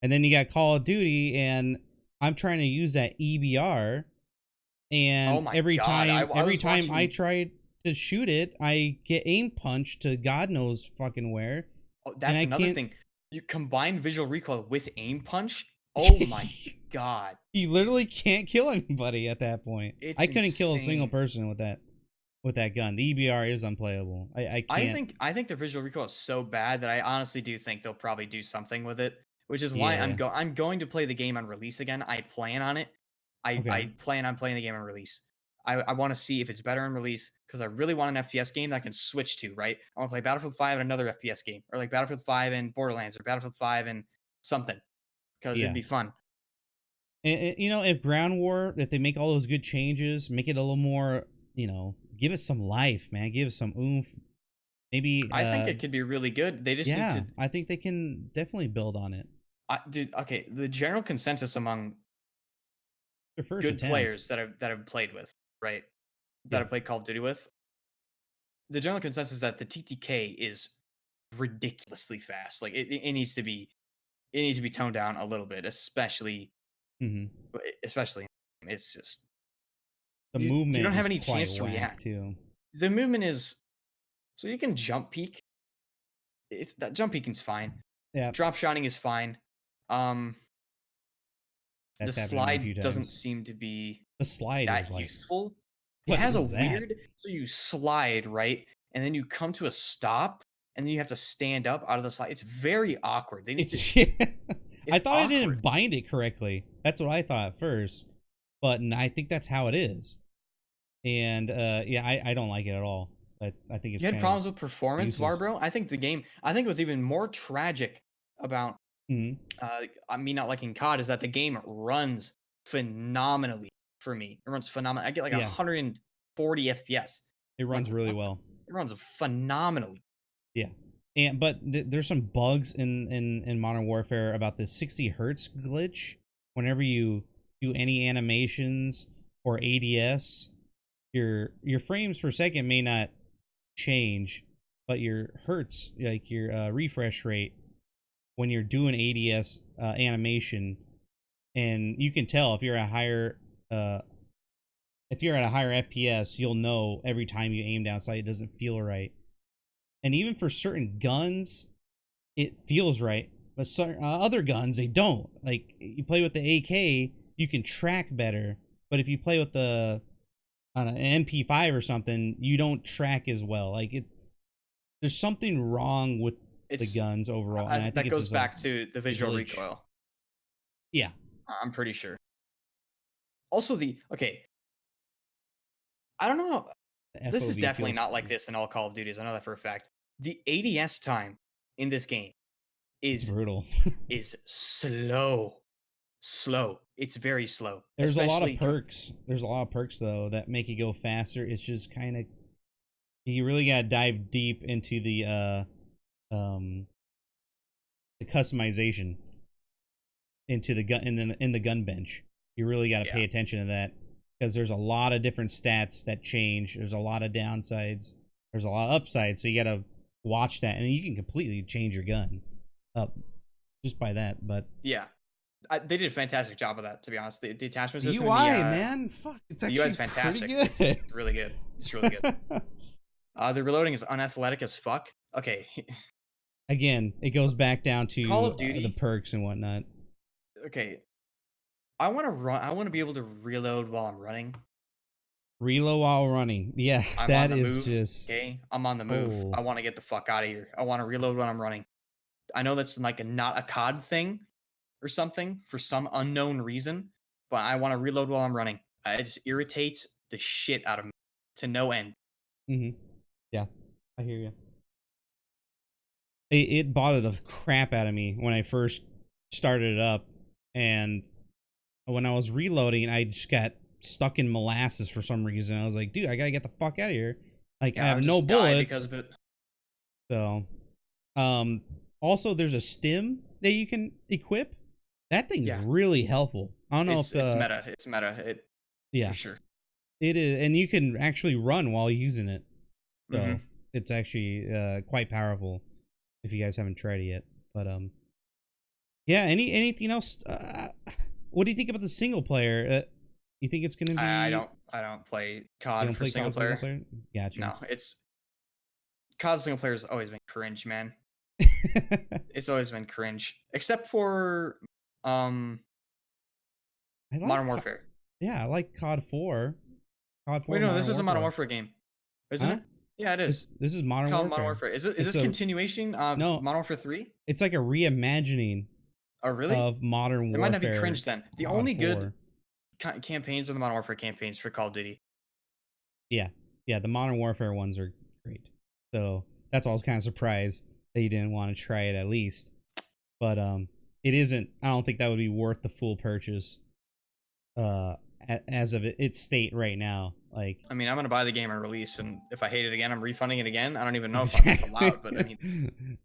And then you got Call of Duty, and I'm trying to use that EBR, Oh and my every god, time, I every was time I watching. try to shoot it, I get aim punched to God knows fucking where, Oh, and that's I another can't. thing. You combine visual recoil with aim punch. Oh my god. You literally can't kill anybody at that point. I It's couldn't kill a single insane. person with that gun. The EBR is unplayable. I can't. I think the visual recoil is so bad that I honestly do think they'll probably do something with it, which is why Yeah. I'm going to play the game on release again. I plan on it. I Okay. plan on playing the game on release. I want to see if it's better on release because I really want an FPS game that I can switch to, right? I want to play Battlefield 5 and another FPS game, or like Battlefield 5 and Borderlands, or Battlefield 5 and something, because it'd Yeah. be fun. And, if Ground War, if they make all those good changes, make it a little more, give it some life, man. Give it some oomph. Maybe. I think it could be really good. They just need Yeah. to I think they can definitely build on it. dude, okay, the general consensus among Their first good attempt. players that I've played with, right? That Yeah. I've played Call of Duty with, the general consensus is that the TTK is ridiculously fast. Like it needs to be toned down a little bit, Hmm. especially it's just The you don't movement have is any quite chance to whack react. too. The movement is so you can jump peek. It's that jump peeking's fine. Yeah. Drop shotting is fine. Um the That's happened to me a few slide doesn't times. seem to be The slide is that like, useful. It what has a is that? weird so you slide, right? And then you come to a stop and then you have to stand up out of the slide. It's very awkward. They need to It's I it's thought I awkward. didn't bind it correctly. That's what I thought at first, but I think that's how it is. And yeah, I don't like it at all. I think it's You had kind of problems with performance, useless. Varbro? I think what's even more tragic about Hmm. me not liking COD is that the game runs phenomenally for me. It runs phenomenal. I get like Yeah, 140 FPS. it I'm like, runs really what the? well. It runs phenomenally. Yeah, and but there's some bugs in Modern Warfare about the 60 hertz glitch. Whenever you do any animations or ADS, your frames per second may not change, but your hertz, like your refresh rate, when you're doing ADS animation, and you can tell uh, if you're at a higher FPS, you'll know every time you aim down sight it doesn't feel right. And even for certain guns, it feels right, but certain other guns they don't. Like you play with the AK, you can track better, but if you play with the on an MP5 or something, you don't track as well. Like there's something wrong with the It's guns overall, and I think that it's goes just a back to the visual glitch. recoil. Yeah, I'm pretty sure. Also, I don't know. the This is FOV definitely feels not like this in all Call of Duties. I know that for a fact. The ADS time in this game it's is brutal. slow. Slow. It's very slow. There's a lot of Especially perks. There's a lot of perks though that make it go faster. It's just kind of you really gotta dive deep into um the customization. into the gun in the gun bench. You really got to pay attention to that because there's a lot of different stats that change. There's a lot of downsides. There's a lot of upsides. So you got to watch that, and you can completely change your gun up just by that. But yeah, they did a fantastic job of that. To be honest, the attachment the system, UI, man, fuck, it's actually the UI is fantastic. Pretty good. It's really good. It's really good. The reloading is unathletic as fuck. Okay. Again, it goes back down to Call of Duty, the perks and whatnot. Okay, I want to run. I want to be able to reload while I'm running. Reload while running. Yeah, that is just... Okay, I'm on the move. Oh. I want to get the fuck out of here. I want to reload when I'm running. I know that's like not a COD thing or something for some unknown reason, but I want to reload while I'm running. It just irritates the shit out of me to no end. Yeah, I hear you. It bothered the crap out of me when I first started it up, and when I was reloading, I just got stuck in molasses for some reason. I was like, dude, I gotta get the fuck out of here. Like, I have no bullets because of it. So, also there's a stim that you can equip. That thing's really helpful. I don't know if it's meta. Yeah, for sure. It is, and you can actually run while using it. So it's actually quite powerful if you guys haven't tried it yet. But yeah. Anything else? What do you think about the single player? You think it's gonna be? I don't play COD for single player. Gotcha. No, COD single player has always been cringe, man. It's always been cringe, except for Modern Warfare. Yeah, I like COD 4. COD 4. Wait, no, this is a Modern Warfare game, isn't it? Yeah, it is. This is Modern Warfare. Modern Warfare. Is this continuation of Modern Warfare 3? It's like a reimagining. Oh, really? Of Modern Warfare. It might not be cringe then. The only good campaigns are the Modern Warfare campaigns for Call of Duty. Yeah, the Modern Warfare ones are great. So that's why I was kind of surprised that you didn't want to try it at least. But it isn't. I don't think that would be worth the full purchase. As of its state right now, like, I mean, I'm gonna buy the game on release, and if I hate it again, I'm refunding it again. I don't even know if that's allowed, but I mean,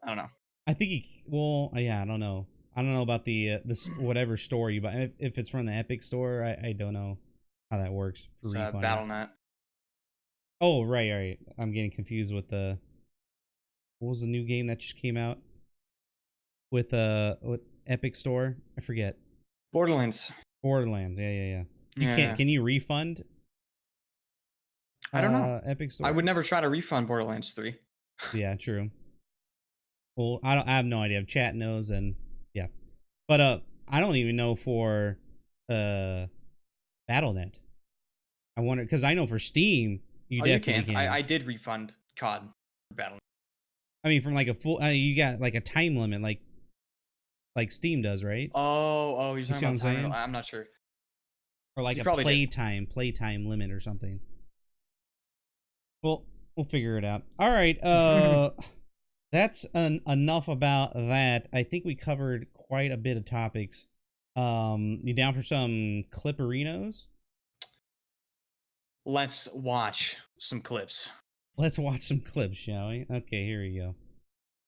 I don't know. I think yeah, I don't know. I don't know about the whatever store you buy. If it's from the Epic store, I don't know how that works for refunding. Battle.net. Oh, right. I'm getting confused with what was the new game that just came out with Epic store? I forget. Borderlands. Yeah. Can you refund? I don't know. Epic store. I would never try to refund Borderlands 3. Yeah, true. Well, I have no idea. Chat knows, and yeah, but I don't even know for Battle.net. I wonder, because I know for Steam you definitely can. I did refund COD for Battle.net. I mean, from like a full, you got like a time limit, like Steam does, right? Oh, you're talking about time. I'm not sure. Or like a playtime limit or something. Well, we'll figure it out. All right. That's enough about that. I think we covered quite a bit of topics. You down for some clipperinos? Let's watch some clips. Let's watch some clips, shall we? Okay, here we go.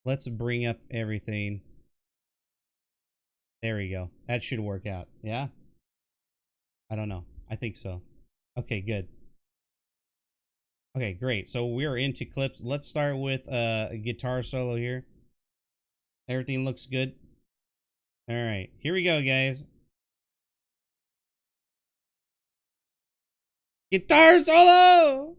Let's bring up everything. There we go. That should work out. Yeah? I don't know. I think so. Okay, good. Okay, great. So we're into clips. Let's start with a guitar solo here. Everything looks good. All right, here we go, guys. Guitar solo!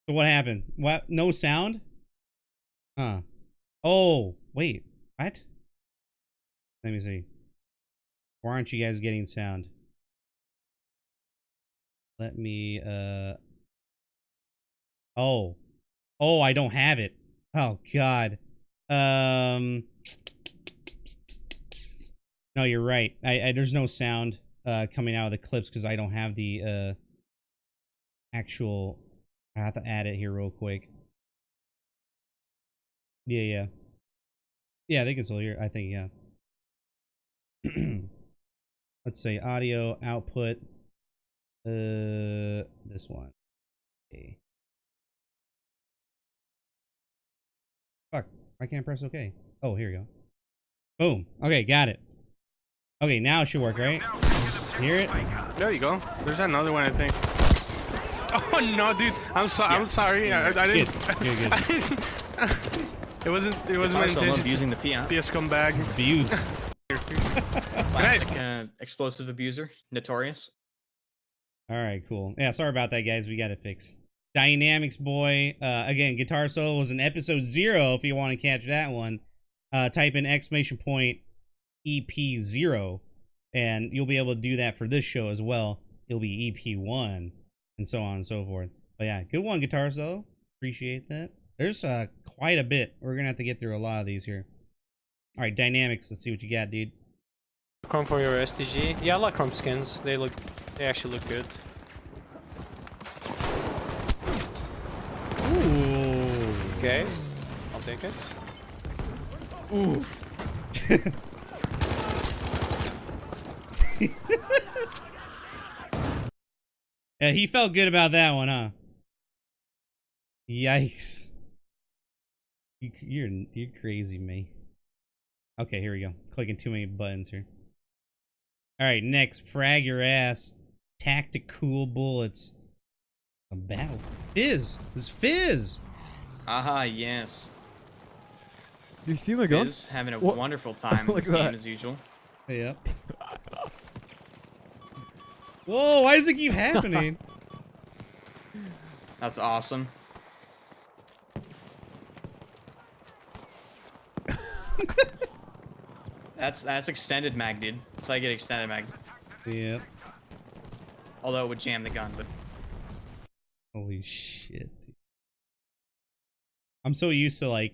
So what happened? What? No sound? Huh. Oh, wait. What? Let me see. Why aren't you guys getting sound? Let me, Oh, I don't have it. Oh, God. No, you're right. There's no sound, coming out of the clips because I don't have the, actual... I have to add it here real quick. Yeah. Yeah, they can still hear it, I think, yeah. Let's say audio output. This one. Okay. Fuck. I can't press OK. Oh, here you go. Boom. Okay, got it. Okay, now it should work, right? Hear it? There you go. There's another one, I think. Oh no, dude! I'm sorry. Yeah. I'm sorry. I didn't. Good. It wasn't my intention. Abusing the Pia. Be a scumbag. Abuse. Classic explosive abuser, notorious. All right, cool. Yeah, sorry about that, guys. We got it fixed. Dynamics boy. Again, guitar solo was in episode 0. If you want to catch that one, type in !EP0, and you'll be able to do that for this show as well. It'll be EP1, and so on and so forth. But yeah, good one, guitar solo. Appreciate that. There's quite a bit. We're gonna have to get through a lot of these here. All right, dynamics. Let's see what you got, dude. Chrome for your STG. Yeah, I like chrome skins. They actually look good. Ooh. Okay, I'll take it. Ooh. Yeah, he felt good about that one, huh? Yikes. You're crazy, me. Okay, here we go. Clicking too many buttons here. All right, next, frag your ass. Tactical bullets. A battle. Fizz. This is Fizz. Aha, yes. Do you see my gun? Fizz having a wonderful time in this game as usual. Yep. Whoa, why does it keep happening? That's awesome. That's extended mag, dude. That's how I get extended mag. Yep. Although it would jam the gun, but Holy shit. I'm so used to like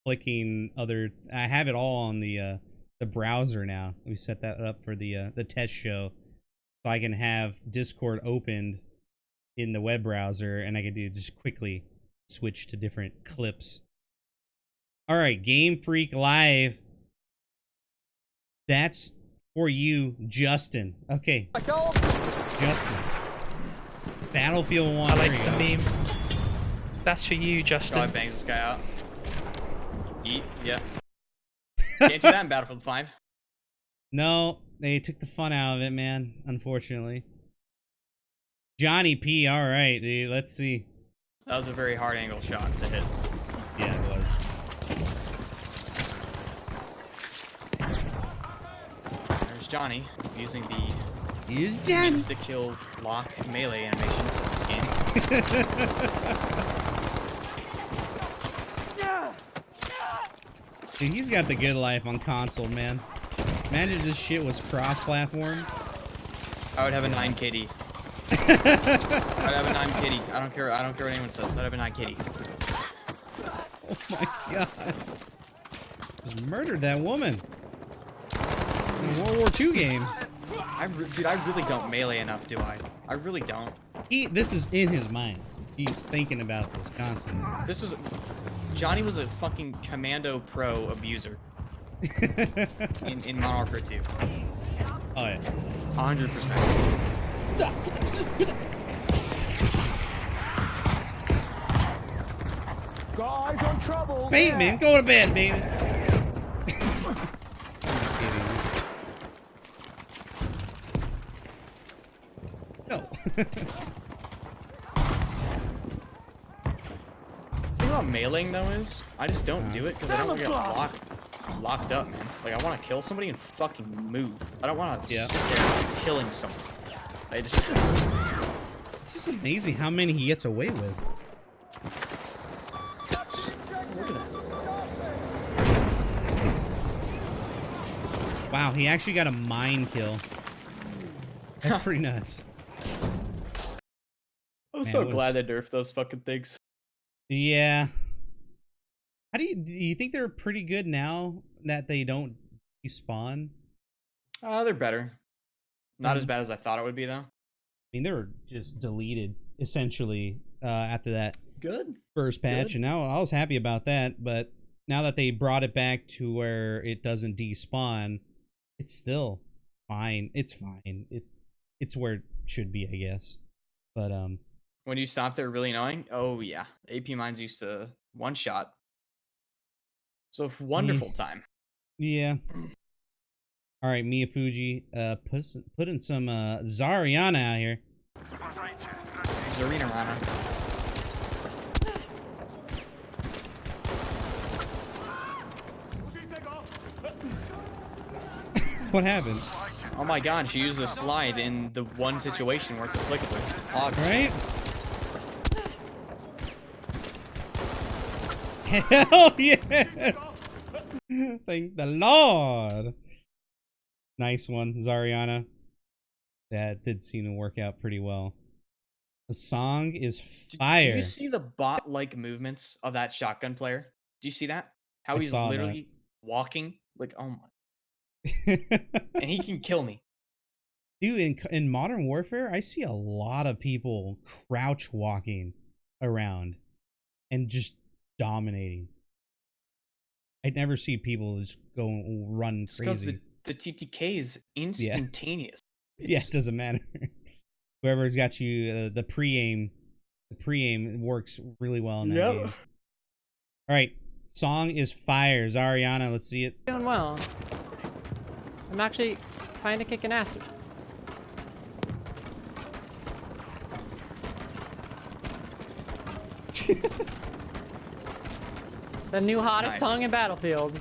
clicking other. I have it all on the browser now. We set that up for the test show, so I can have Discord opened in the web browser, and I can do just quickly switch to different clips. All right, Game Freak Live. That's for you, Justin. Okay. Justin. Battlefield 1. I like the meme. That's for you, Justin. God bangs this guy out. Yeet, yeah. Can't do that in Battlefield 5. No, they took the fun out of it, man. Unfortunately. Johnny P. All right, dude. Let's see. That was a very hard angle shot to hit. Yeah, it was. There's Johnny using the Use Johnny to kill lock melee animations of this game. Dude, he's got the good life on console, man. Imagine if this shit was cross-platform. I would have a 9 KD. I'd have a 9 KD. I don't care what anyone says. I'd have a 9 KD. Oh my god. Just murdered that woman. In a World War II game. Dude, I really don't melee enough, do I? I really don't. This is in his mind. He's thinking about this constantly. Johnny was a fucking Commando Pro abuser. in Modern Warfare 2. Oh yeah. 100%. Guys, I'm trouble. Bateman, go to bed, baby. No. The thing about meleeing though is, I just don't do it because I don't want to get locked up, man. Like, I want to kill somebody and fucking move. I don't want to sit there killing someone. I just... It's just amazing how many he gets away with. Look at that. Wow, he actually got a mine kill. That's pretty nuts. I'm so glad they nerfed those fucking things. Yeah. Do you think they're pretty good now that they don't despawn? They're better. Not as bad as I thought it would be, though. I mean, they were just deleted essentially after that first patch, and now I was happy about that. But now that they brought it back to where it doesn't despawn, it's still fine. It's fine. It's where should be, I guess. But when you stop, they're really annoying. Oh yeah, AP mines used to one shot. So wonderful time. Yeah. All right, Miyafuji, put in some Zariana out here. Zarina Rana. What happened? Oh my god, she used the slide in the one situation where it's applicable. Odd. Right? Hell yes! Thank the Lord. Nice one, Zariana. That did seem to work out pretty well. The song is fire. Do you see the bot-like movements of that shotgun player? Do you see that? How I he's saw literally walking? Like, oh my. And he can kill me. Dude, in Modern Warfare, I see a lot of people crouch walking around and just dominating. I'd never see people just go and run Because crazy. the TTK is instantaneous. Yeah, it doesn't matter. Whoever's got you the pre-aim works really well in that game. All right, song is fire. Zariana, let's see it. Doing well. I'm actually kind of kicking ass. The new hottest song in Battlefield.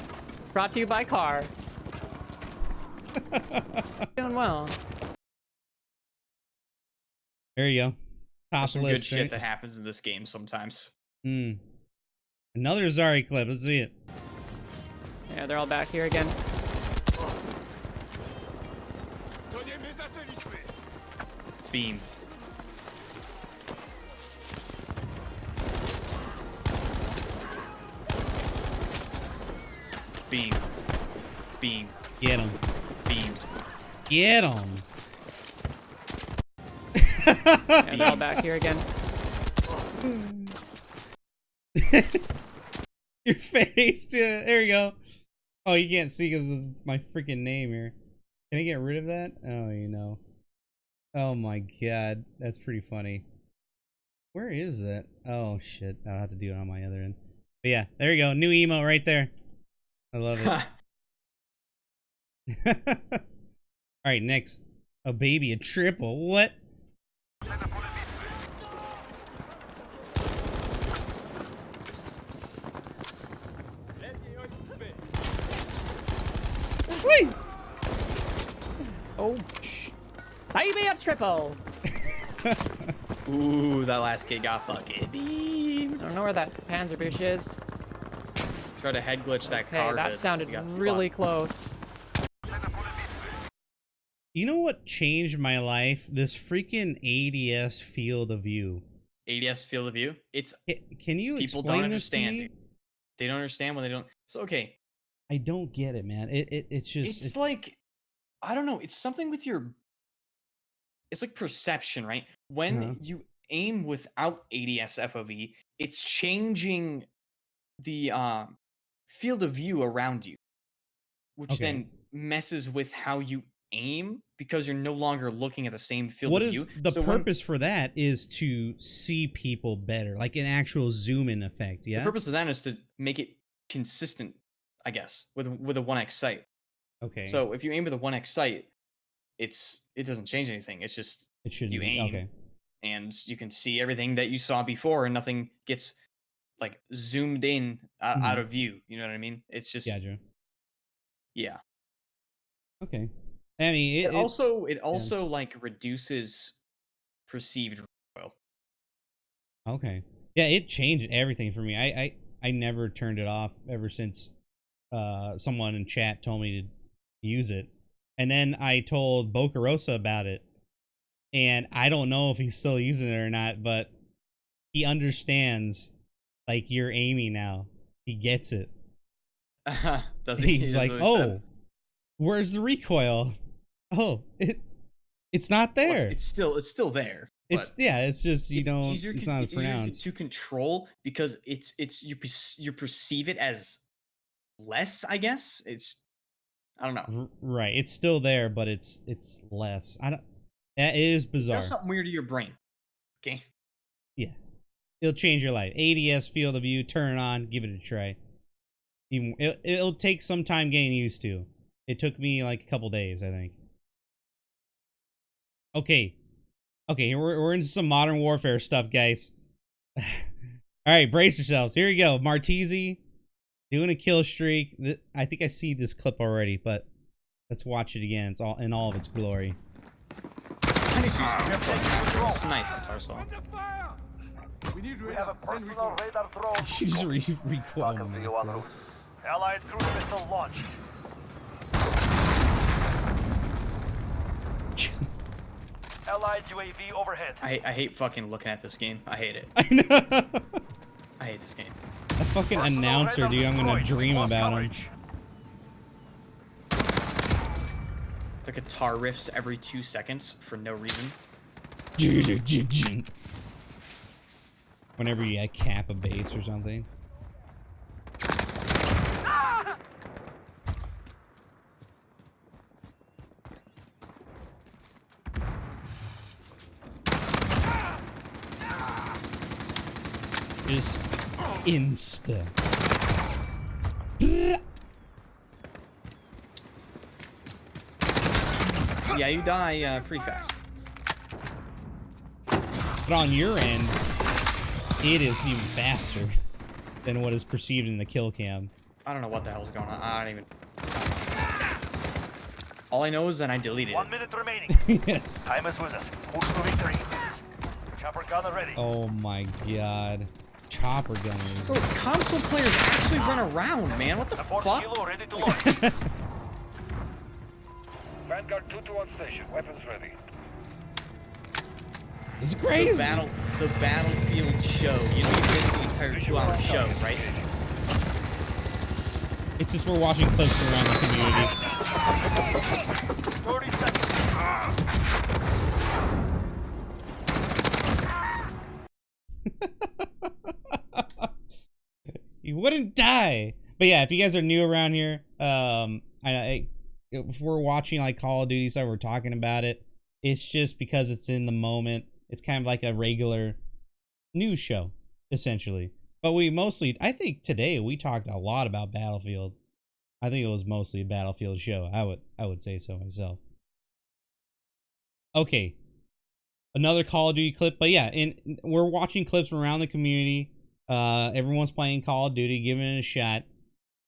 Brought to you by Car. Doing well. There you go. Top There's some list. good shit right? that happens in this game sometimes. Another Zari clip. Let's see it. Yeah, they're all back here again. Beam. Beam. Beam. Get him. Beamed. Get him. Yeah, they're all back here again. Your face, dude. There you go. Oh, you can't see because of my freaking name here. Can I get rid of that? Oh, you know. Oh my god, that's pretty funny. Where is that? Oh shit, I'll have to do it on my other end. But yeah, there you go. New emote right there. I love it. All right, next. A baby, a triple. What? Whee! Oh, baby, a triple. Ooh, that last kid got fucking beamed. I don't know where that Panzerbush is. Try to head glitch that Okay, car. that sounded really close. You know what changed my life? This freaking ADS field of view. ADS field of view. It's Can you people explain don't this to understand. me? Dude. They don't understand when they don't. So okay, I don't get it, man. It's just it's like I don't know. It's something with your. It's like perception, right? When you aim without ADS FOV, it's changing the field of view around you, which then messes with how you aim because you're no longer looking at the same field of view. What is the purpose for that? Is to see people better, like an actual zoom in effect. Yeah. The purpose of that is to make it consistent, I guess, with a 1x sight. Okay. So if you aim with a 1x sight, it doesn't change anything. It's just you aim, and you can see everything that you saw before, and nothing gets like zoomed in out of view. You know what I mean? It's just yeah. Okay. I mean, it also like reduces perceived recoil. Okay. Yeah, it changed everything for me. I never turned it off ever since someone in chat told me to use it. And then I told Bocarosa about it. And I don't know if he's still using it or not, but he understands like you're aiming now. He gets it. Does he? He's like, "Oh, where's the recoil? Oh, it's not there. Well, it's still there. It's just it's not as pronounced to control because you perceive it as less. I guess I don't know. Right, it's still there, but it's less. That is bizarre. That's something weird to your brain. Okay. Yeah. It'll change your life. ADS field of view, turn it on, give it a try. Even it'll take some time getting used to. It took me like a couple days, I think. Okay. Okay, we're into some Modern Warfare stuff, guys. All right, brace yourselves. Here we go. Martese doing a kill streak. I think I see this clip already, but let's watch it again. It's all in all of its glory. It's a nice guitar song. We have a personal radar drone. You just recoil. Allied cruise missile launched. Allied UAV overhead. I hate fucking looking at this game. I hate it. I know. I hate this game. A fucking announcer, dude. I'm gonna dream about him. The guitar riffs every 2 seconds for no reason. Whenever you cap a bass or something. Just insta. Yeah, you die pretty fast. But on your end, it is even faster than what is perceived in the kill cam. I don't know what the hell's going on. I don't even. All I know is that I deleted it. 1 minute remaining. Yes. Time is with us. Move to victory. Chopper gunner ready. Oh my god. Chopper gunners. Bro, console players actually run around, man. What the Support fuck? kilo ready to launch. Vanguard 2 on station. Weapons ready. This is crazy. The Battlefield show. You know, you did the entire 2-hour show, right? It's just we're watching clips around the community. 30 seconds. You wouldn't die. But yeah, if you guys are new around here, if we're watching like Call of Duty stuff, we're talking about it. It's just because it's in the moment. It's kind of like a regular news show, essentially. But we mostly, I think today we talked a lot about Battlefield. I think it was mostly a Battlefield show. I would say so myself. Okay, another Call of Duty clip. But yeah, we're watching clips from around the community. Everyone's playing Call of Duty, giving it a shot,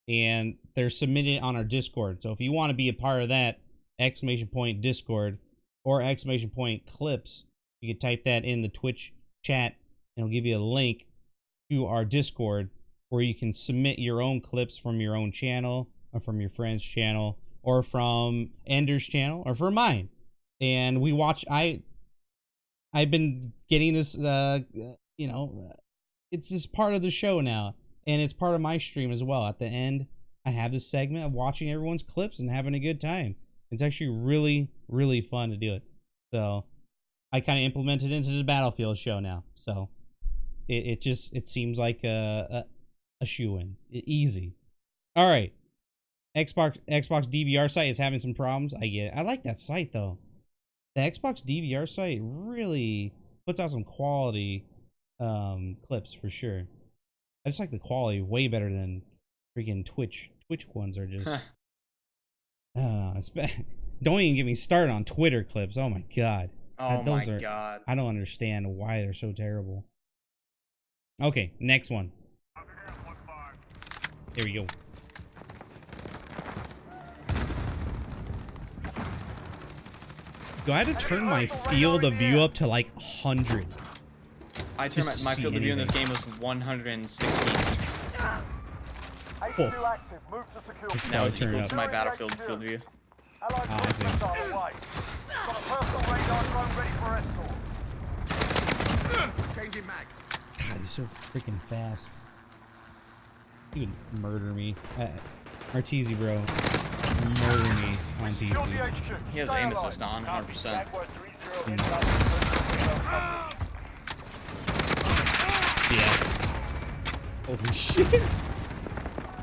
and they're submitted on our Discord. So if you want to be a part of that, !Discord or !clips, you can type that in the Twitch chat, and it'll give you a link to our Discord where you can submit your own clips from your own channel or from your friend's channel or from Ender's channel or from mine. And we watch. I've been getting this. It's just part of the show now, and it's part of my stream as well. At the end, I have this segment of watching everyone's clips and having a good time. It's actually really, really fun to do it. So I kind of implemented it into the Battlefield show now. So it seems like a shoo-in. Easy. All right. Xbox DVR site is having some problems. I get it. I like that site though. The Xbox DVR site really puts out some quality clips for sure. I just like the quality way better than freaking Twitch. Twitch ones are just don't even get me started on Twitter clips. Oh my god. Oh my god. I don't understand why they're so terrible. Okay, next one. There we go. Do I have to turn my field of view up to like 100? I turned my field of view in this game was 116. Cool. Now it's equal to my Battlefield field of view. I see. God, he's so freaking fast. He would murder me. Martese, bro. Murder me on PC. He has aim assist on 100%. Yeah. Holy shit.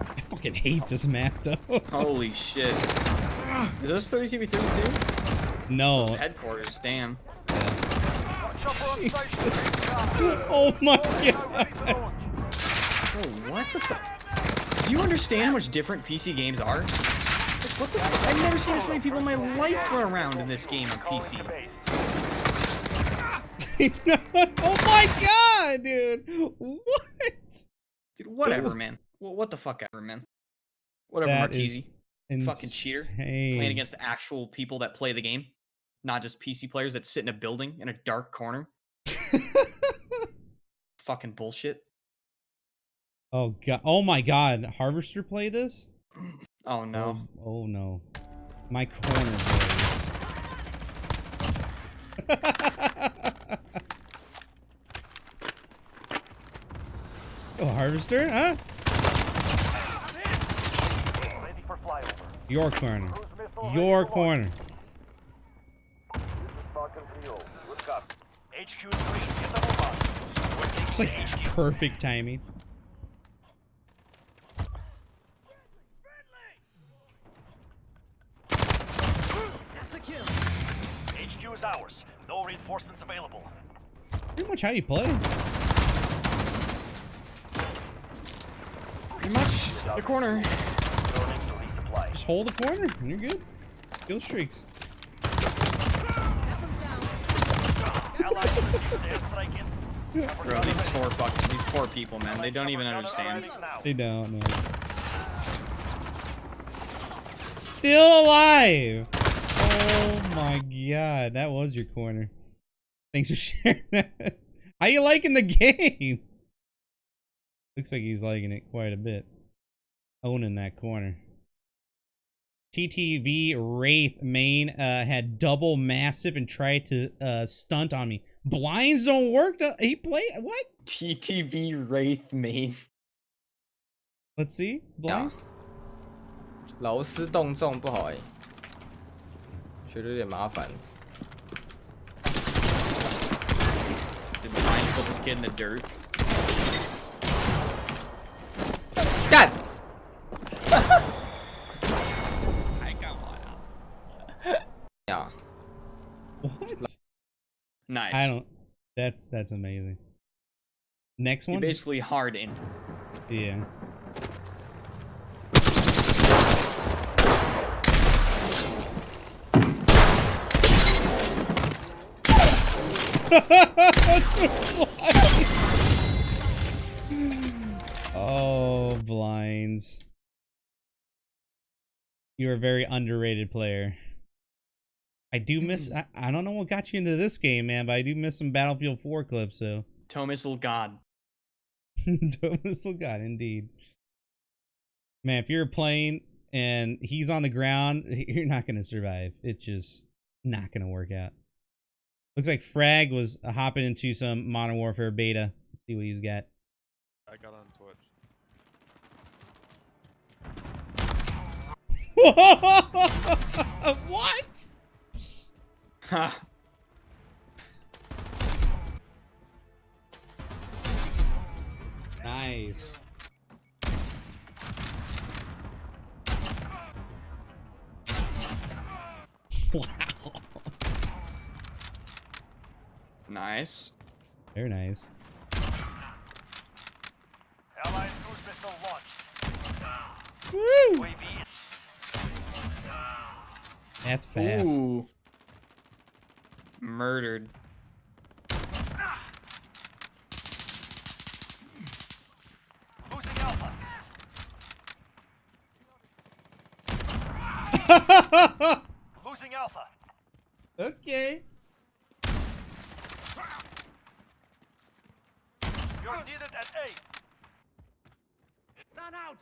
I fucking hate this map though. Holy shit. Is this 30 TV 32? No. Headquarters, damn. Oh my god. Bro, what the fuck? Do you understand how much different PC games are? Like, what the fuck? I've never seen this many people in my life run around in this game on PC. Oh my god, dude. What? Dude, whatever, man. Well, what the fuck ever, man. Whatever, That Martese. is Fucking cheater. insane. Playing against actual people that play the game. Not just PC players that sit in a building in a dark corner. Fucking bullshit. Oh god. Oh my god. Harvester play this? Oh no. Oh no. My corner plays. Oh, Harvester, huh? Ready for flyover. Your corner. Cruise missile Your ready for launch. corner. This is Falcon 3-0. Good copy. HQ3, get the move on. We're taking It's like HQ. perfect timing. HQ is ours. No reinforcements available. Pretty much how you play. Pretty much. The corner. Turning to resupply. Just hold the corner and you're good. Kill streaks. Allies received airstrike in. Bro, these poor people, man. They don't even understand. They don't know. Still alive! Oh my god, that was your corner. Thanks for sharing that. How you liking the game? Looks like he's liking it quite a bit. Owning that corner. TTV Wraith main had double massive and tried to stunt on me. Blinds don't work. He played what? TTV Wraith main. Let's see. Blinds. 劳师动众不好哎，觉得有点麻烦。 Did the blind put this kid in the dirt? 干！还干嘛呀？呀， What? Nice. I don't. That's amazing. Next You one. basically hard int. Yeah. Oh, blinds. You're a very underrated player. I do miss. I don't know what got you into this game, man, but I do miss some Battlefield 4 clips. So. Tomisl God. Missile God, indeed. Man, if you're playing and he's on the ground, you're not going to survive. It's just not going to work out. Looks like Frag was hopping into some Modern Warfare beta. Let's see what he's got. I got on Twitch. What? Ha. Nice. Wow. Nice. Very nice. Allied cruise missile launched. Woo! UAV. That's fast. Ooh. Murdered. Losing Alpha. Losing Alpha. Okay. You're needed at A. Stand out.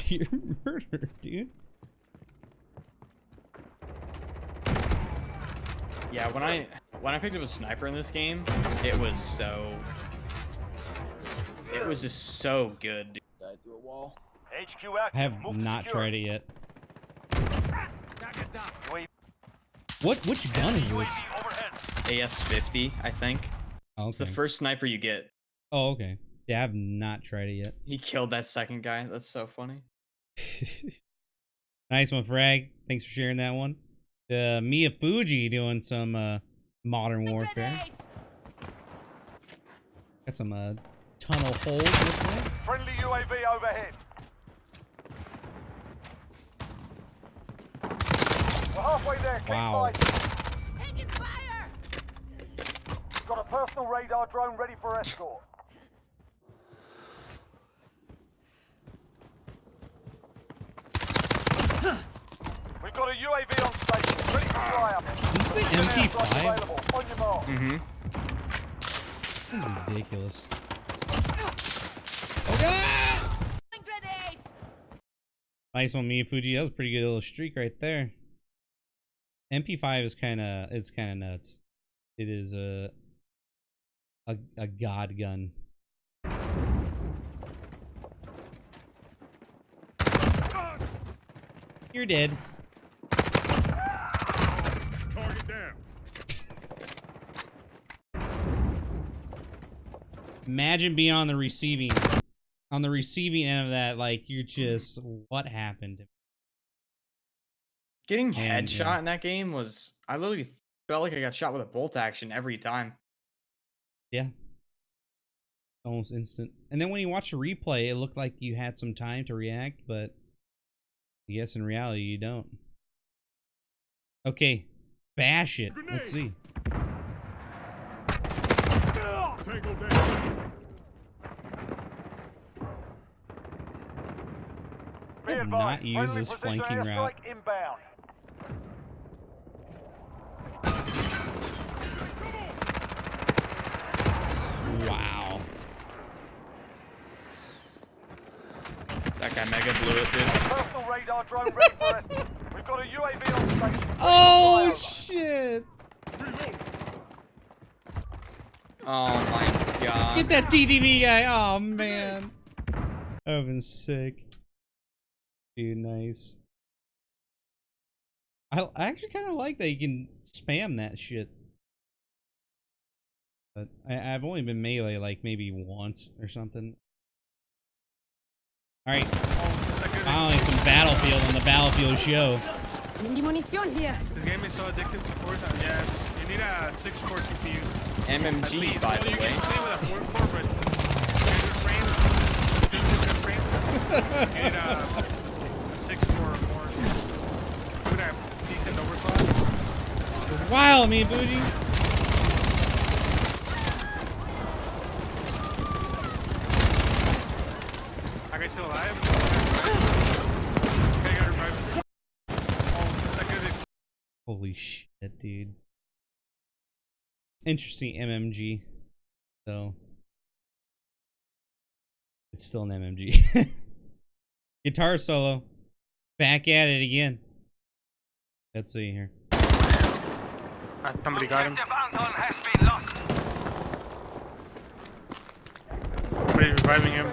You're murdered, dude. Yeah, when I picked up a sniper in this game, it was just so good, dude. Guy through a wall. HQ I active. have Move to not secure. tried it yet. UAV Which gun is this? overhead. AS-50, I think. Oh, It's the okay. first sniper you get. Oh, okay. Yeah, I've not tried it yet. He killed that second guy. That's so funny. Nice one, Frag. Thanks for sharing that one. Mia Fuji doing some Modern Warfare. Got some tunnel holes this way. Friendly UAV overhead. We're halfway there. Keep Wow. fighting. Taking fire. Got a personal radar drone ready for escort. We've got a UAV on station, ready for flyout. Is this the MP5? Available. On your mark. Mm-hmm. That's ridiculous. Okay. Nice one, Mia Fuji. That was a pretty good little streak right there. MP5 is kind of nuts. It is a god gun. You're dead. Target down. Imagine being on the receiving end of that. Like, you're just, what happened? Getting And, headshot in that game was, I literally felt like I got shot with a bolt action every time. Yeah. Almost instant. And then when you watch the replay, it looked like you had some time to react, but I guess in reality you don't. Okay. Bash it. Let's see. Tango down. Did not use this flanking route. Inbound. Wow. That guy mega blew it, dude. Personal radar drone ready for escort. We've got a UAV on station. Oh shit! Oh my god. Get that TTV guy! Oh man, that would've been sick. Dude, nice. I actually kind of like that you can spam that shit. But I've only been melee like maybe once or something. Alright. Finally some Battlefield on the Battlefield show. This game is so addictive to cores. Yes, you need a 6-core CPU. MMG, by the You way. can play with a 4-core, but different frames, you need a 6-core or more. Would have decent overclock. Wild me, booty. That guy's still alive? Okay, got revived. Oh, that good. Holy shit, dude. Interesting MMG. So it's still an MMG. Guitar solo. Back at it again. Let's see here. Somebody got him. Somebody's reviving him.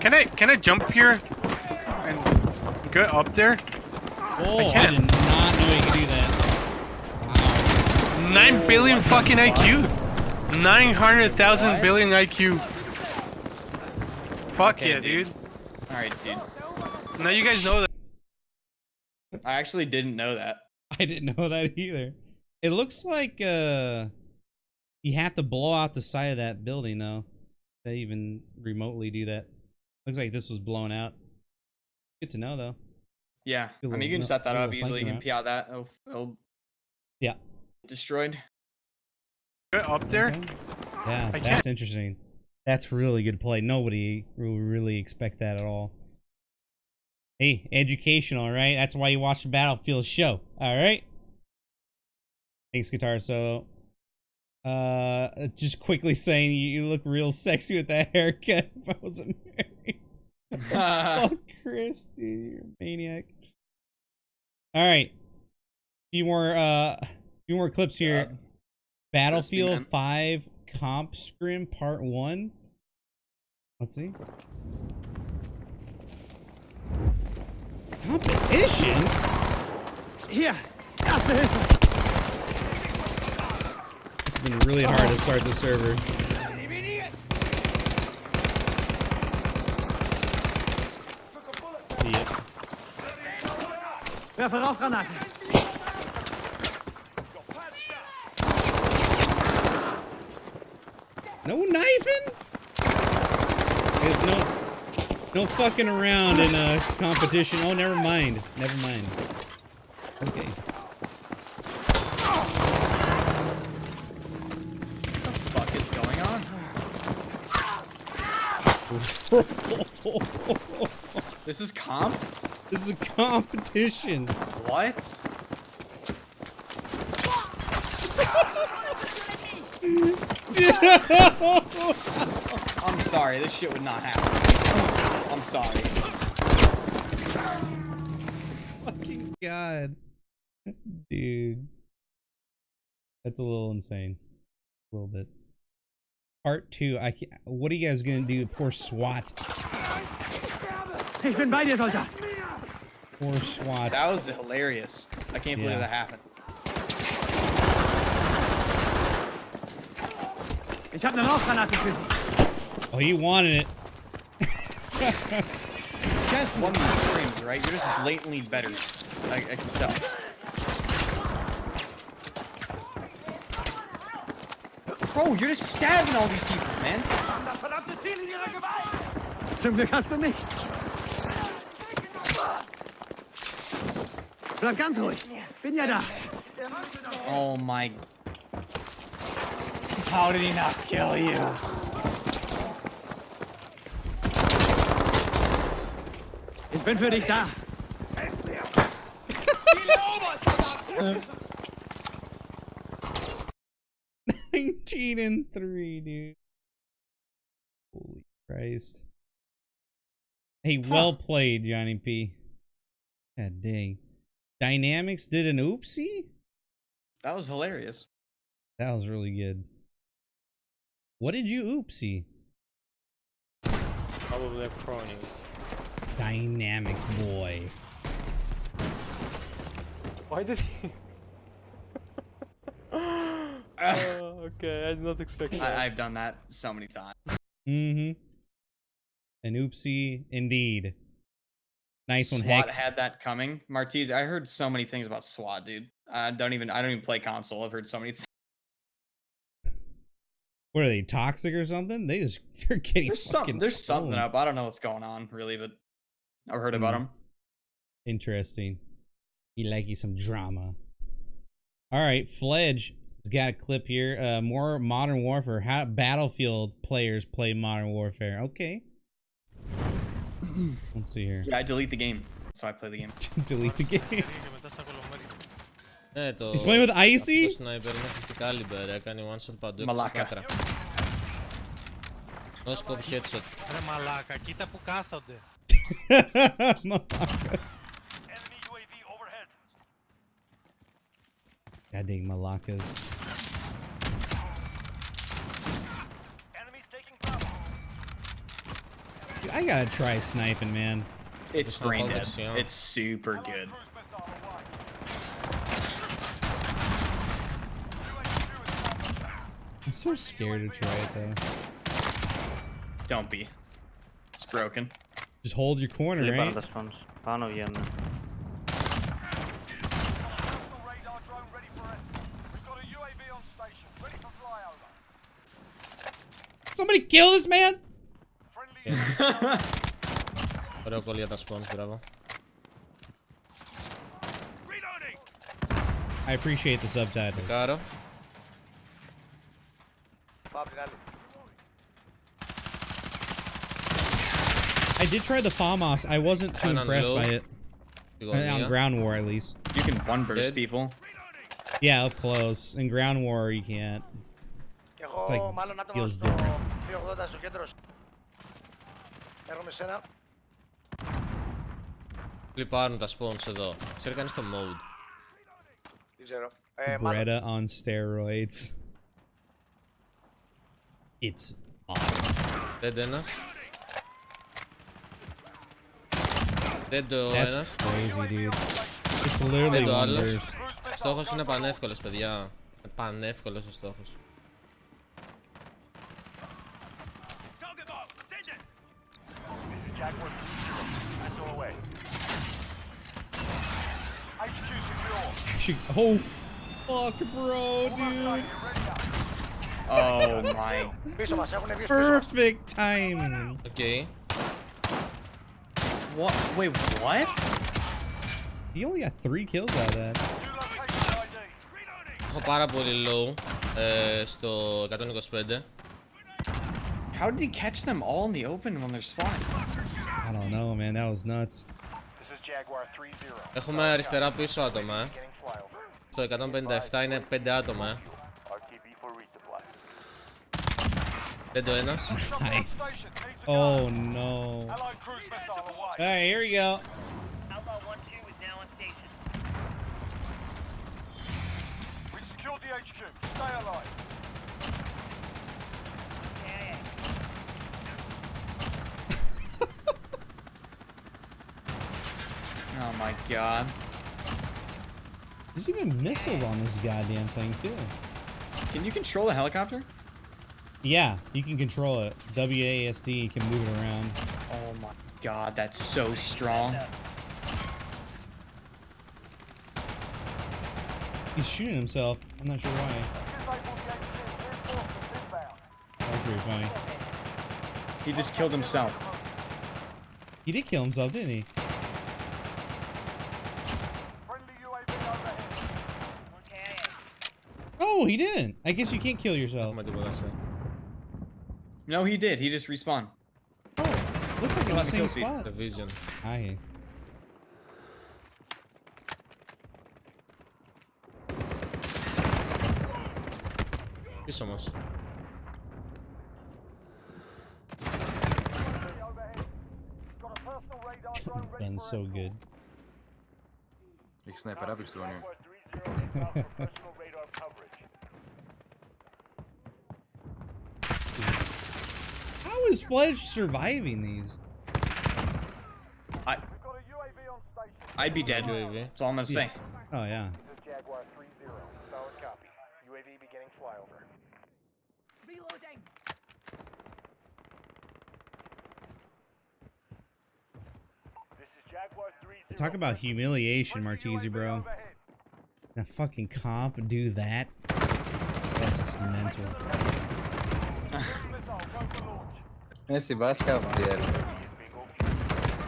Can I jump here and go up there? Oh, I can't. did not know you could do that. Wow. 9 billion fucking IQ. 900,000 What? billion IQ. Fuck Okay, yeah, dude. Alright, dude. Now you guys know that. I actually didn't know that. I didn't know that either. It looks like you have to blow out the side of that building though to even remotely do that. Looks like this was blown out. Good to know though. Yeah, Good I mean, you little- can set that little up easily. You flanking can route. pee out that. It'll Yeah. get destroyed. Go up there. Okay. Yeah, I that's interesting. That's really good play. Nobody will really expect that at all. Hey, educational, right? That's why you watch the Battlefield show. All right. Thanks, Guitar Solo. Just quickly saying you look real sexy with that haircut. If I wasn't married. Fuck Chris, dude, you're a maniac. All right, few more clips here. Battlefield man. 5 Comp Scrim Part 1. Let's see. Competition? Here. It's been really hard to start the server. Werfe Rauchgranate. No knifing? There's no fucking around in a competition. Oh, never mind. Never mind. Okay. What the fuck is going on? This is comp? This is a competition. What? I'm sorry, this shit would not happen. I'm sorry. Fucking God. Dude. That's a little insane. A little bit. Part 2. I can't, what are you guys gonna do? Poor SWAT. Ich bin bei dir, Soldat. Poor SWAT. That was hilarious. I can't believe that happened. Ich hab eine Rauchgranate für Sie. Oh, he wanted it. You guys won these streams, right? You're just blatantly better. I can tell. Bro, you're just stabbing all these people, man. Zum Glück hast du mich. Bleib ganz ruhig. Bin ja da. Oh my. How did he not kill you? Ich bin für dich da. 19-3, dude. Holy Christ. Hey, well played, Johnny P. God dang. Dynamics did an oopsie? That was hilarious. That was really good. What did you oopsie? Probably a proning. Dynamics boy. Why did he? Okay, I did not expect that. I've done that so many times. Mm-hmm. An oopsie indeed. Nice one, SWAT Heck. had that coming. Martiz, I heard so many things about SWAT, dude. I don't even play console. I've heard so many things. What are they, toxic or something? They're getting There's something up. I don't know what's going on, really, but I've heard about them. Interesting. You like you some drama. All right, Fledge has got a clip here. More Modern Warfare. How Battlefield players play Modern Warfare. Okay. Let's see here. Yeah, I delete the game, so I play the game. Delete the game. Το He's playing with Icy? Το sniper είναι caliber, έκανε one shot παντού Μαλάκα. κάτρα. No scope headshot. Ρε μαλάκα, κοίτα που κάθονται. God dang Malakas. Dude, I gotta try sniping, man. It's brain dead. It's super good. I'm so scared to try it though. Don't be. It's broken. Just hold your corner, right? Πάνω βγαίνουν. Somebody kill this man! Ωραίο κόλλ για τα spawns, μπράβο. I appreciate the subtitle. Κάρο. I did try the FAMAS. I wasn't too impressed by it. On ground war, at least. You can one burst people. Yeah, up close. In ground war, you can't. It's like feels different. Κλιπάρουν τα spawns εδώ. Ξέρει κανείς το mode. Greta on steroids. It's on. Dead ένας. Dead ο That's ένας. crazy, dude. It's literally Dead ο one άλλος. burst. Ο στόχος είναι πανεύκολος, παιδιά. Πανεύκολος ο στόχος. Oh, fuck, bro, dude. Oh my. Perfect timing. Okay. What? Wait, what? He only got 3 kills out of that. Έχω πάρα πολύ low στο 125. How did he catch them all in the open when they're spawning? I don't know, man. That was nuts. Έχουμε αριστερά πίσω άτομα. Στο 157 είναι 5 άτομα. Δεν το ένας. Nice. Oh no. Alright, here we go. Oh my god. There's even missiles on this goddamn thing too. Can you control the helicopter? Yeah, you can control it. WASD, you can move it around. Oh my god, that's so strong. He's shooting himself. I'm not sure why. That's pretty funny. He just killed himself. He did kill himself, didn't he? Oh, he didn't. I guess you can't kill yourself. No, he did. He just respawned. Oh, looks like in the same spot. The vision. Hi. Πίσω μας. Done so good. Έχει sniper up στο γωνίο. How is Fledge surviving these? I'd be dead. That's all I'm gonna say. Oh yeah. Talk about humiliation, Martese, bro. A fucking comp do that? That's just mental.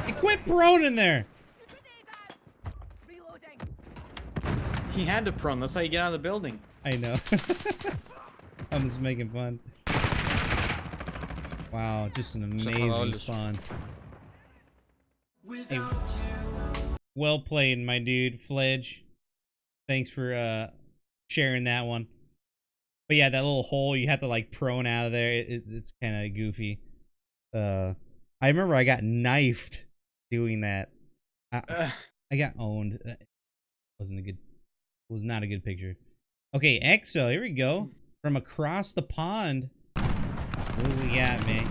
Hey, quit prone in there! He had to prone. That's how you get out of the building. I know. I'm just making fun. Wow, just an amazing spawn. Hey, well played, my dude, Fledge. Thanks for sharing that one. But yeah, that little hole you have to like prone out of there. It's kind of goofy. I remember I got knifed doing that. I got owned. Was not a good picture. Okay, Exo, here we go. From across the pond. What do we got, man?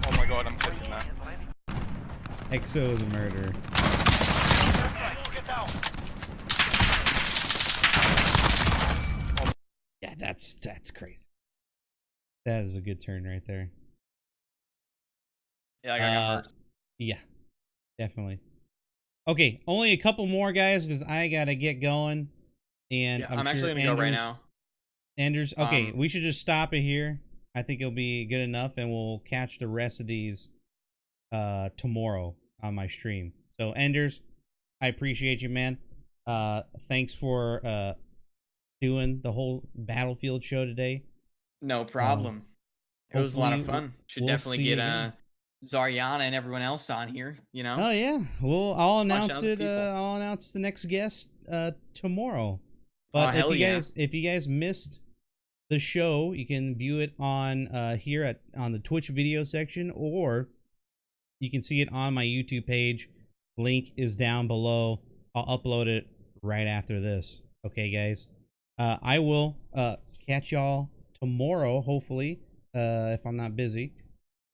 Oh my god, I'm clicking that. Exo is a murderer. Yeah, that's crazy. That is a good turn right there. Yeah, I got hurt. Yeah, definitely. Okay, only a couple more guys because I gotta get going. And yeah, I'm actually gonna go right now. Anders, okay, we should just stop it here. I think it'll be good enough, and we'll catch the rest of these tomorrow on my stream. So, Anders, I appreciate you, man. Thanks for doing the whole Battlefield show today. No problem. It was a lot of fun. Should definitely get Zaryana and everyone else on here, you know? Oh yeah. Well, I'll announce it. I'll announce the next guest tomorrow. But if you guys missed the show, you can view it on here on the Twitch video section, or you can see it on my YouTube page. Link is down below. I'll upload it right after this. Okay, guys. I will catch y'all tomorrow, hopefully, if I'm not busy.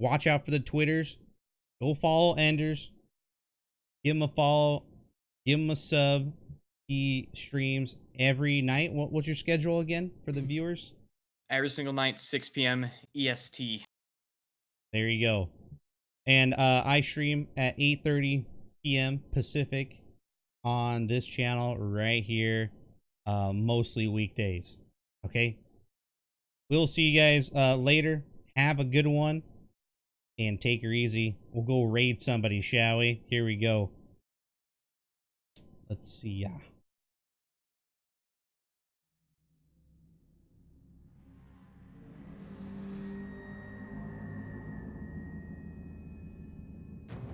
Watch out for the Twitters. Go follow Anders. Give him a follow. Give him a sub. He streams every night. What's your schedule again for the viewers? Every single night, 6 p.m. EST. There you go. And I stream at 8:30 p.m. Pacific on this channel right here, mostly weekdays. Okay? We'll see you guys later. Have a good one. And take her easy. We'll go raid somebody, shall we? Here we go. Let's see. Yeah.